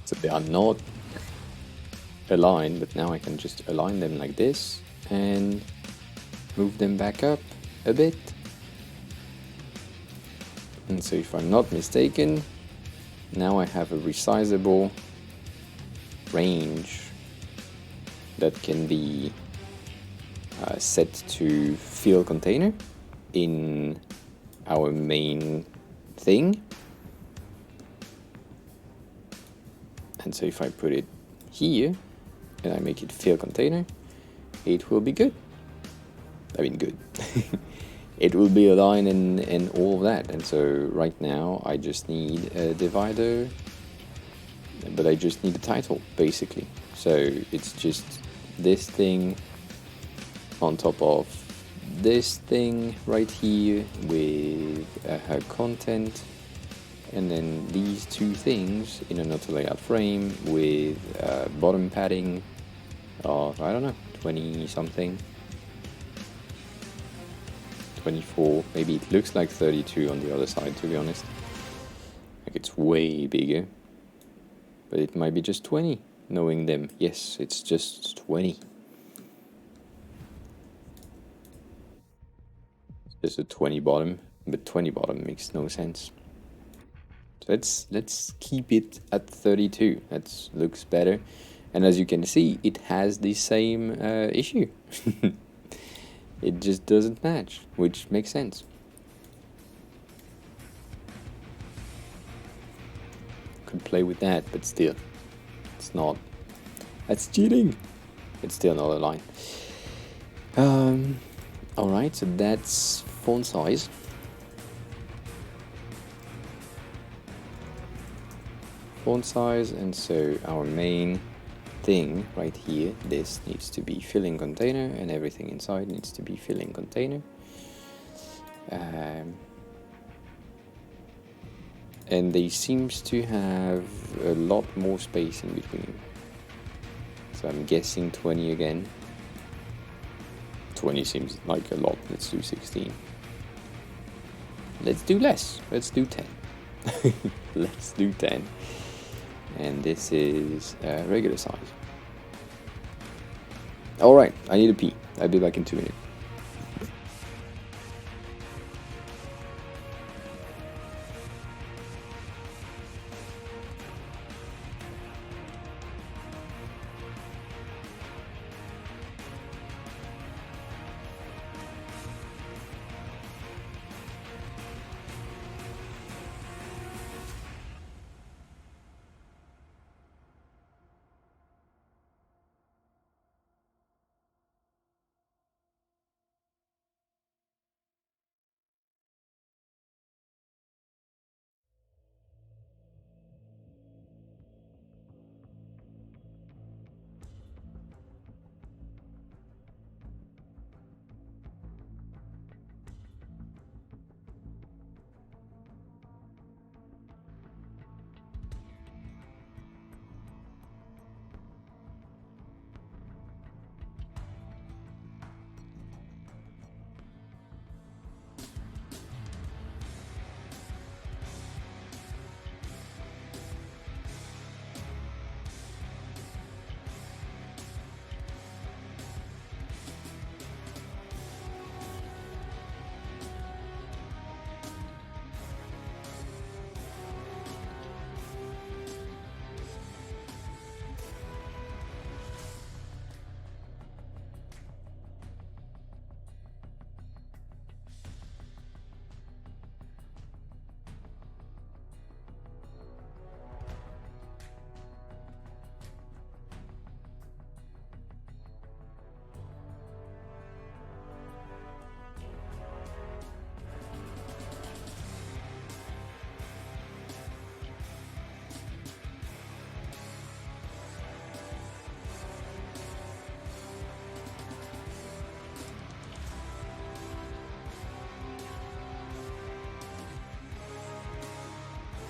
So they are not aligned, but now I can just align them like this and move them back up a bit. And so if I'm not mistaken, now I have a resizable range that can be set to fill container in our main thing. And so if I put it here and I make it fill container, it will be good. I mean, good. It will be aligned and all of that. And so right now I just need a divider, but I just need a title basically. So it's just this thing on top of this thing right here with her content, and then these two things in an auto layout frame with bottom padding of, I don't know, 20 something, 24, maybe it looks like 32 on the other side, to be honest. Like it's way bigger, but it might be just 20, knowing them. Yes, it's just 20. It's just a 20 bottom, but 20 bottom makes no sense. So let's keep it at 32. That looks better. And as you can see, it has the same issue. It just doesn't match, which makes sense. Could play with that, but still, it's not. That's cheating. It's still not aligned. All right, so that's font size. Font size, and so our main thing right here, this needs to be filling container, and everything inside needs to be filling container. And they seems to have a lot more space in between. So I'm guessing 20 again. 20 seems like a lot. Let's do 16. Let's do less. Let's do 10. Let's do 10. And this is regular size. Alright, I need a pee. I'll be back in 2 minutes.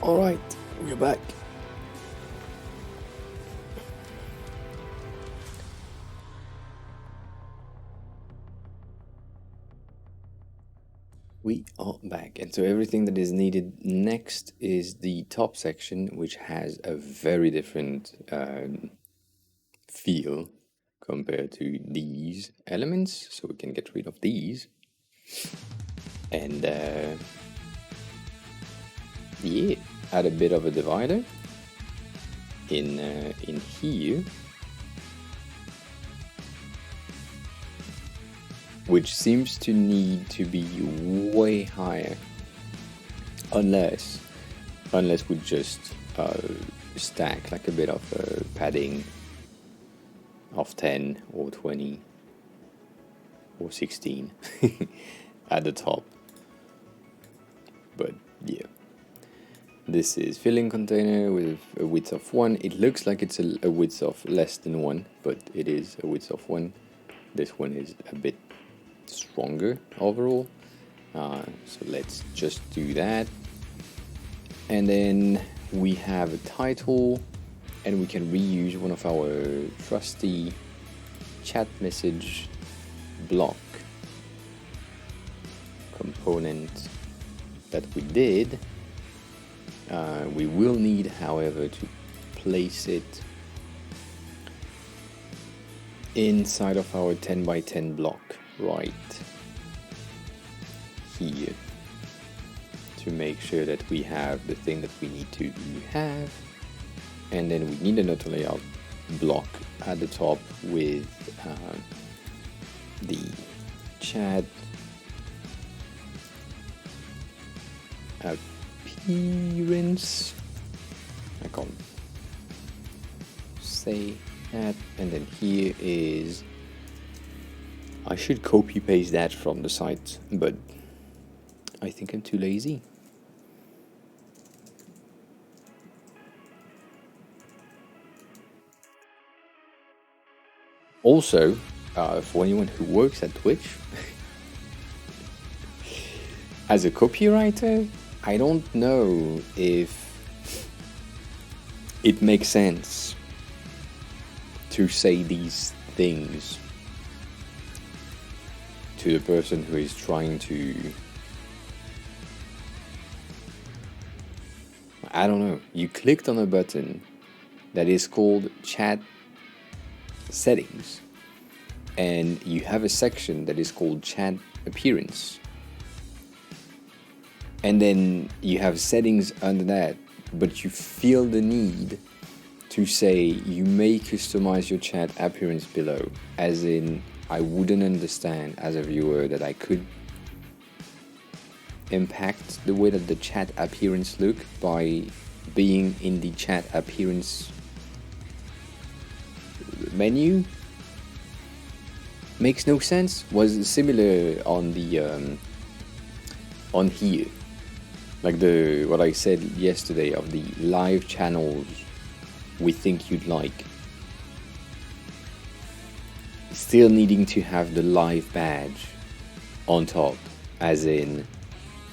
Alright, we're back. We are back, and so everything that is needed next is the top section, which has a very different feel compared to these elements. So we can get rid of these, and yeah, add a bit of a divider in here, which seems to need to be way higher, unless we just stack like a bit of padding of 10 or 20 or 16 at the top. But yeah, this is filling container with a width of 1. It looks like it's a width of less than 1, but it is a width of 1. This one is a bit stronger overall, so let's just do that. And then we have a title, and we can reuse one of our trusty chat message block component that we did. We will need, however, to place it inside of our 10 by 10 block right here to make sure that we have the thing that we need to have. And then we need an auto layout block at the top with the chat appearance. I can't say that. And then here is, I should copy paste that from the site, but I think I'm too lazy. Also, for anyone who works at Twitch, as a copywriter, I don't know if it makes sense to say these things to the person who is trying to, I don't know, you clicked on a button that is called chat settings, and you have a section that is called chat appearance, and then you have settings under that, but you feel the need to say you may customize your chat appearance below, as in I wouldn't understand as a viewer that I could impact the way that the chat appearance look by being in the chat appearance menu. Makes no sense. Was similar on the on here, like the what I said yesterday of the live channels we think you'd like, still needing to have the live badge on top, as in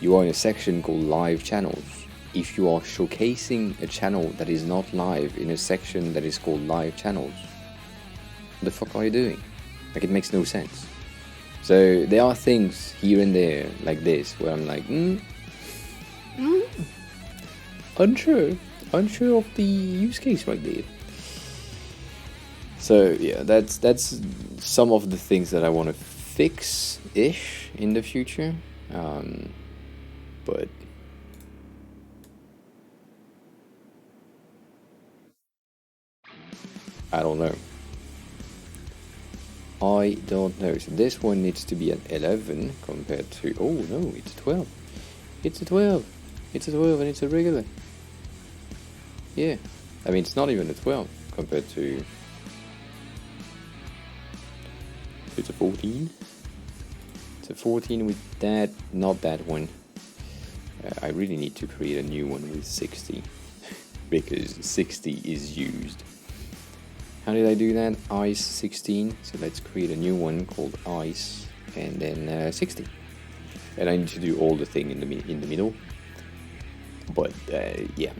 you are in a section called live channels. If you are showcasing a channel that is not live in a section that is called live channels, what the fuck are you doing? Like, it makes no sense. So there are things here and there like this where I'm like, unsure of the use case right there. So yeah, that's some of the things that I want to fix-ish in the future, but I don't know. I don't know. So this one needs to be an 11 compared to, oh no, it's a 12. It's a 12. It's a 12 and it's a regular. Yeah, I mean, it's not even a 12 compared to, it's a 14. It's a 14 with that, not that one. I really need to create a new one with 60 because 60 is used. How did I do that? Ice 16. So let's create a new one called ice and then 60. And I need to do all the thing in the middle. But yeah,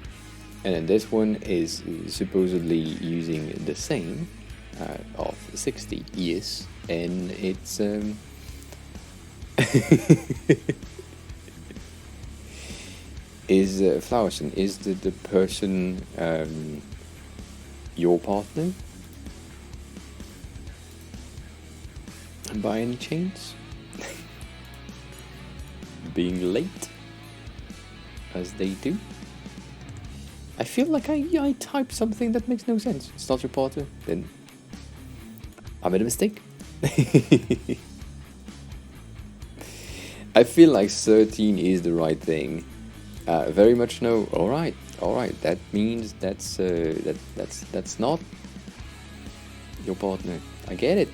and then this one is supposedly using the same of 60 years, and it's is Flowerson, is the person your partner by any chance? Being late as they do? I feel like I typed something that makes no sense. It's not your partner, then I made a mistake. I feel like 13 is the right thing. Very much no. All right. That means that's not your partner. I get it.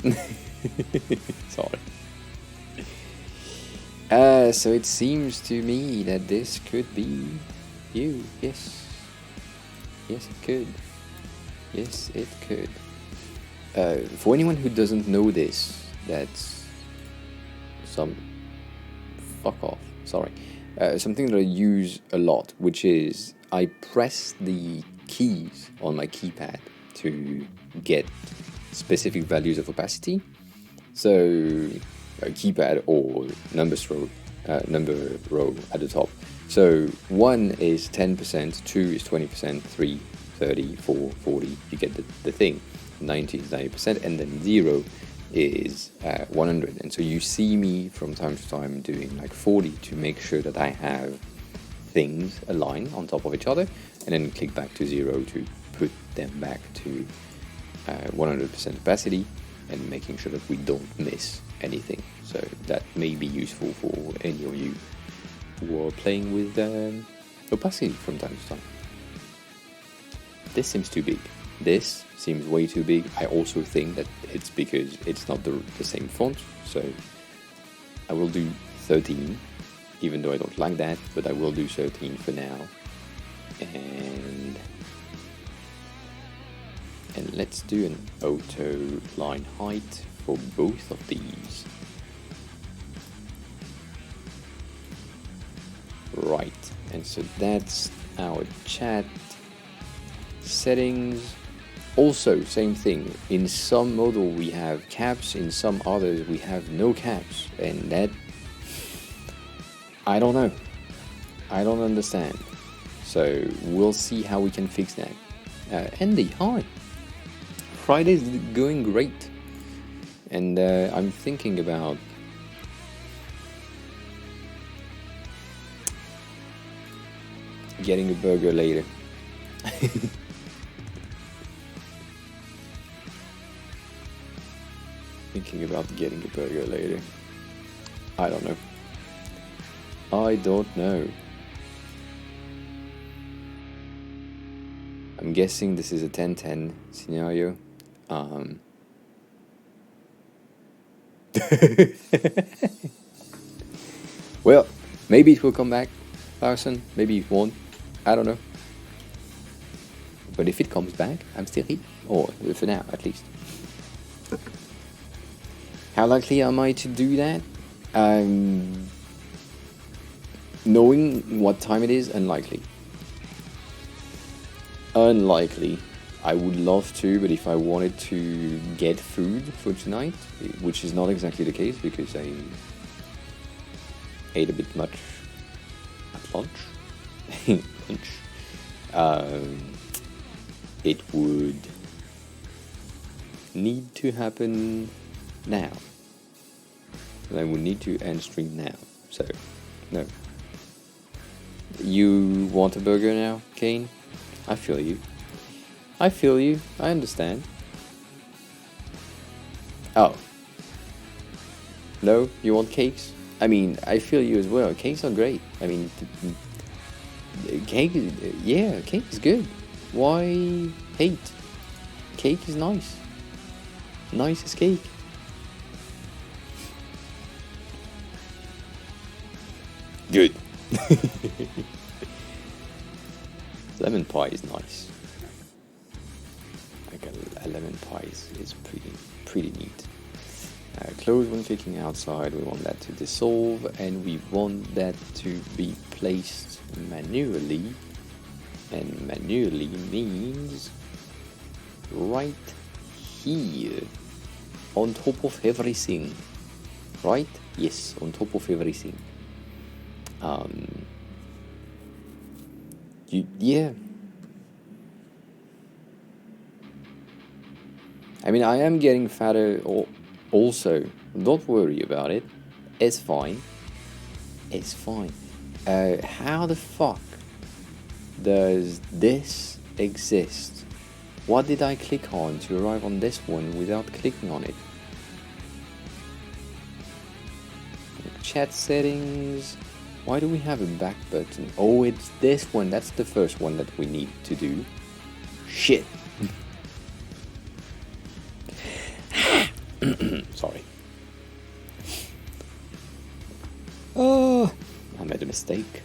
Sorry. So it seems to me that this could be you. Yes. Yes, it could. Yes, it could. For anyone who doesn't know this, that's some fuck off. Sorry. Something that I use a lot, which is I press the keys on my keypad to get specific values of opacity. So keypad or number row at the top. So 1 is 10%, 2 is 20%, 3, 30, 4, 40, you get the thing. 90 is 90%, and then 0 is 100. And so you see me from time to time doing like 40 to make sure that I have things aligned on top of each other, and then click back to 0 to put them back to 100% opacity, and making sure that we don't miss anything. So that may be useful for any of you who are playing with opacity from time to time. This seems too big. This seems way too big. I also think that it's because it's not the same font, so I will do 13, even though I don't like that, but I will do 13 for now. And let's do an auto line height for both of these. Right, and so that's our chat settings. Also, same thing, in some modal we have caps, in some others we have no caps, and that, I don't know, I don't understand. So we'll see how we can fix that. Andy, hi. Friday's going great, and I'm thinking about getting a burger later. Thinking about getting a burger later. I don't know. I don't know. I'm guessing this is a 10-10 scenario. Well, maybe it will come back, Larson. Maybe it won't. I don't know. But if it comes back, I'm still here. Or for now, at least. How likely am I to do that? Knowing what time it is, unlikely. Unlikely. I would love to, but if I wanted to get food for tonight, which is not exactly the case because I ate a bit much at lunch, it would need to happen now. And I would need to end stream now. So, no. You want a burger now, Kane? I feel you. I feel you. I understand. Oh. No? You want cakes? I mean, I feel you as well. Cakes are great. I mean, cake is good. Why hate? Cake is nice. Nice as cake. Good. Lemon pie is nice. Like a lemon pie is pretty neat. Close when clicking outside. We want that to dissolve, and we want that to be placed manually, and manually means right here, on top of everything, right? Yes, on top of everything. Yeah. I mean, I am getting fatter also. Don't worry about it. It's fine. It's fine. How the fuck does this exist? What did I click on to arrive on this one without clicking on it? Chat settings. Why do we have a back button? Oh, it's this one. That's the first one that we need to do. Shit. Sorry. Oh, I made a mistake.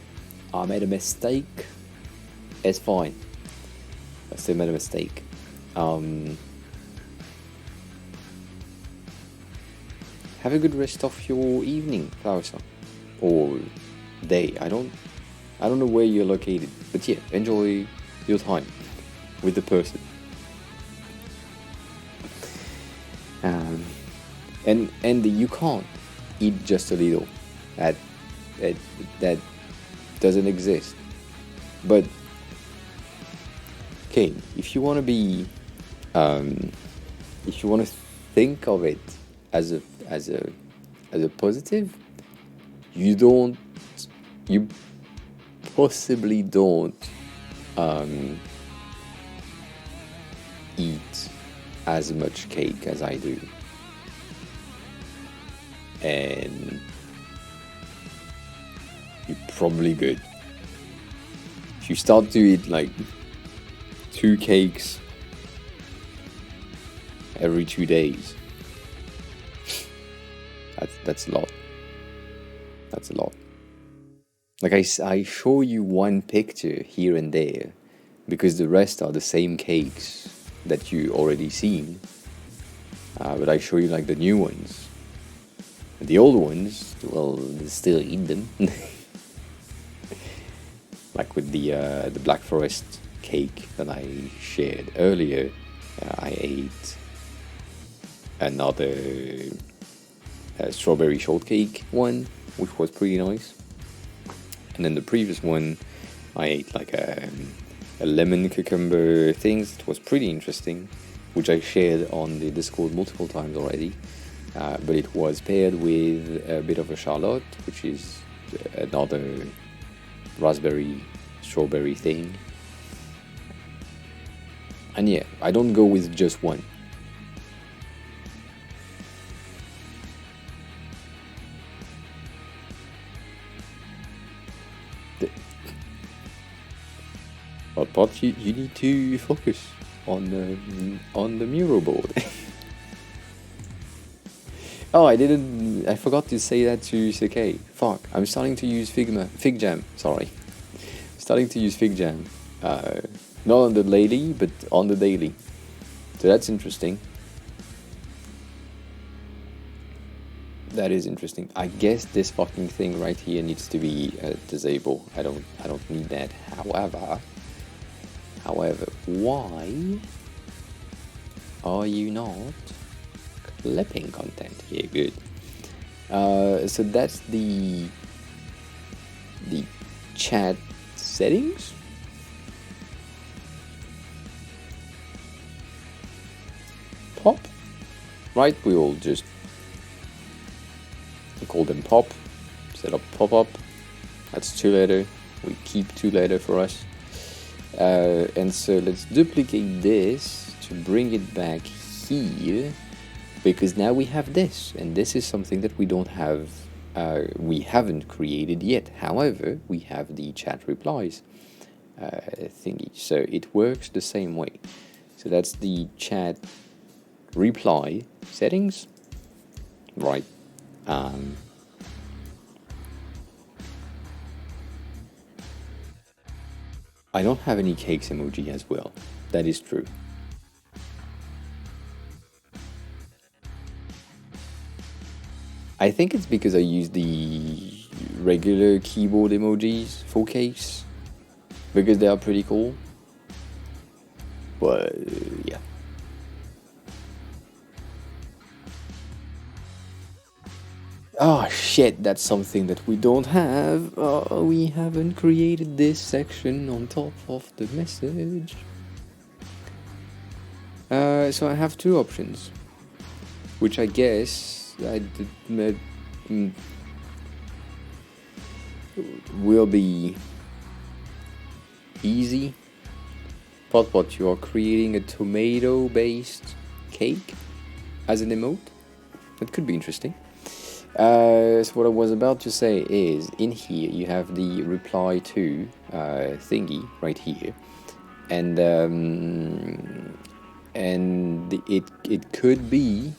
It's fine. I still made a mistake. Have a good rest of your evening, Klausa. Or day. I don't know where you're located, but yeah, enjoy your time with the person. And you can't eat just a little. That doesn't exist. But okay, if you want to be, if you want to think of it as a positive, you possibly don't eat as much cake as I do. And you're probably good. If you start to eat like 2 cakes every 2 days, that's a lot. That's a lot. Like I show you one picture here and there because the rest are the same cakes that you already seen. But I show you like the new ones. The old ones, well, they still eat them. Like with the Black Forest cake that I shared earlier, I ate another strawberry shortcake one, which was pretty nice. And then the previous one, I ate like a lemon cucumber things. It was pretty interesting, which I shared on the Discord multiple times already. But it was paired with a bit of a charlotte, which is another raspberry strawberry thing. And yeah, I don't go with just one. But you need to focus on the mural board. Oh, I forgot to say that to CK. Fuck, I'm starting to use FigJam, sorry. Starting to use FigJam. Not on the daily, but on the daily. So that's interesting. That is interesting. I guess this fucking thing right here needs to be disabled. I don't need that. However, why are you not clipping content? Yeah, good. So that's the chat settings. Pop, right? We all just call them pop. Set up pop-up. That's 2-letter. We keep 2-letter for us. And so let's duplicate this to bring it back here, because now we have this, and this is something that we don't have, we haven't created yet. However, we have the chat replies thingy, so it works the same way. So that's the chat reply settings, right? I don't have any cakes emoji as well. That is true. I think it's because I use the regular keyboard emojis for case, because they are pretty cool. But yeah. Oh shit, that's something that we don't have. We haven't created this section on top of the message. So I have two options, which I guess will be easy. What, you are creating a tomato-based cake as an emote? That could be interesting. So what I was about to say is, in here you have the reply to thingy right here, and it could be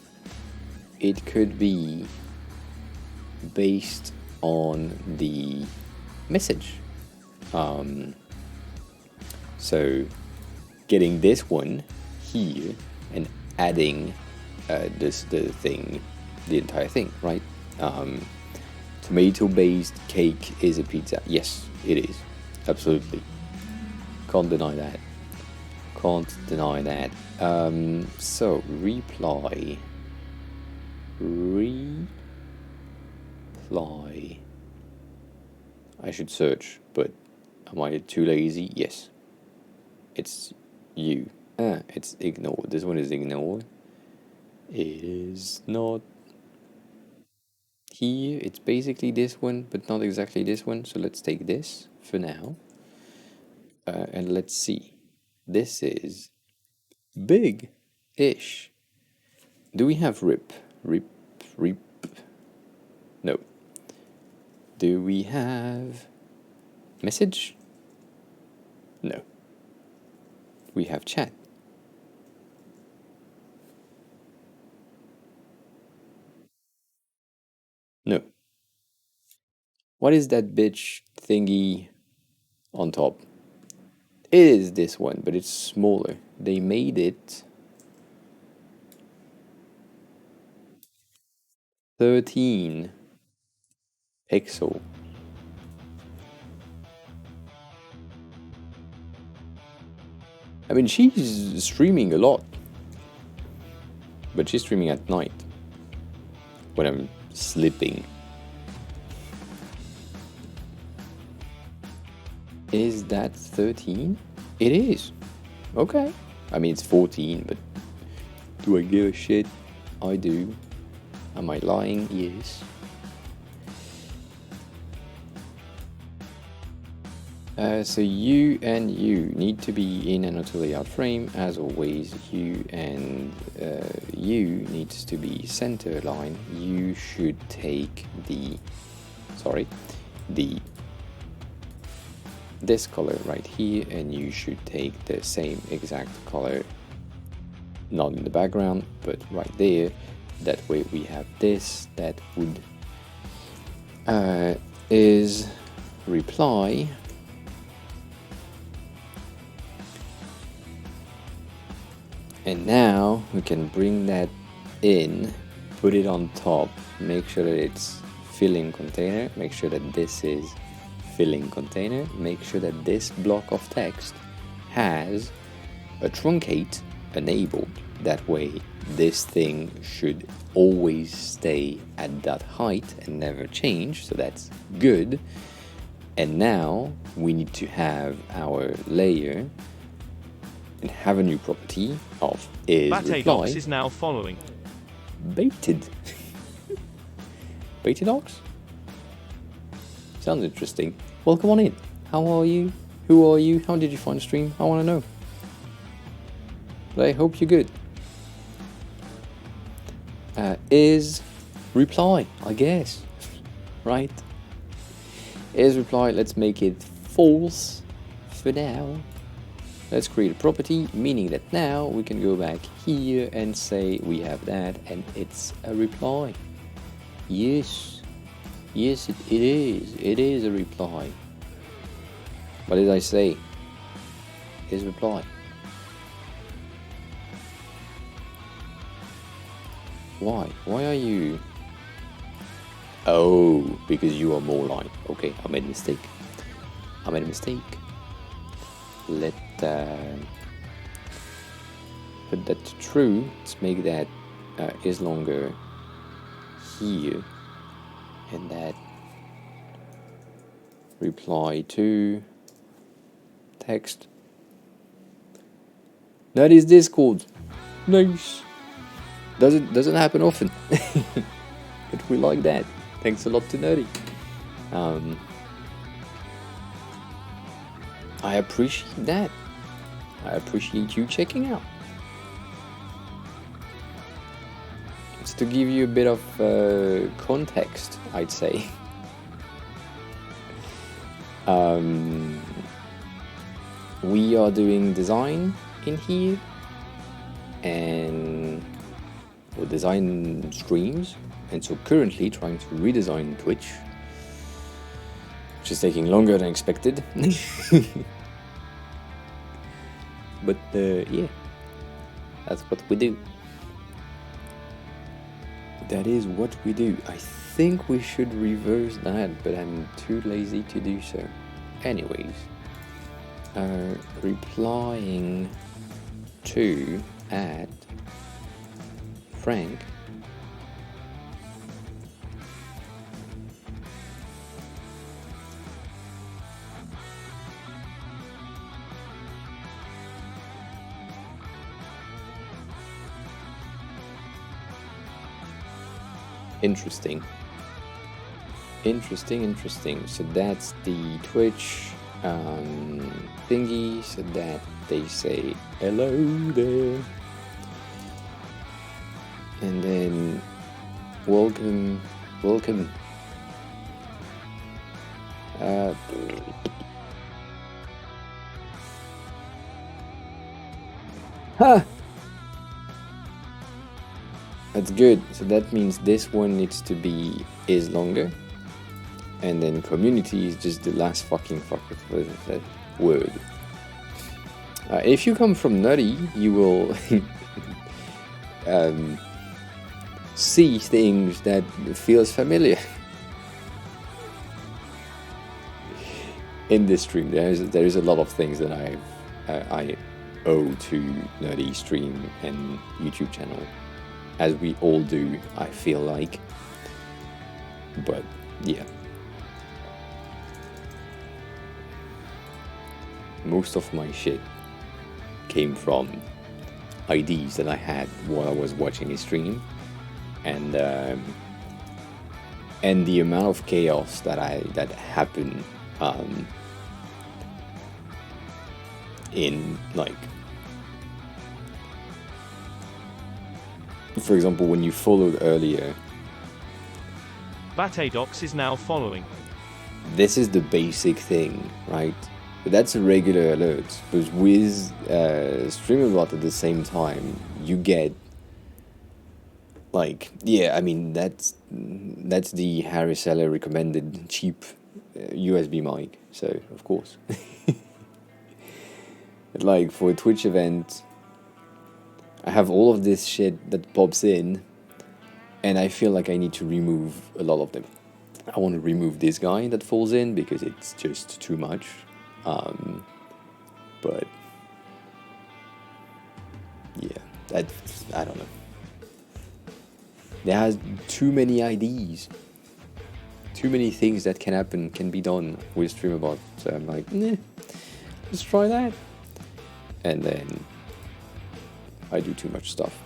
based on the message. So getting this one here and adding the entire thing, right? Tomato-based cake is a pizza. Yes, it is. Absolutely. Can't deny that. So, reply. I should search, but am I too lazy? Yes. It's you. It's ignore. This one is ignore. It is not here. It's basically this one, but not exactly this one. So let's take this for now. And let's see. This is big-ish. Do we have rip? No. Do we have message? No. We have chat. No. What is that bitch thingy on top? It is this one, but it's smaller. They made it 13 pixel. I mean, she's streaming a lot, but she's streaming at night when I'm sleeping. Is that 13? It is. Okay. I mean, it's 14, but do I give a shit? I do. Am I lying? Yes. So you and you need to be in an auto layout frame. As always, you and you needs to be center line. You should take this color right here, and you should take the same exact color, not in the background, but right there. That way we have this. That would is reply. And now we can bring that in, put it on top, make sure that it's filling container, make sure that this is filling container, make sure that this block of text has a truncate enabled. That way this thing should always stay at that height and never change, so that's good. And now we need to have our layer and have a new property of is reply. is now following. Baited. Baited ox? Sounds interesting. Well, come on in. How are you? Who are you? How did you find the stream? I want to know. But I hope you're good. Is reply, I guess. Right? Is reply, let's make it false for now. Let's create a property, meaning that now we can go back here and say we have that, and it's a reply. Yes, it is. It is a reply. What did I say? Is reply. Why? Why are you Oh, because you are more like... Okay, I made a mistake. Let put that to true. Let's make that is longer here, and that reply to text. That is Discord. Nice. Doesn't happen often. But we like that. Thanks a lot to Nerdy. I appreciate that. I appreciate you checking out. It's to give you a bit of context, I'd say. We are doing design in here, and or design streams, and so currently trying to redesign Twitch, which is taking longer than expected. But yeah, that's what we do. That is what we do. I think we should reverse that, but I'm too lazy to do so. Anyways, replying to at Frank. Interesting. So that's the Twitch thingy, so that they say hello there. And then welcome. That's good. So that means this one needs to be is longer, and then community is just the last fucking word. If you come from Nutty, you will see things that feels familiar in this stream. There is a lot of things that I owe to Nerdy stream and YouTube channel, as we all do, I feel like. But yeah, most of my shit came from ideas that I had while I was watching a stream, and the amount of chaos that happened in, like, for example, when you followed earlier, Batadox is now following. this is the basic thing, right? But that's a regular alert. But with StreamAbot at the same time, you get, like, yeah, I mean, that's the Harry Seller recommended cheap USB mic, so of course. Like, for a Twitch event, I have all of this shit that pops in, and I feel like I need to remove a lot of them. I want to remove this guy that falls in because it's just too much. But yeah, I don't know. There has too many IDs, too many things that can be done with StreamAbot. So I'm like, let's try that. And then I do too much stuff.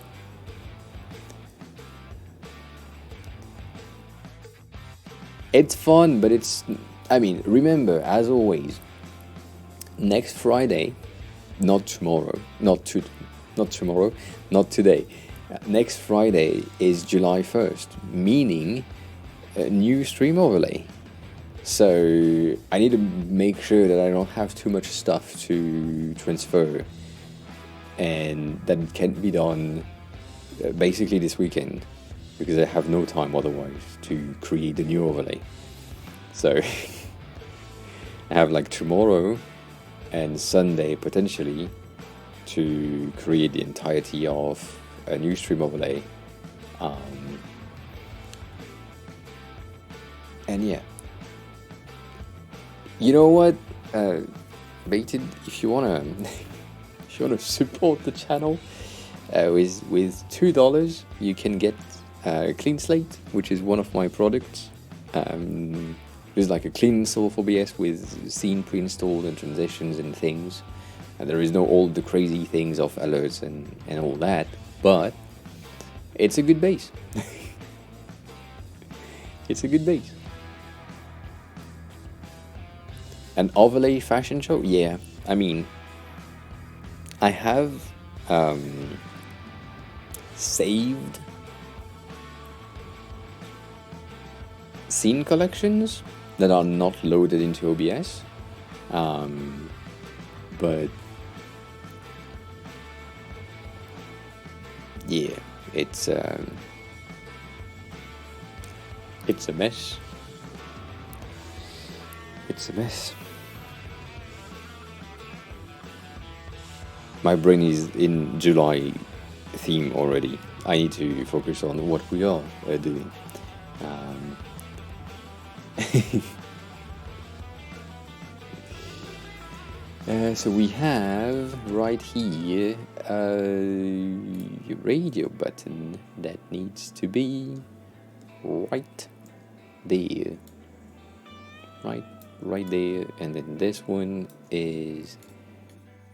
It's fun, but remember, as always, next Friday, not tomorrow, not today. Next Friday is July 1st, meaning a new stream overlay. So I need to make sure that I don't have too much stuff to transfer, and that it can be done basically this weekend, because I have no time otherwise to create the new overlay. So I have like tomorrow and Sunday potentially to create the entirety of a new stream overlay. And yeah, you know what, Baited, if you wanna if you wanna support the channel, with $2 you can get Clean Slate, which is one of my products. It's like a clean install for OBS with scene pre-installed and transitions and things. And there is no all the crazy things of alerts and all that, but it's a good base. It's a good base. An overlay fashion show? Yeah, I mean, I have saved scene collections that are not loaded into OBS, but yeah, it's a mess. It's a mess. My brain is in July theme already. I need to focus on what we are doing. So we have right here a radio button that needs to be right there. Right there, and then this one is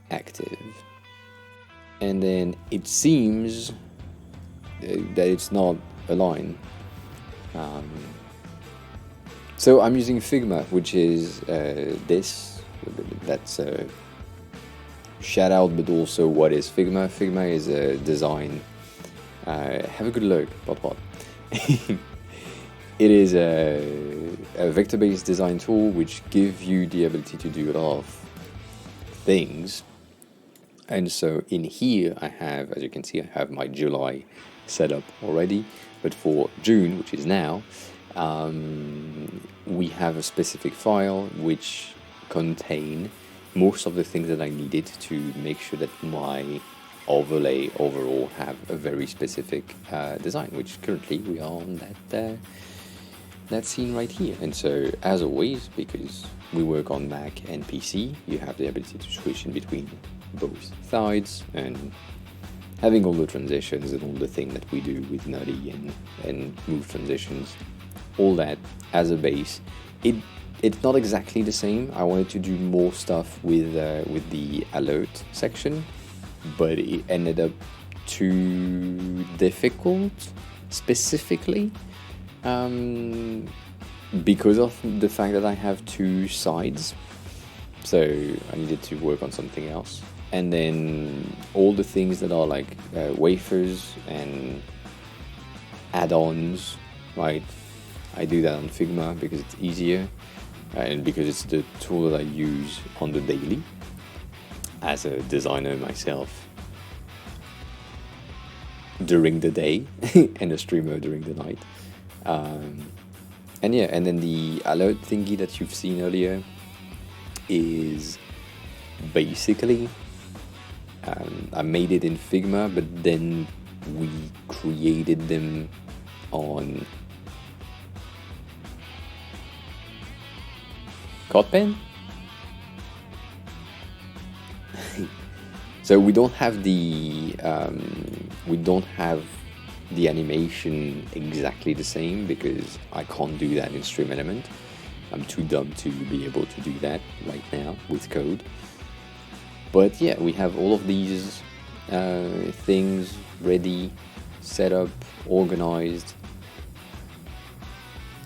active. And then it seems that it's not aligned. So I'm using Figma, which is this. That's a shout out, but also what is Figma? Figma is a design. Have a good look, what? It is a vector-based design tool which gives you the ability to do a lot of things. And so in here I have, as you can see, I have my July set up already, but for June, which is now, we have a specific file which contain most of the things that I needed to make sure that my overlay overall have a very specific design, which currently we are on that scene right here. And so as always, because we work on Mac and PC, you have the ability to switch in between both sides, and having all the transitions and all the thing that we do with Nutty and move transitions, all that as a base. It's not exactly the same. I wanted to do more stuff with the alert section, but it ended up too difficult specifically because of the fact that I have two sides. So I needed to work on something else. And then all the things that are like wafers and add-ons, right? I do that on Figma because it's easier and because it's the tool that I use on the daily as a designer myself during the day and a streamer during the night. And yeah, and then the alert thingy that you've seen earlier is basically I made it in Figma, but then we created them on CodPen. So we don't have the animation exactly the same because I can't do that in Stream Element. I'm too dumb to be able to do that right now with code. But yeah, we have all of these things ready, set up, organized,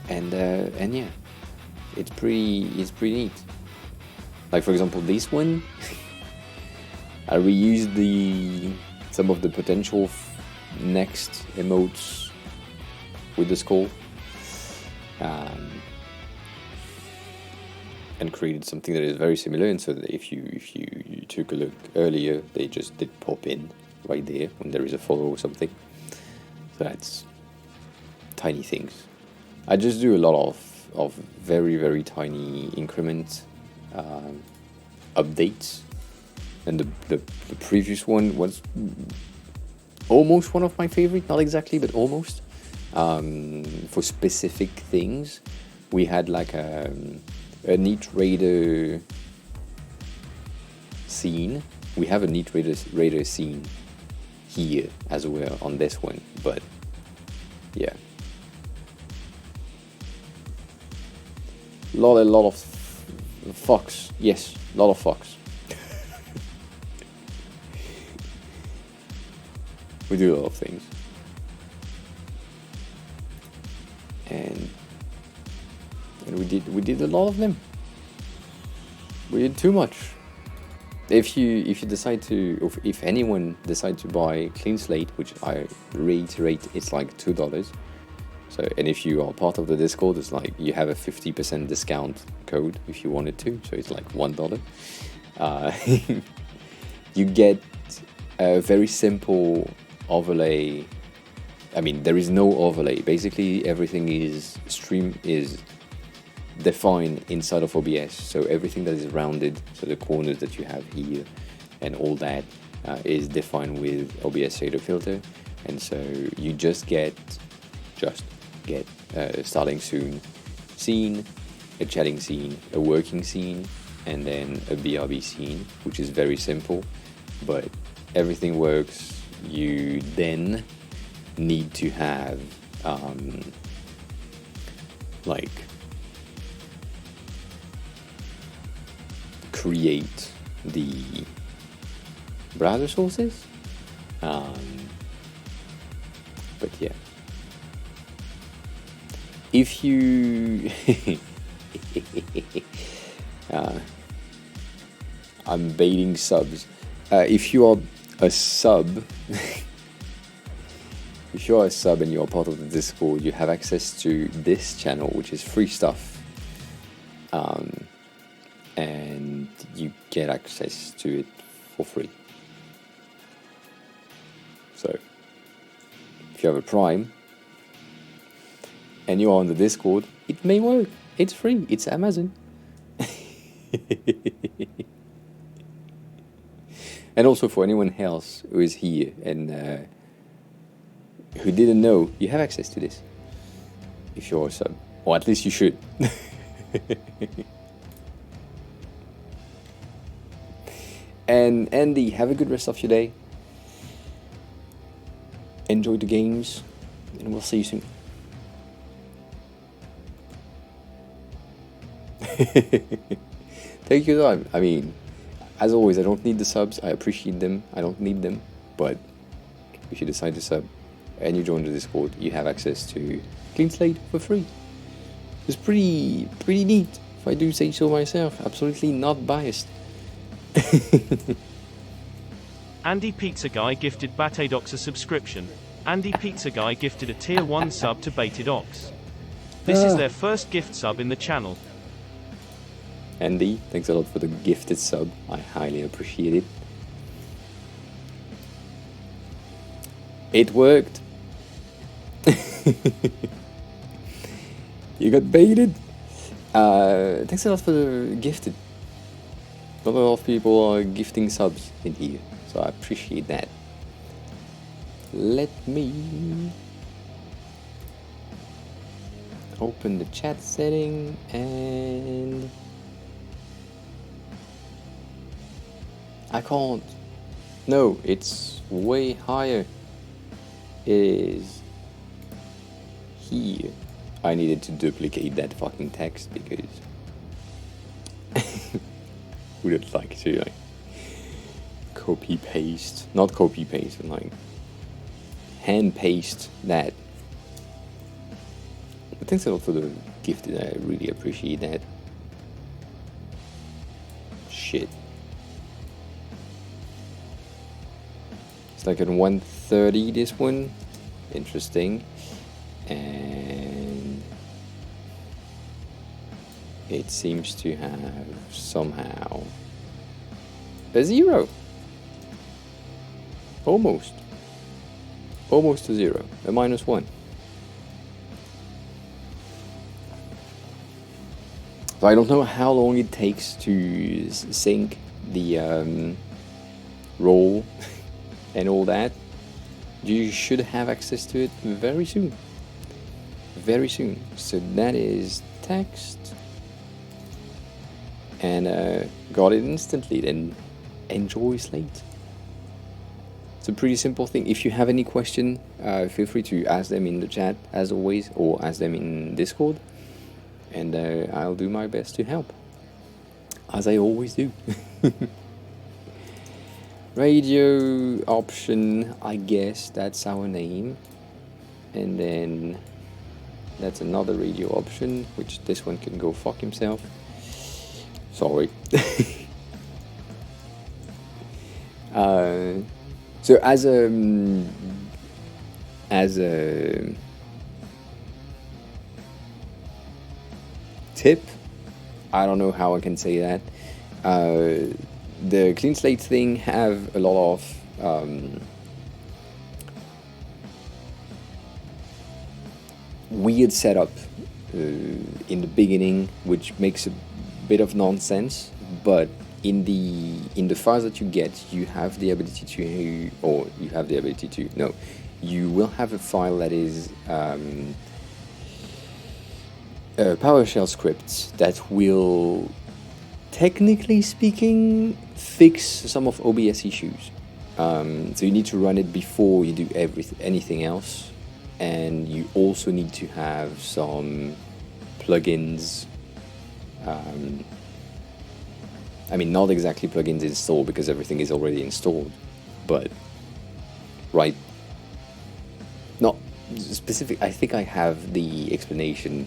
and yeah, it's pretty neat. Like for example, this one, I reused some of the potential next emotes with the skull, and created something that is very similar. And so that if you took a look earlier, they just did pop in right there when there is a follow or something. So that's tiny things. I just do a lot of very, very tiny increment updates. And the previous one was almost one of my favorite, not exactly, but almost, for specific things. we had like a neat radar scene. We have a neat radar scene here as well on this one, but yeah, a lot of fox. Yes, a lot of fox. We do a lot of things, and we did a lot of them. We did too much. If you decide to, or if anyone decide to buy Clean Slate, which I reiterate, it's like $2. So, and if you are part of the Discord, it's like you have a 50% discount code if you wanted to. So it's like $1. You get a very simple overlay. I mean, there is no overlay. Basically, everything is defined inside of OBS. So everything that is rounded, so the corners that you have here and all that is defined with OBS shader filter. And so you just get starting soon scene, a chatting scene, a working scene, and then a BRB scene, which is very simple, but everything works. You then need to have like create the browser sources, but yeah, if you I'm baiting subs. If you are a sub if you are a sub and you are part of the Discord, you have access to this channel, which is free stuff, and you get access to it for free. So if you have a Prime and you are on the Discord, it may work. It's free. It's Amazon. And also for anyone else who is here and who didn't know, you have access to this if you're a sub, or at least you should. And Andy, have a good rest of your day. Enjoy the games, and we'll see you soon. Take your time. I mean, as always, I don't need the subs. I appreciate them. I don't need them. But if you decide to sub and you join the Discord, you have access to Clean Slate for free. It's pretty neat, if I do say so myself. Absolutely not biased. Andy Pizza Guy gifted Batadox a subscription. Andy Pizza Guy gifted a tier 1 sub to Batadox. This is their first gift sub in the channel. Andy, thanks a lot for the gifted sub. I highly appreciate it. It worked. You got baited. Thanks a lot for the gifted. Not a lot of people are gifting subs in here, so I appreciate that. Let me open the chat setting and I can't. No, it's way higher. It is here. I needed to duplicate that fucking text because wouldn't like to copy paste, not copy paste, but like hand paste that. But thanks a lot for the gift. I really appreciate that. Shit. It's like at 1:30 this one. Interesting. And it seems to have somehow a 0. Almost a 0, a -1. So I don't know how long it takes to sync the roll and all that. You should have access to it very soon. very soon. So that is text, and got it instantly. Then enjoy Slate. It's a pretty simple thing. If you have any question, feel free to ask them in the chat as always, or ask them in Discord, and I'll do my best to help, as I always do. Radio option, I guess that's our name, and then that's another radio option, which this one can go fuck himself. Sorry. So as a tip, I don't know how I can say that. The clean slate thing have a lot of weird setup in the beginning, which makes a bit of nonsense. But in the files that you get, you have the ability to, or you have the ability to, no, you will have a file that is PowerShell scripts that will, technically speaking, fix some of OBS issues. So you need to run it before you do anything else, and you also need to have some plugins. I mean, not exactly plugins installed because everything is already installed, but right. Not specific. I think I have the explanation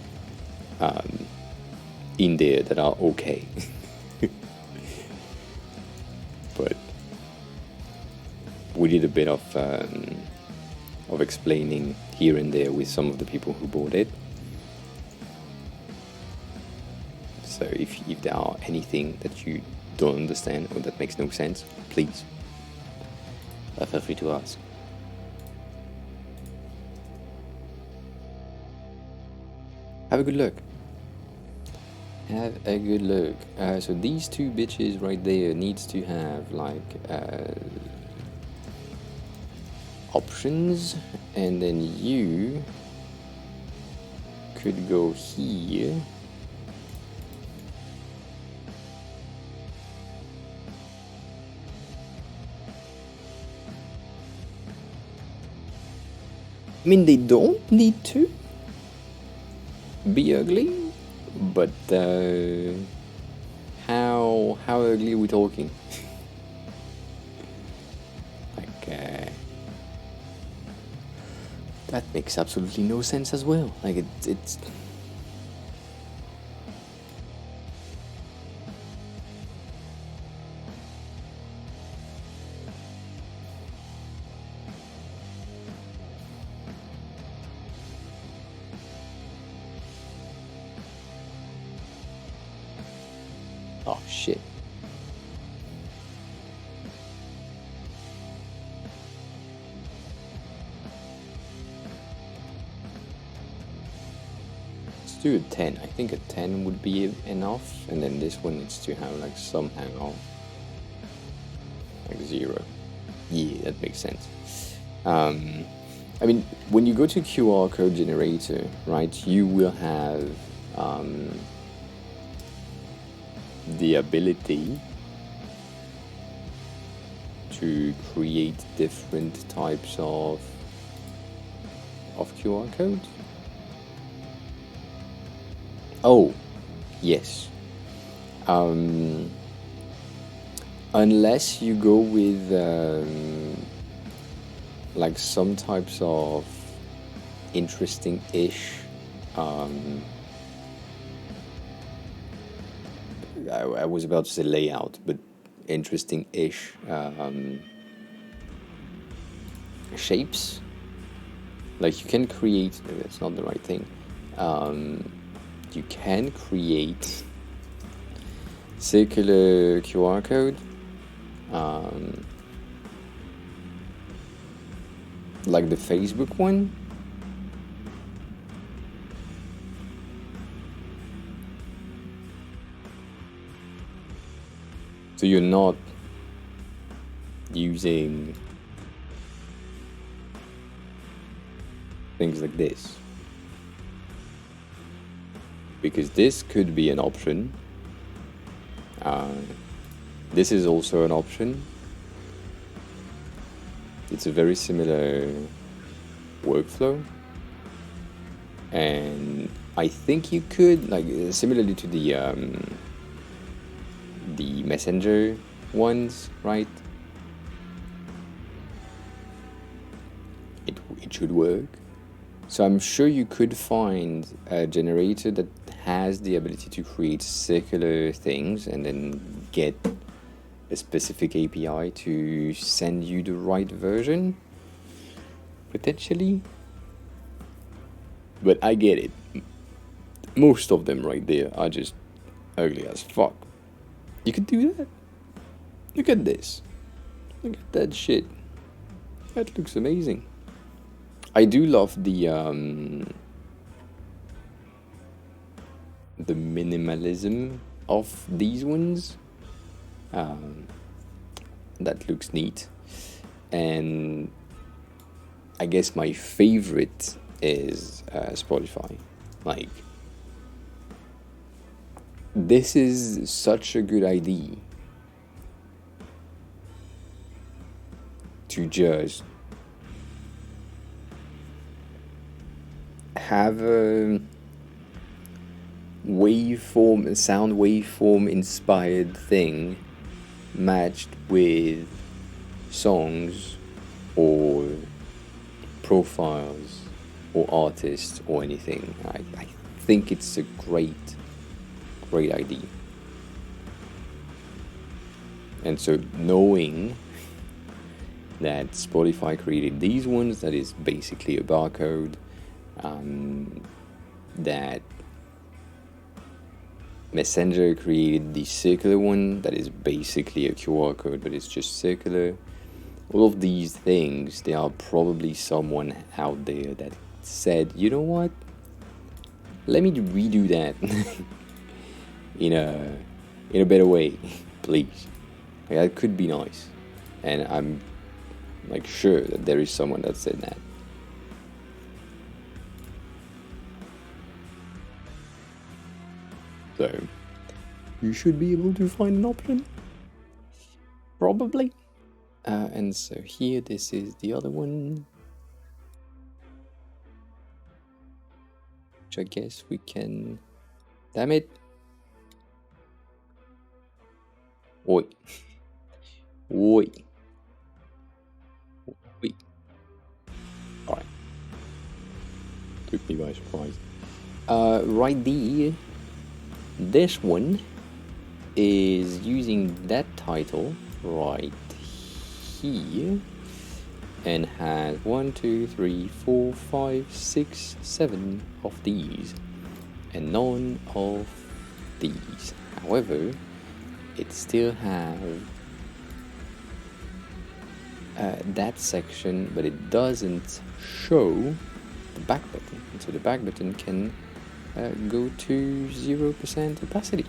in there that are okay. But we did a bit of explaining here and there with some of the people who bought it. So if there are anything that you don't understand or that makes no sense, please feel free to ask. Have a good look. Have a good look. So these two bitches right there needs to have like options, and then you could go here. I mean, they don't need to be ugly, but how ugly are we talking? Like that makes absolutely no sense as well. Like it's oh shit. Let's do a 10. I think a 10 would be enough, and then this one needs to have like somehow like 0. Yeah, that makes sense. I mean, when you go to QR code generator, right, you will have the ability to create different types of QR codes. Oh, yes. Unless you go with like some types of interesting-ish I was about to say layout, but interesting-ish shapes. Like you can create, that's not the right thing. You can create circular QR code, like the Facebook one. So you're not using things like this. because this could be an option. This is also an option. It's a very similar workflow, and I think you could, like, similarly to the messenger ones, right? It should work. So I'm sure you could find a generator that has the ability to create circular things and then get a specific API to send you the right version, potentially. But I get it. Most of them right there are just ugly as fuck. You could do that. Look at this. Look at that shit. That looks amazing. I do love the minimalism of these ones. That looks neat. And I guess my favorite is Spotify. Like, this is such a good idea to just have a sound waveform inspired thing matched with songs or profiles or artists or anything. I think it's a great idea. And so knowing that Spotify created these ones, that is basically a barcode, that Messenger created the circular one, that is basically a QR code, but it's just circular. All of these things, there are probably someone out there that said, you know what, let me redo that in a better way, please. Like, that could be nice. And I'm like sure that there is someone that said that. So you should be able to find an option, probably. And so here, this is the other one, which I guess we can. Damn it! Oi, oi, oi! All right, took me by surprise. Right there. This one is using that title right here and has 1, 2, 3, 4, 5, 6, 7 of these and none of these. However, it still have that section, but it doesn't show the back button. And so the back button can go to 0% opacity.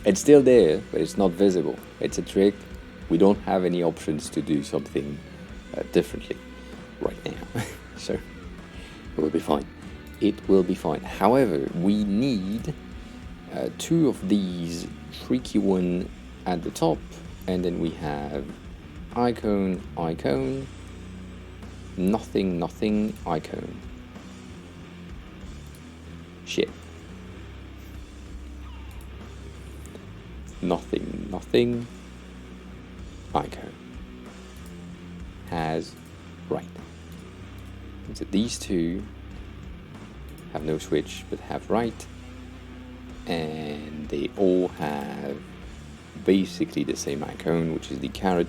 It's still there, but it's not visible. It's a trick. We don't have any options to do something differently right now. So it will be fine. It will be fine. However, we need 2 of these tricky one at the top, and then we have icon, icon, nothing, nothing, icon. Shit. Nothing, nothing, icon. Has right. And so these two have no switch but have right, and they all have basically the same icon, which is the carrot.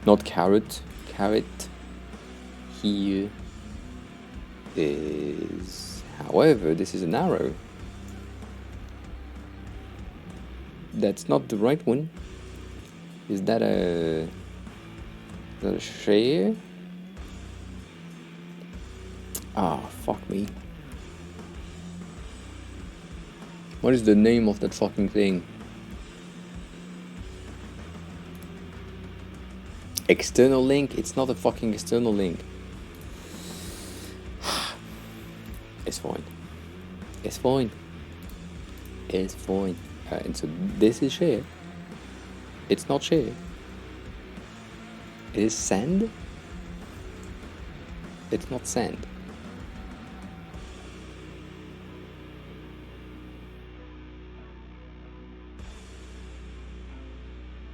Not carrot, carrot. Here is, however, this is an arrow. That's not the right one. Is that a share? Ah, fuck me. What is the name of that fucking thing? External link? It's not a fucking external link. It's fine. It's fine. It's fine. And so this is share. It's not share. It is send. It's not send.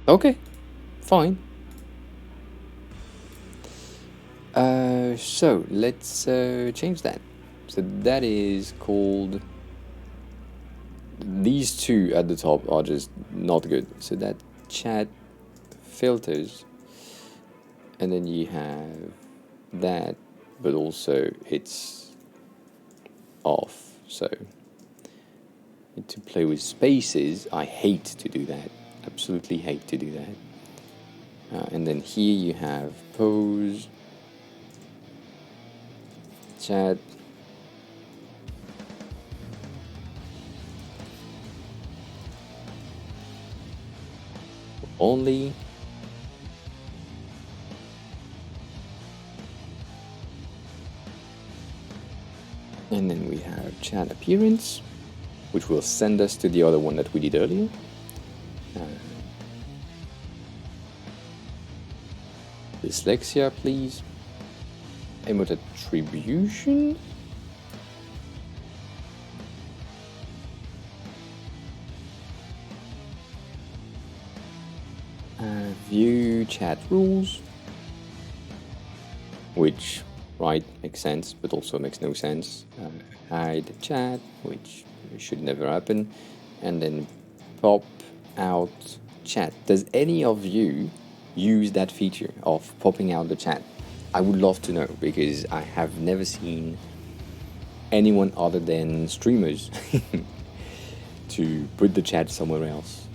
Okay, fine. So let's change that. So that is called. These two at the top are just not good. So that chat filters, and then you have that, but also it's off. So to play with spaces, I hate to do that. Absolutely hate to do that. And then here you have pose, chat, only, and then we have chat appearance, which will send us to the other one that we did earlier. Dyslexia, please. Emote attribution. View chat rules, which, right, makes sense, but also makes no sense. Hide chat, which should never happen. And then pop out chat. Does any of you use that feature of popping out the chat? I would love to know, because I have never seen anyone other than streamers to put the chat somewhere else.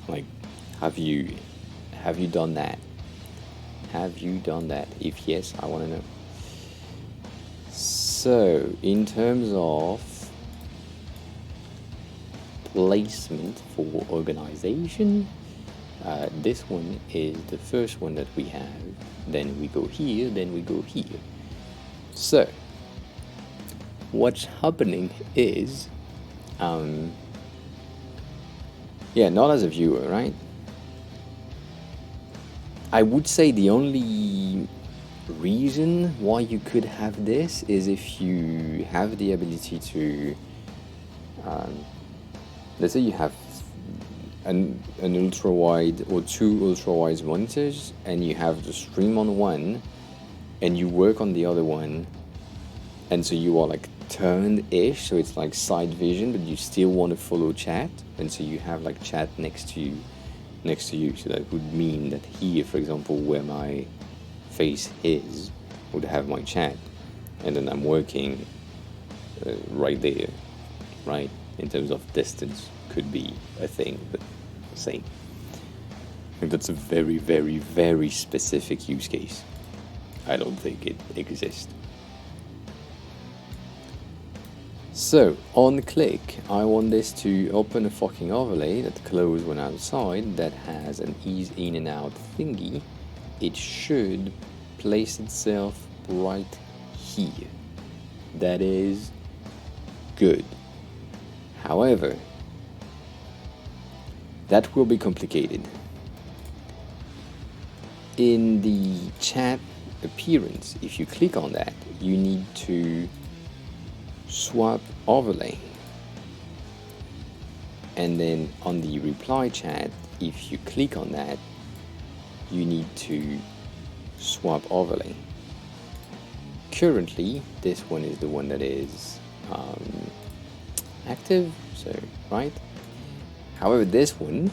Like, have you done that? Have you done that? If yes, I want to know. So, in terms of placement for organization, this one is the first one that we have. Then we go here, then we go here. So, what's happening is, yeah, not as a viewer, right? I would say the only reason why you could have this is if you have the ability to, let's say you have an ultra wide or two ultra wide monitors, and you have the stream on one and you work on the other one, and so you are like turned-ish, so it's like side vision, but you still want to follow chat, and so you have like chat next to you. So that would mean that here, for example, where my face is, would have my chat, and then I'm working right there, right? In terms of distance, could be a thing, but same. I think that's a very, very, very specific use case. I don't think it exists. So, on click, I want this to open a fucking overlay that closes when outside, that has an ease in and out thingy. It should place itself right here. That is good. However, that will be complicated. In the chat appearance, if you click on that, you need to swap overlay, and then on the reply chat, if you click on that, you need to swap overlay. Currently, this one is the one that is active, so right. However, this one,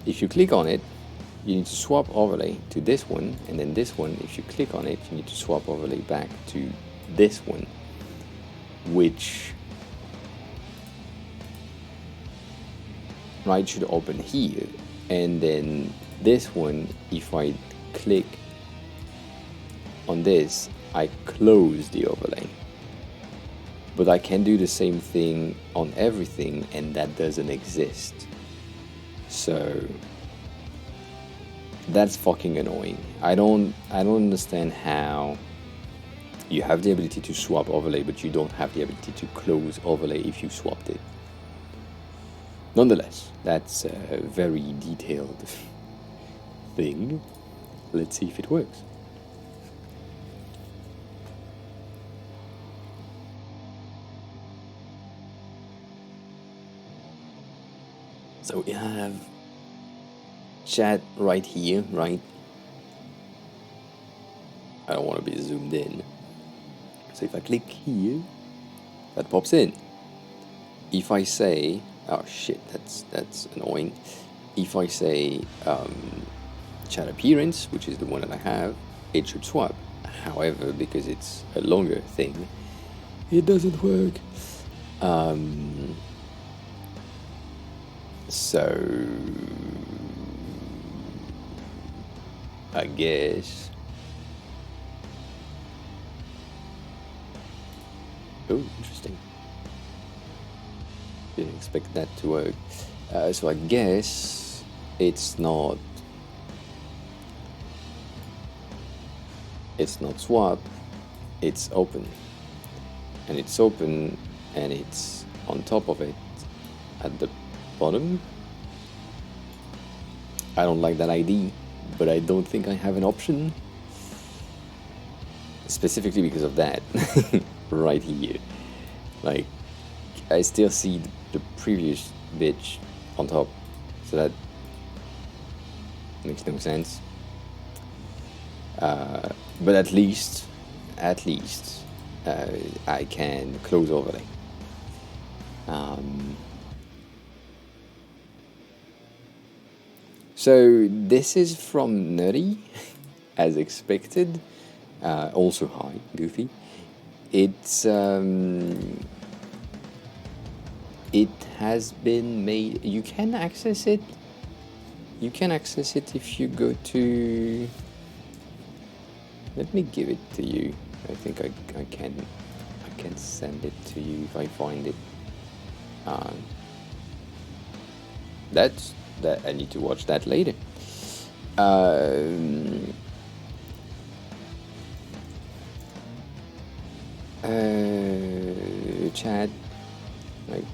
if you click on it, you need to swap overlay to this one, and then this one, if you click on it, you need to swap overlay back to this one, which right should open here, and then this one, if I click on this, I close the overlay. But I can do the same thing on everything, and that doesn't exist. So That's fucking annoying. I don't understand how you have the ability to swap overlay, but you don't have the ability to close overlay if you swapped it. Nonetheless, that's a very detailed thing. Let's see if it works. So we have chat right here, right? I don't want to be zoomed in. So if I click here, that pops in. If I say, oh shit, that's annoying. If I say chat appearance, which is the one that I have, it should swap. However, because it's a longer thing, it doesn't work. So I guess. Oh, interesting. Didn't expect that to work. So I guess it's not swap, it's open. And it's open and it's on top of it at the bottom. I don't like that ID, but I don't think I have an option. Specifically because of that. Right here. Like, I still see the previous bitch on top, so that makes no sense. But at least I can close overlay. So this is from Nutty, as expected. Also hi, Goofy. It's it has been made. You can access it. You can access it if you go to. Let me give it to you. I think I can send it to you if I find it. That I need to watch that later. Chat, like,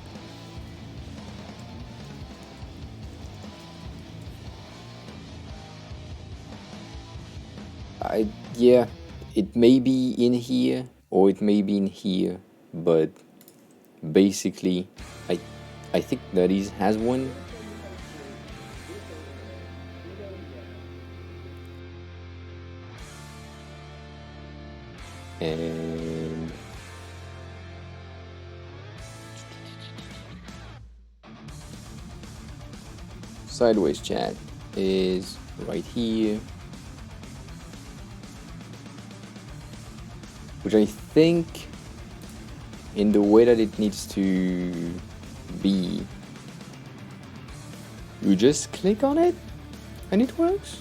yeah, it may be in here or it may be in here, but basically I think Nutties has one. And sideways chat is right here, which I think in the way that it needs to be, you just click on it and it works.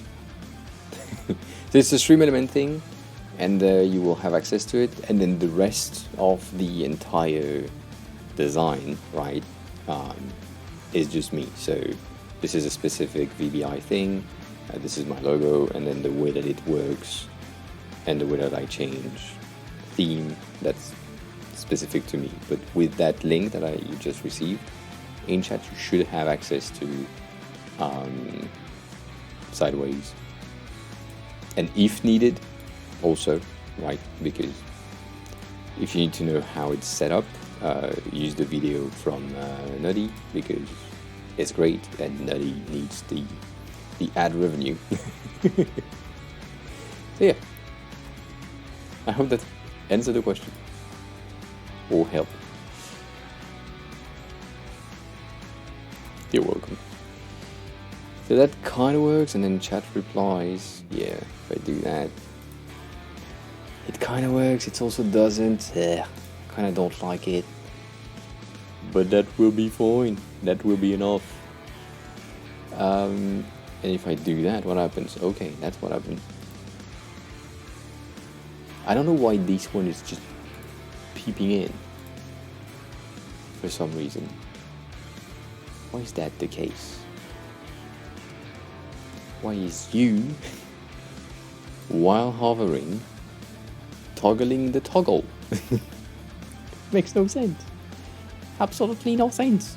So it's a stream element thing, and you will have access to it, and then the rest of the entire design, right, is just me. So this is a specific VBI thing, this is my logo, and then the way that it works and the way that I change theme, that's specific to me. But with that link that you just received in chat, you should have access to sideways, and if needed also, right, because if you need to know how it's set up, use the video from Nutty, because it's great and Nutty needs the ad revenue. So yeah, I hope that answered the question or help. You're welcome. So that kind of works, and then chat replies. Yeah, if I do that, it kind of works. It also doesn't. Kind of don't like it, but that will be fine. That will be enough. And if I do that, what happens? Okay, that's what happened. I don't know why this one is just peeping in for some reason. Why is that the case? Why is you, while hovering, toggling the toggle? Makes no sense. Absolutely no sense.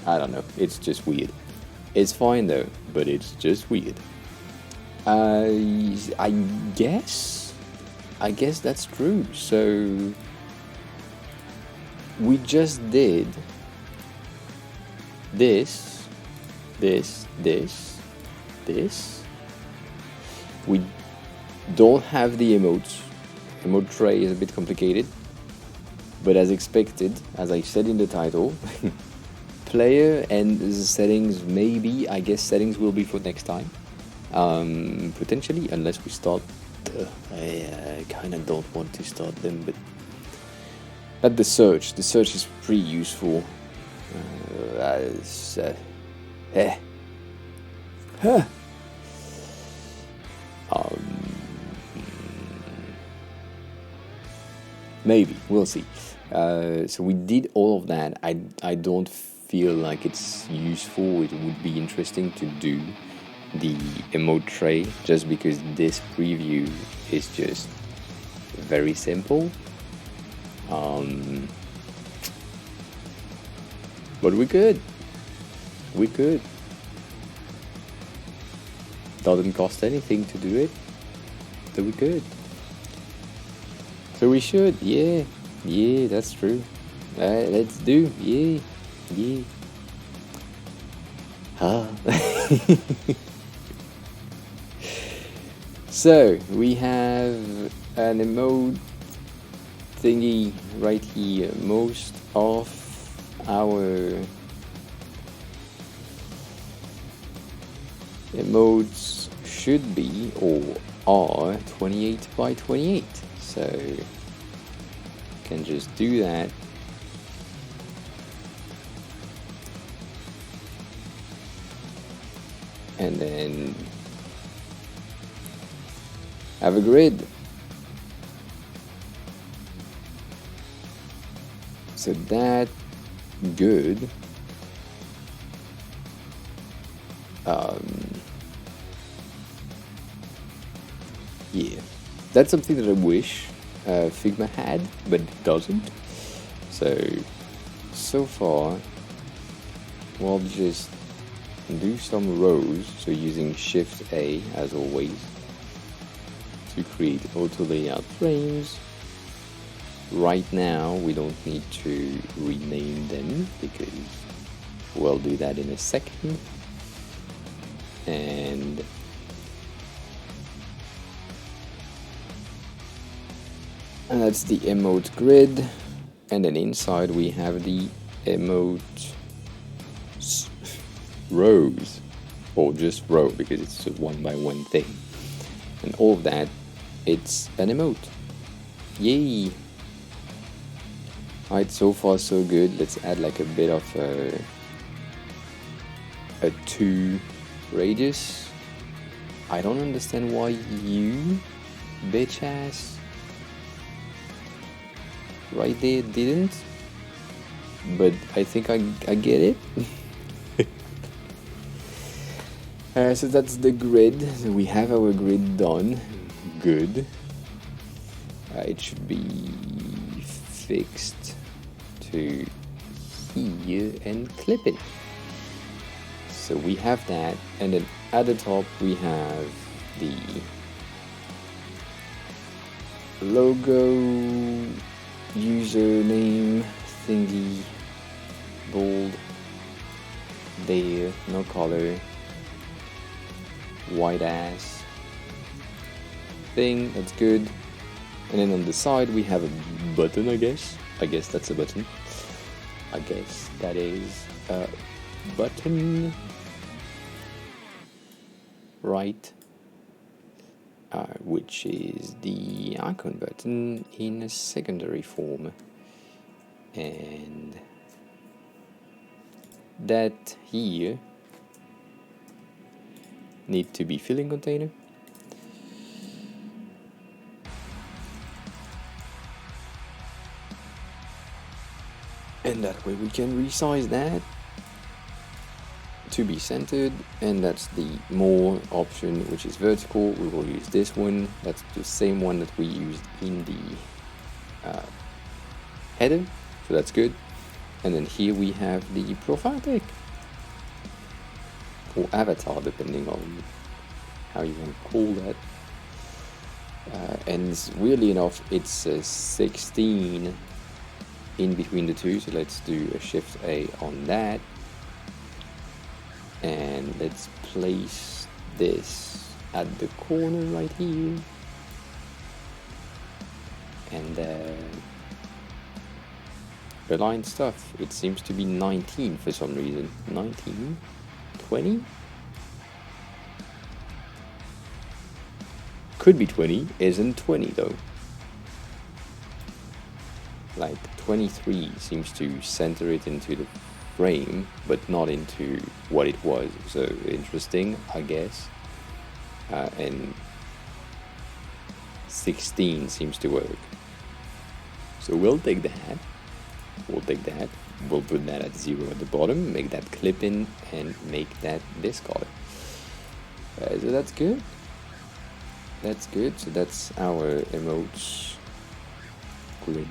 I don't know. It's just weird. It's fine though, but it's just weird. I guess that's true. So we just did this. We don't have the emotes. Emote tray is a bit complicated, but as expected, as I said in the title, player and settings, maybe, I guess settings will be for next time. Potentially, unless we start, I kind of don't want to start them, but at the search is pretty useful. Maybe, we'll see. So we did all of that. I don't feel like it's useful. It would be interesting to do the emote tray, just because this preview is just very simple. But we could. Doesn't cost anything to do it, so we could. So we should, yeah, that's true. Let's do, yeah. So we have an emote thingy right here. Most of our emotes should be or are 28 by 28. So can just do that. And then have a grid. So that good. Yeah, that's something that I wish Figma had, but it doesn't. So far, we'll just do some rows. So using Shift A as always to create auto layout frames. Right now, we don't need to rename them because we'll do that in a second. And that's the emote grid, and then inside we have the emote rows, or just row because it's a one by one thing, and all of that, it's an emote. Yay! Alright, so far so good. Let's add like a bit of a 2 radius. I don't understand why you, bitch ass, right there didn't, but I think I get it. So that's the grid. So we have our grid done. Good. It should be fixed to here and clip it. So we have that, and then at the top we have the logo username thingy, bold, there, no color, white ass thing, that's good. And then on the side we have a button, I guess that's a button. I guess that is a button, right? Which is the icon button in a secondary form, and that here need to be filling container. And that way we can resize that to be centered, and that's the more option, which is vertical. We will use this one. That's the same one that we used in the header, so that's good. And then here we have the profile pic, or avatar, depending on how you want to call that. And weirdly enough, it's a 16 in between the two, so let's do a Shift A on that. And let's place this at the corner right here. And align stuff. It seems to be 19 for some reason. 19? 20? Could be 20, isn't 20 though. Like 23 seems to center it into the frame, but not into what it was. So interesting, I guess. And 16 seems to work. So we'll take that. We'll take that. We'll put that at 0 at the bottom, make that clip in, and make that discard. So that's good. That's good. So that's our emotes grid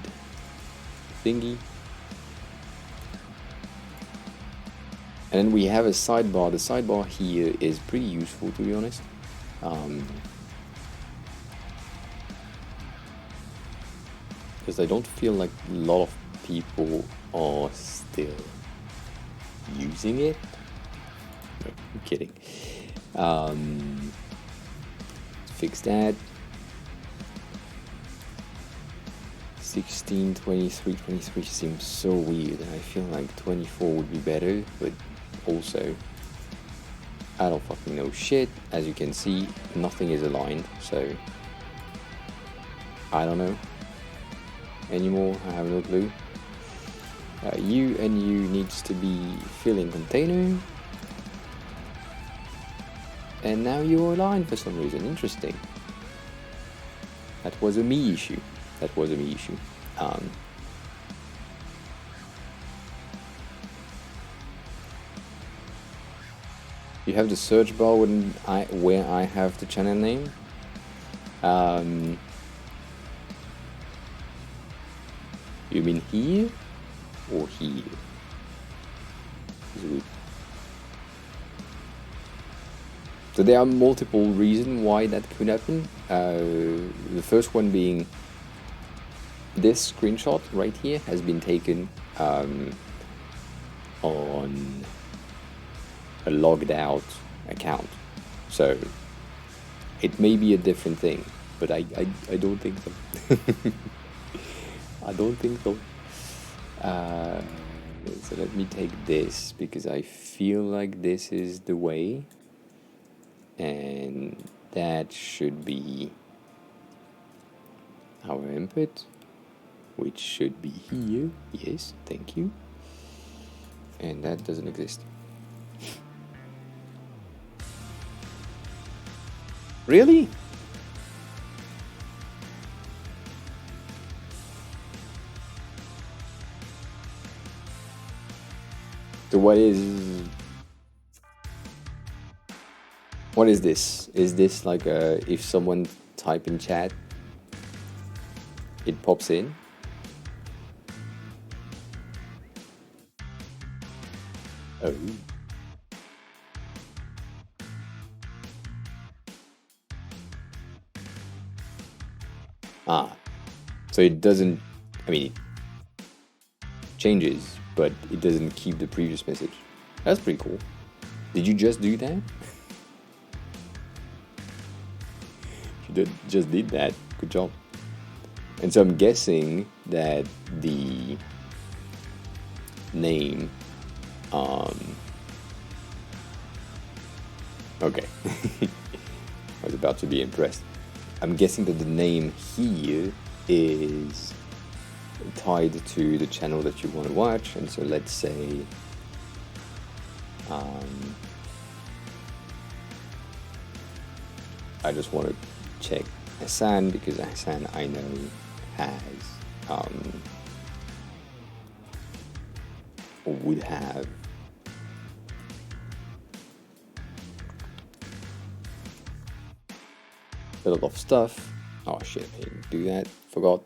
thingy. And then we have a sidebar. The sidebar here is pretty useful, to be honest. Because I don't feel like a lot of people are still using it. No, I'm kidding. Fix that. 16, 23, 23 seems so weird. I feel like 24 would be better, but also I don't fucking know shit. As you can see, nothing is aligned, so I don't know anymore. I have no clue. You and you needs to be filling container, and now you're aligned for some reason. Interesting. That was a me issue. That was a me issue. You have the search bar where I have the channel name. You mean here or here? So there are multiple reasons why that could happen. The first one being this screenshot right here has been taken on a logged out account. So it may be a different thing, but I don't think so. I don't think so. So let me take this, because I feel like this is the way, and that should be our input, which should be here. Yes, thank you. And that doesn't exist. Really? So what is this? Is this like if someone type in chat, it pops in? Oh. So it doesn't, I mean, it changes, but it doesn't keep the previous message. That's pretty cool. Did you just do that? You just did that. Good job. And so I'm guessing that the name, okay. I was about to be impressed. I'm guessing that the name here is tied to the channel that you want to watch, and so let's say I just want to check Hassan, because Hassan I know has or would have a lot of stuff. Oh shit, I didn't do that. Forgot.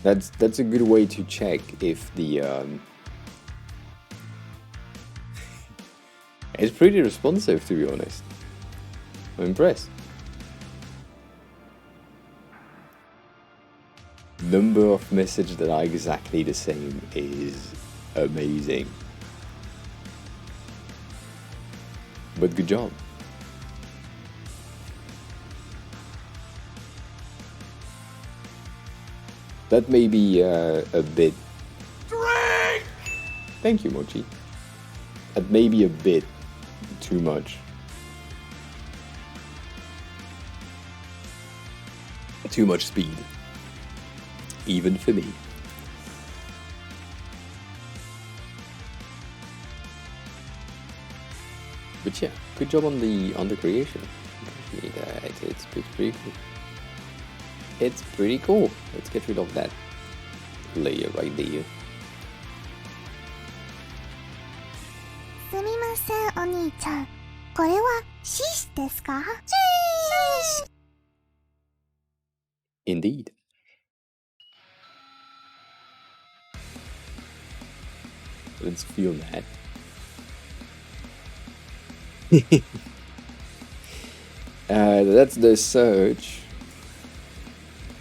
That's a good way to check if the it's pretty responsive, to be honest. I'm impressed. Number of messages that are exactly the same is amazing. But good job. That may be a bit... Drink! Thank you, Mochi. That may be a bit too much. Too much speed. Even for me. But yeah, good job on the creation. It's pretty cool. It's pretty cool. Let's get rid of that layer right there. すみません、お兄ちゃん。これはシーシですか？シーシ Indeed. Let's feel that. That's the search.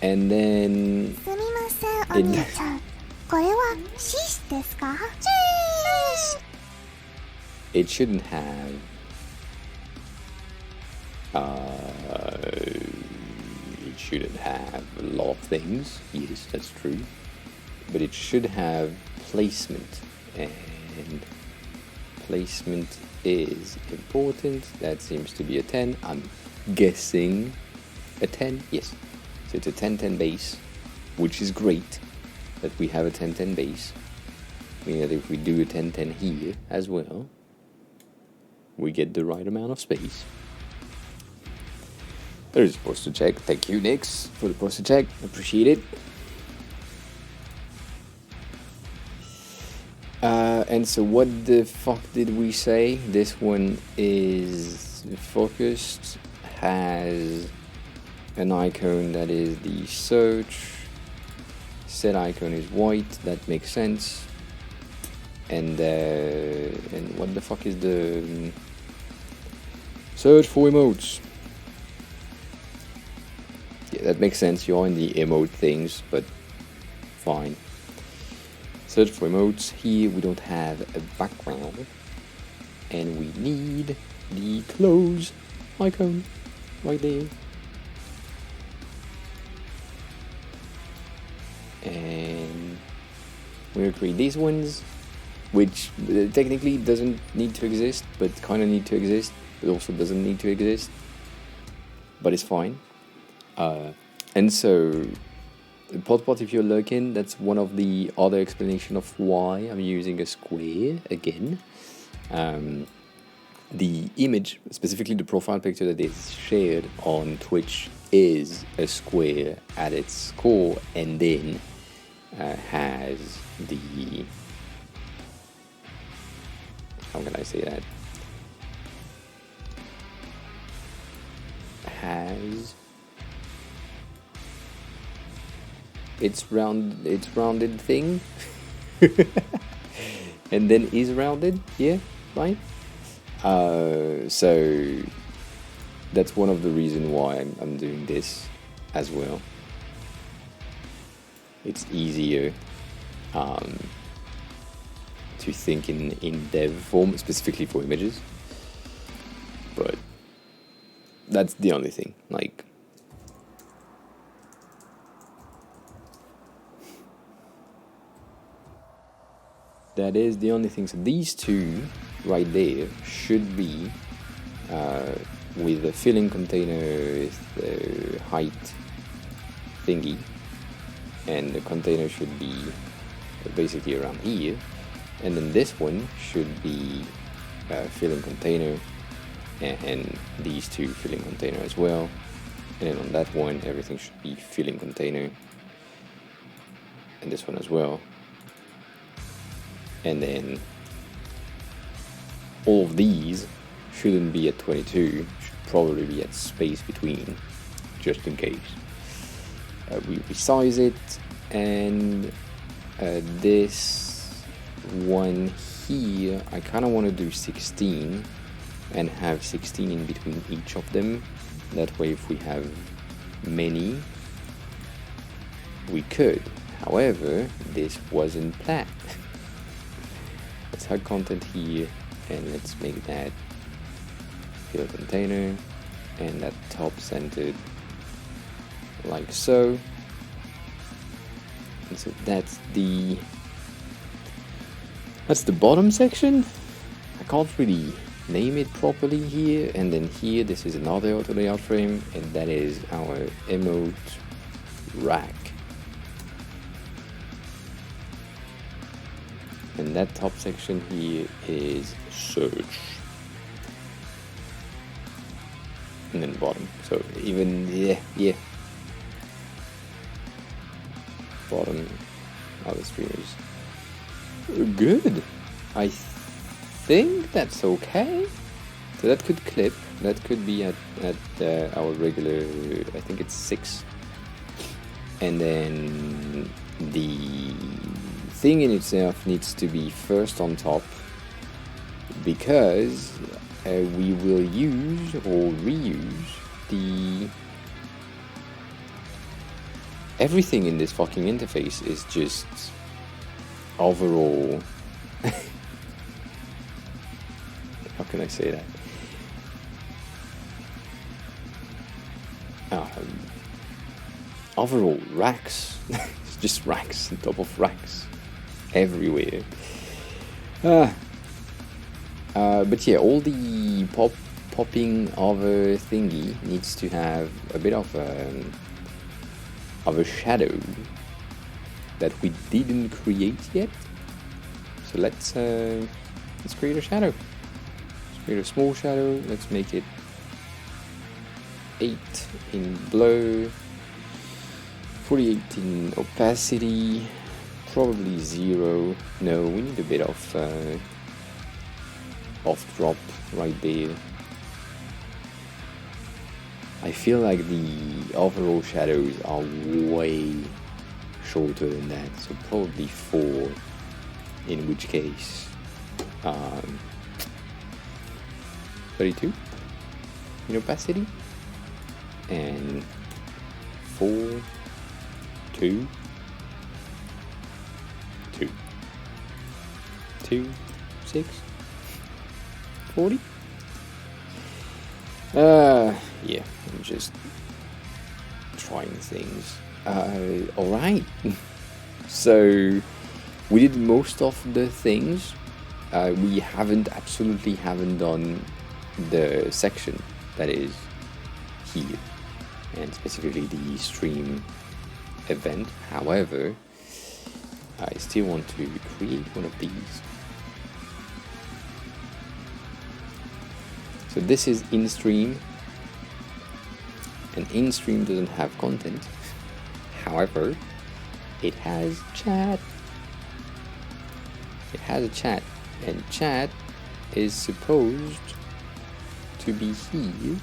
And then すみません、お兄ちゃん。これはシーシですか？シーシ it shouldn't have it shouldn't have a lot of things. Yes, that's true. But it should have placement, and placement is important. That seems to be a 10. I'm guessing a 10. Yes. So it's a 10-10 base, which is great that we have a 10-10 base. Meaning that if we do a 10-10 here as well, we get the right amount of space. There is a posture check. Thank you, Nix, for the posture check. Appreciate it. And so what the fuck did we say? This one is focused, has an icon that is the search. Set icon is white. That makes sense. And what the fuck is the search for emotes? Yeah, that makes sense. You're in the emote things, but fine. Search for emotes. Here we don't have a background, and we need the close icon right there. And we'll create these ones, which technically doesn't need to exist, but kind of need to exist. It also doesn't need to exist, but it's fine. And so, Potpot, if you're looking, that's one of the other explanation of why I'm using a square again. The image, specifically the profile picture that is shared on Twitch, is a square at its core, and then has the... how can I say that? Has its rounded thing, and then is rounded. Yeah, right. So that's one of the reasons why I'm doing this as well. It's easier to think in dev form, specifically for images. But that's the only thing. Like, that is the only thing. So these two right there should be with the filling container, with the height thingy, and the container should be basically around here, and then this one should be filling container, and these two filling container as well, and then on that one everything should be filling container, and this one as well, and then all of these shouldn't be at 22, should probably be at space between, just in case. We resize it, and this one here, I kind of want to do 16 and have 16 in between each of them. That way, if we have many, we could. However, this wasn't planned. Let's have content here, and let's make that fill container, and that top centered like so. And so that's the bottom section. I can't really name it properly here. And then here, this is another auto layout frame, and that is our emote rack. And that top section here is search. And then bottom. So even, yeah. Bottom other streamers. Good. I think that's okay. So that could clip. That could be at our regular, I think it's 6. And then the thing in itself needs to be first on top, because we will use or reuse the everything in this fucking interface is just overall how can I say that? Overall racks. It's just racks on top of racks everywhere. But yeah, all the popping over thingy needs to have a bit of a shadow that we didn't create yet. So let's create a shadow. Let's create a small shadow. Let's make it 8 in blur, 48 in opacity, probably 0. No, we need a bit of off drop right there. I feel like the overall shadows are way shorter than that, so probably 4, in which case 32 in opacity, and 4, 2, 2, 2, 6, 40. Yeah, I'm just trying things. Alright. So we did most of the things. We absolutely haven't done the section that is here, and specifically the stream event. However, I still want to create one of these. So this is in-stream, and in-stream doesn't have content. However, it has chat. It has a chat, and chat is supposed to be here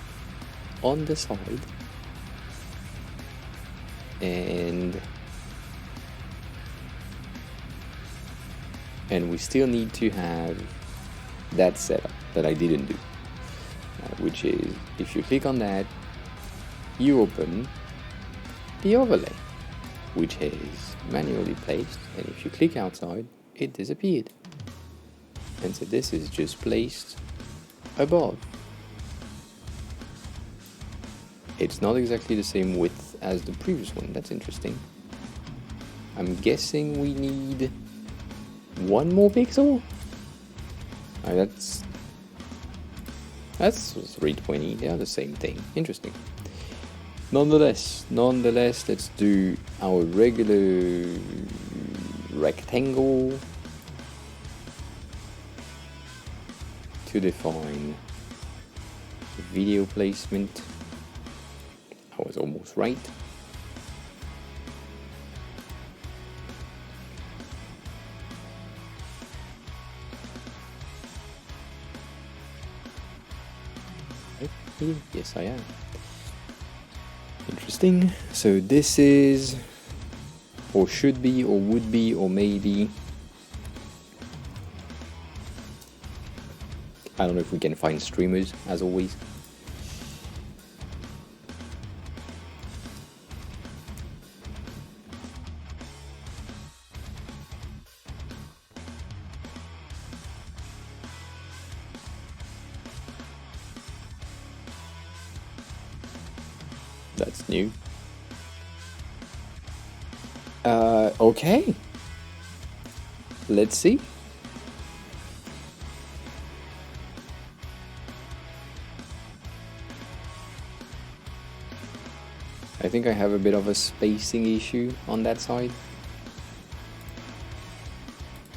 on the side, and we still need to have that setup that I didn't do. Which is, if you click on that, you open the overlay, which is manually placed, and if you click outside, it disappeared. And so this is just placed above. It's not exactly the same width as the previous one. That's interesting. I'm guessing we need 1 more pixel. That's 320, they are the same thing. Interesting. Nonetheless, let's do our regular rectangle to define video placement. I was almost right. here? Yes, I am. Interesting. So this is, or should be, or would be, or maybe. I don't know if we can find streamers, as always. That's new. Okay. Let's see. I think I have a bit of a spacing issue on that side.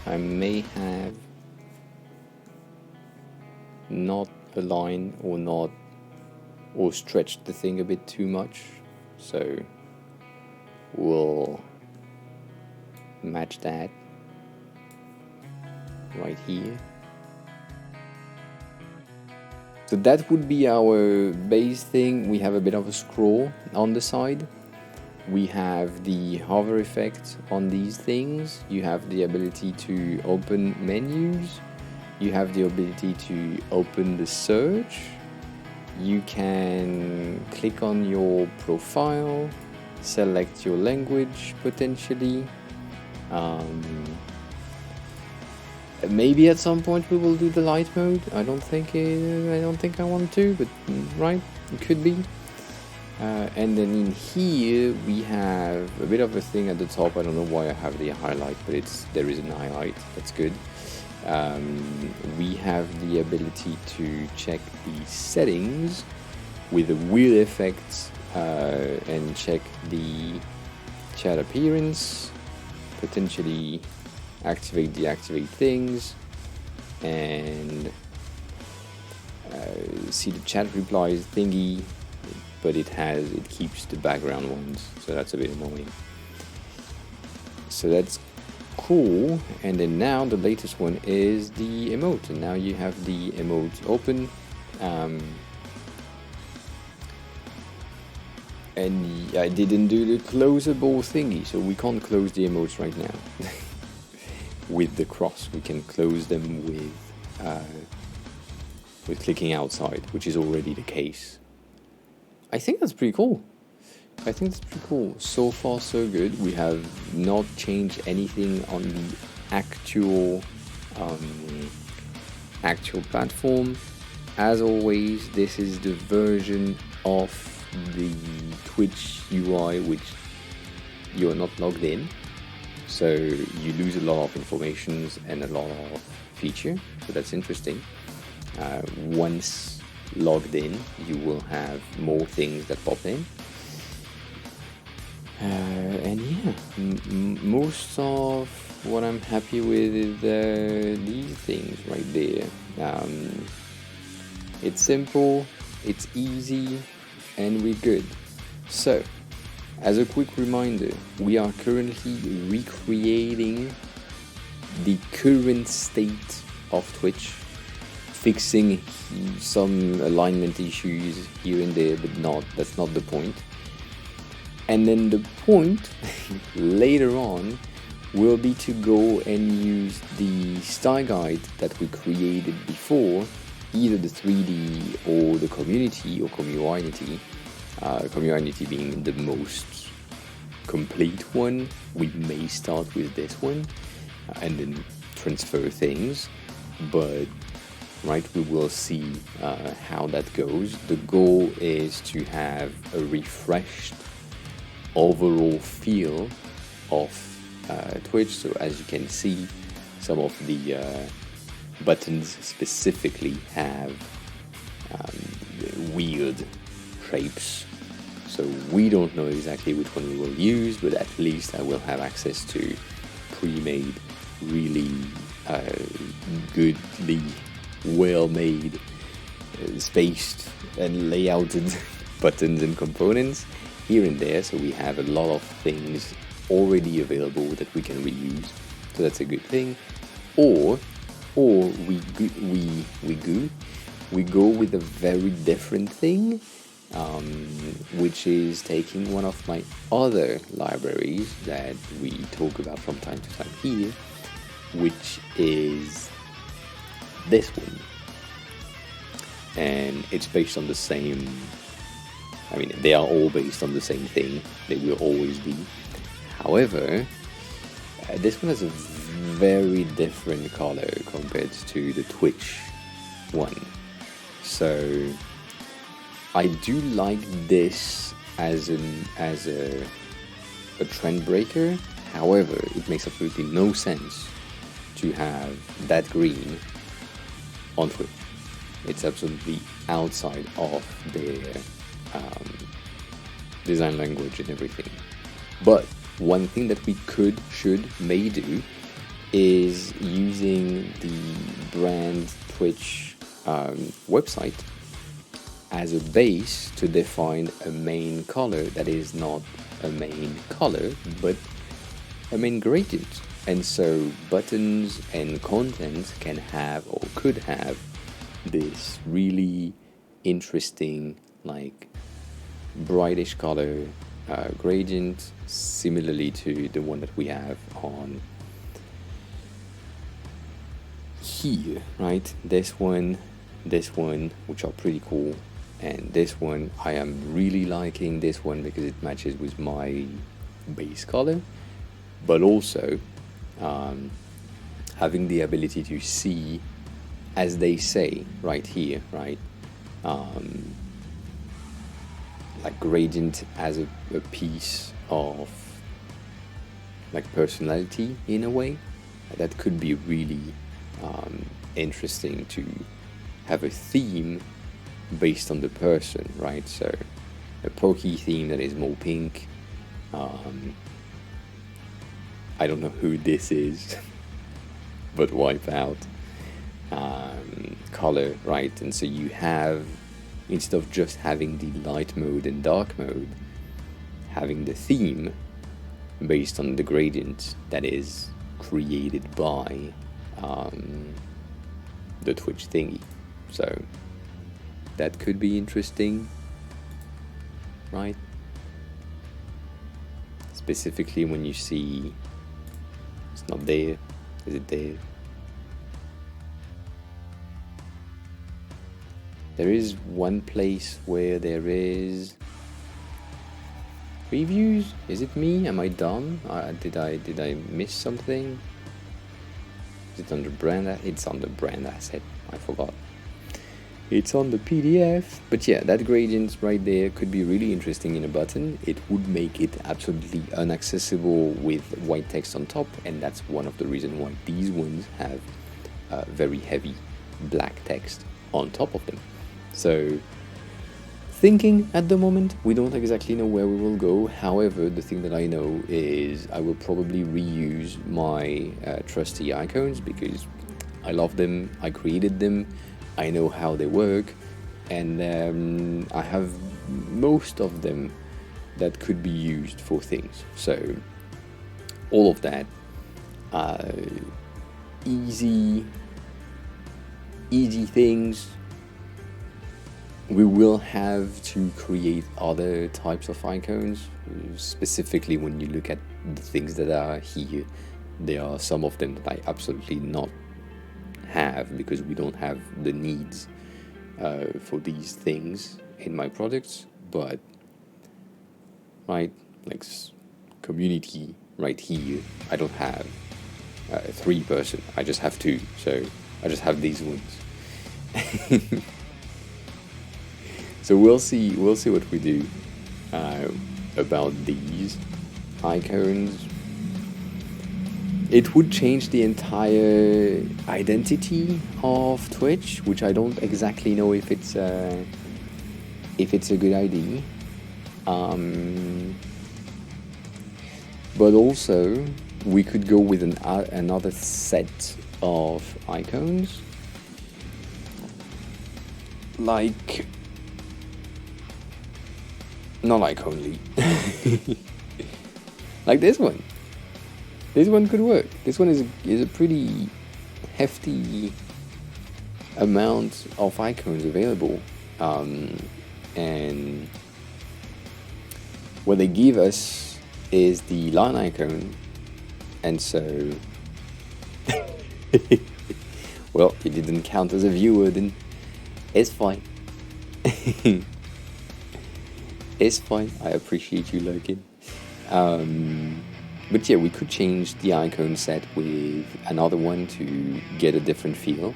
I may have not aligned or stretched the thing a bit too much, so we'll match that right here. So that would be our base thing. We have a bit of a scroll on the side. We have the hover effect on these things. You have the ability to open menus. You have the ability to open the search. You can click on your profile, select your language potentially. Maybe at some point we will do the light mode. I don't think I want to, but right, it could be. And then in here we have a bit of a thing at the top. I don't know why I have the highlight, but there is an highlight. That's good. We have the ability to check the settings with the wheel effect and check the chat appearance, potentially activate, deactivate things, and see the chat replies thingy, but it keeps the background ones, so that's a bit annoying. So that's cool. And then now the latest one is the emote, and now you have the emote open, and I didn't do the closable thingy, so we can't close the emotes right now. With the cross, we can close them with clicking outside, which is already the case. I think that's pretty cool. So far, so good. We have not changed anything on the actual platform. As always, this is the version of the Twitch UI which you're not logged in, so you lose a lot of information and a lot of feature. So that's interesting. Once logged in, you will have more things that pop in. And yeah, most of what I'm happy with is these things right there. It's simple, it's easy, and we're good. So, as a quick reminder, we are currently recreating the current state of Twitch, fixing some alignment issues here and there, but that's not the point. And then the point later on will be to go and use the style guide that we created before, either the 3D or the community or community. Community being the most complete one. We may start with this one and then transfer things, but right, we will see how that goes. The goal is to have a refreshed overall feel of Twitch. So as you can see, some of the buttons specifically have weird shapes, so we don't know exactly which one we will use, but at least I will have access to pre-made, really goodly, well-made, spaced and layouted buttons and components here and there, so we have a lot of things already available that we can reuse, so that's a good thing. Or we we go with a very different thing, which is taking one of my other libraries that we talk about from time to time here, which is this one. And it's based on the same, I mean, they are all based on the same thing, they will always be. However, this one has a very different color compared to the Twitch one. So I do like this as a trend breaker. However, it makes absolutely no sense to have that green on Twitch. It's absolutely outside of their design language and everything. But one thing that we may do is using the brand Twitch website as a base to define a main color that is not a main color but a main gradient. And so buttons and content can have or could have this really interesting, like, brightish color gradient, similarly to the one that we have on here, right? This one, which are pretty cool, and this one I am really liking this one because it matches with my base color, but also having the ability to see, as they say right here, right, like gradient as a piece of like personality in a way. That could be really interesting to have a theme based on the person, right? So a pokey theme that is more pink. I don't know who this is, but Wipeout color, right? And so you have, instead of just having the light mode and dark mode, having the theme based on the gradient that is created by the Twitch thingy. So that could be interesting, right? Specifically when you see it's not there. Is it there? There is one place where there is previews. Is it me? Am I dumb? Did I miss something? Is it on the brand? It's on the brand asset. I forgot. It's on the PDF. But yeah, that gradient right there could be really interesting in a button. It would make it absolutely inaccessible with white text on top, and that's one of the reasons why these ones have very heavy black text on top of them. So, thinking at the moment, we don't exactly know where we will go. However, the thing that I know is I will probably reuse my trusty icons because I love them, I created them, I know how they work, and I have most of them that could be used for things. So, all of that, easy things. We will have to create other types of icons, specifically when you look at the things that are here. There are some of them that I absolutely not have because we don't have the needs for these things in my products. But, right, like community right here, I don't have 3 person, I just have 2, so I just have these ones. So we'll see what we do about these icons. It would change the entire identity of Twitch, which I don't exactly know if it's a good idea. But also we could go with another set of icons, like. Not like only. Like this one. This one could work. This one is a pretty hefty amount of icons available, and what they give us is the line icon, and so well, it didn't count as a viewer, then it's fine. It's fine. I appreciate you liking. But yeah, we could change the icon set with another one to get a different feel,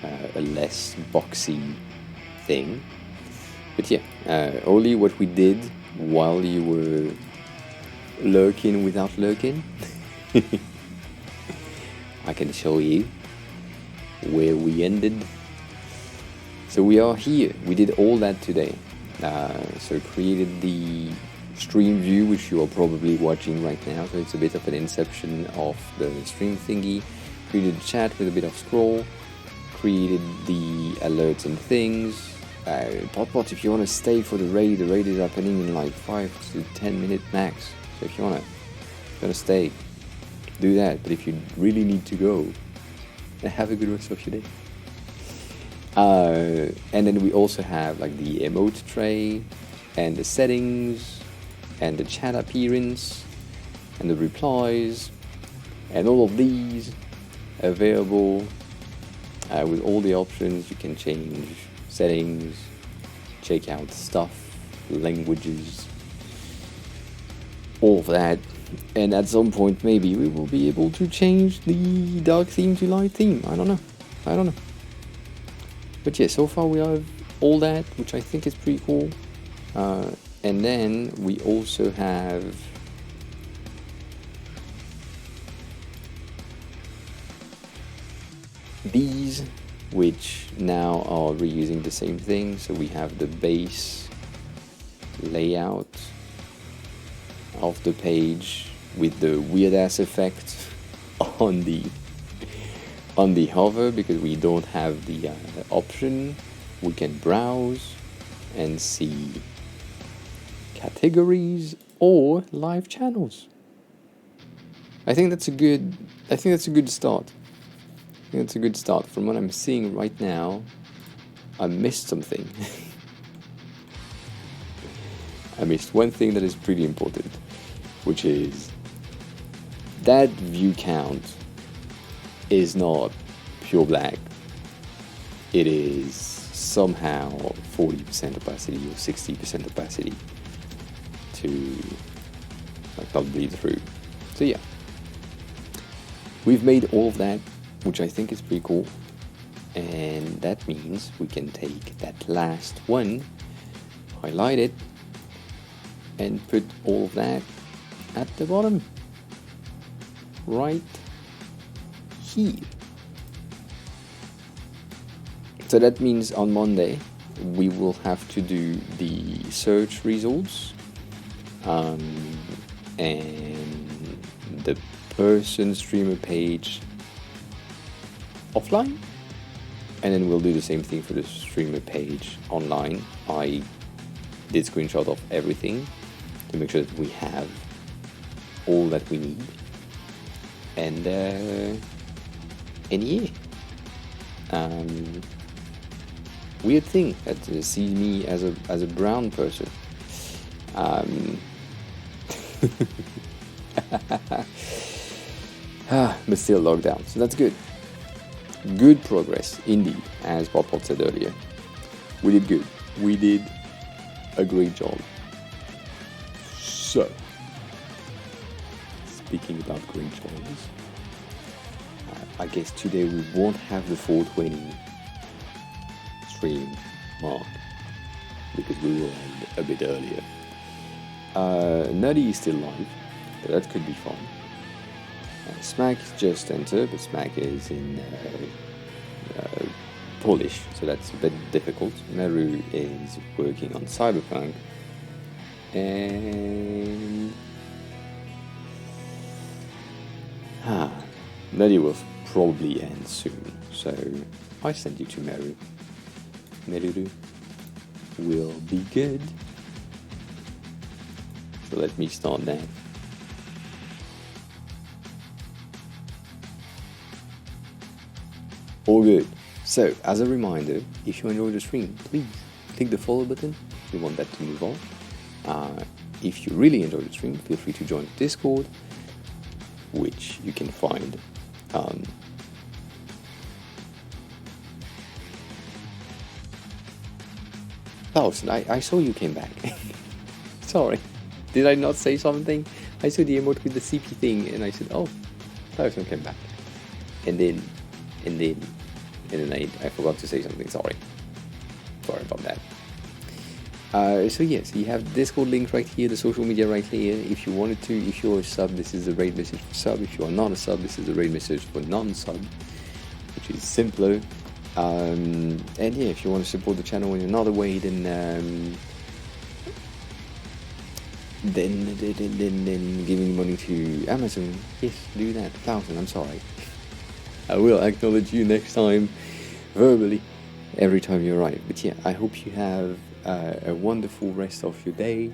a less boxy thing. But yeah, only what we did while you were lurking without lurking. I can show you where we ended. So we are here. We did all that today. So created the stream view, which you are probably watching right now. So it's a bit of an inception of the stream thingy. Created a chat with a bit of scroll. Created the alerts and things. Pot, if you want to stay for the raid is happening in like 5 to 10 minutes max. So if you want to stay, do that. But if you really need to go, have a good rest of your day. And then we also have like the emote tray and the settings and the chat appearance and the replies and all of these available with all the options. You can change settings, check out stuff, languages, all of that. And at some point maybe we will be able to change the dark theme to light theme. I don't know. But yeah, so far we have all that, which I think is pretty cool. And then we also have these, which now are reusing the same thing. So we have the base layout of the page with the weird ass effect on the hover, because we don't have the option. We can browse and see categories or live channels. I think that's a good start. From what I'm seeing right now, I missed something. I missed one thing that is pretty important, which is that view count is not pure black. It is somehow 40% opacity or 60% opacity to like not bleed through. So yeah, we've made all of that, which I think is pretty cool. And that means we can take that last one, highlight it, and put all of that at the bottom right here. So that means on Monday we will have to do the search results and the person streamer page offline, and then we'll do the same thing for the streamer page online. I did screenshot of everything to make sure that we have all that we need, and yeah, weird thing that sees me as a brown person. But still locked down, so that's good. Good progress indeed, as Pop said earlier. We did good. We did a great job. So, speaking about great jobs, I guess today we won't have the 420 stream mark because we will end a bit earlier. Nutty is still live, so that could be fun. Smack just entered, but Smack is in Polish, so that's a bit difficult. Meru is working on Cyberpunk, and Nutty will probably end soon, so I send you to Meru. Meru will be good. So let me start that. All good. So, as a reminder, if you enjoyed the stream, please click the follow button if you want that to move on. If you really enjoyed the stream, feel free to join the Discord, which you can find Lawson, I saw you came back. Sorry, did I not say something? I saw the emote with the CP thing, and I said, "Oh, Lawson came back," and then I forgot to say something. Sorry about that. So yes, you have the Discord link right here, the social media right here. If you wanted to, if you're a sub, this is the raid message for sub. If you are not a sub, this is the raid message for non-sub, which is simpler. And yeah, if you want to support the channel in another way, then giving money to Amazon, yes, do that. 1,000, I'm sorry. I will acknowledge you next time, verbally, every time you arrive. But yeah, I hope you have a wonderful rest of your day,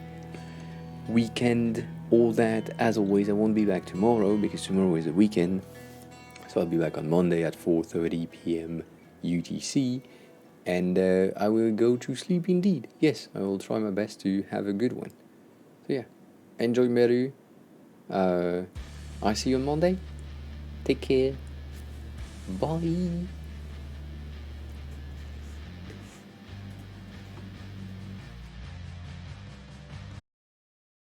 weekend, all that. As always, I won't be back tomorrow because tomorrow is a weekend, so I'll be back on Monday at 4:30 p.m. UTC, and I will go to sleep indeed. Yes, I will try my best to have a good one. So yeah, enjoy Meru. I see you on Monday. Take care. Bye.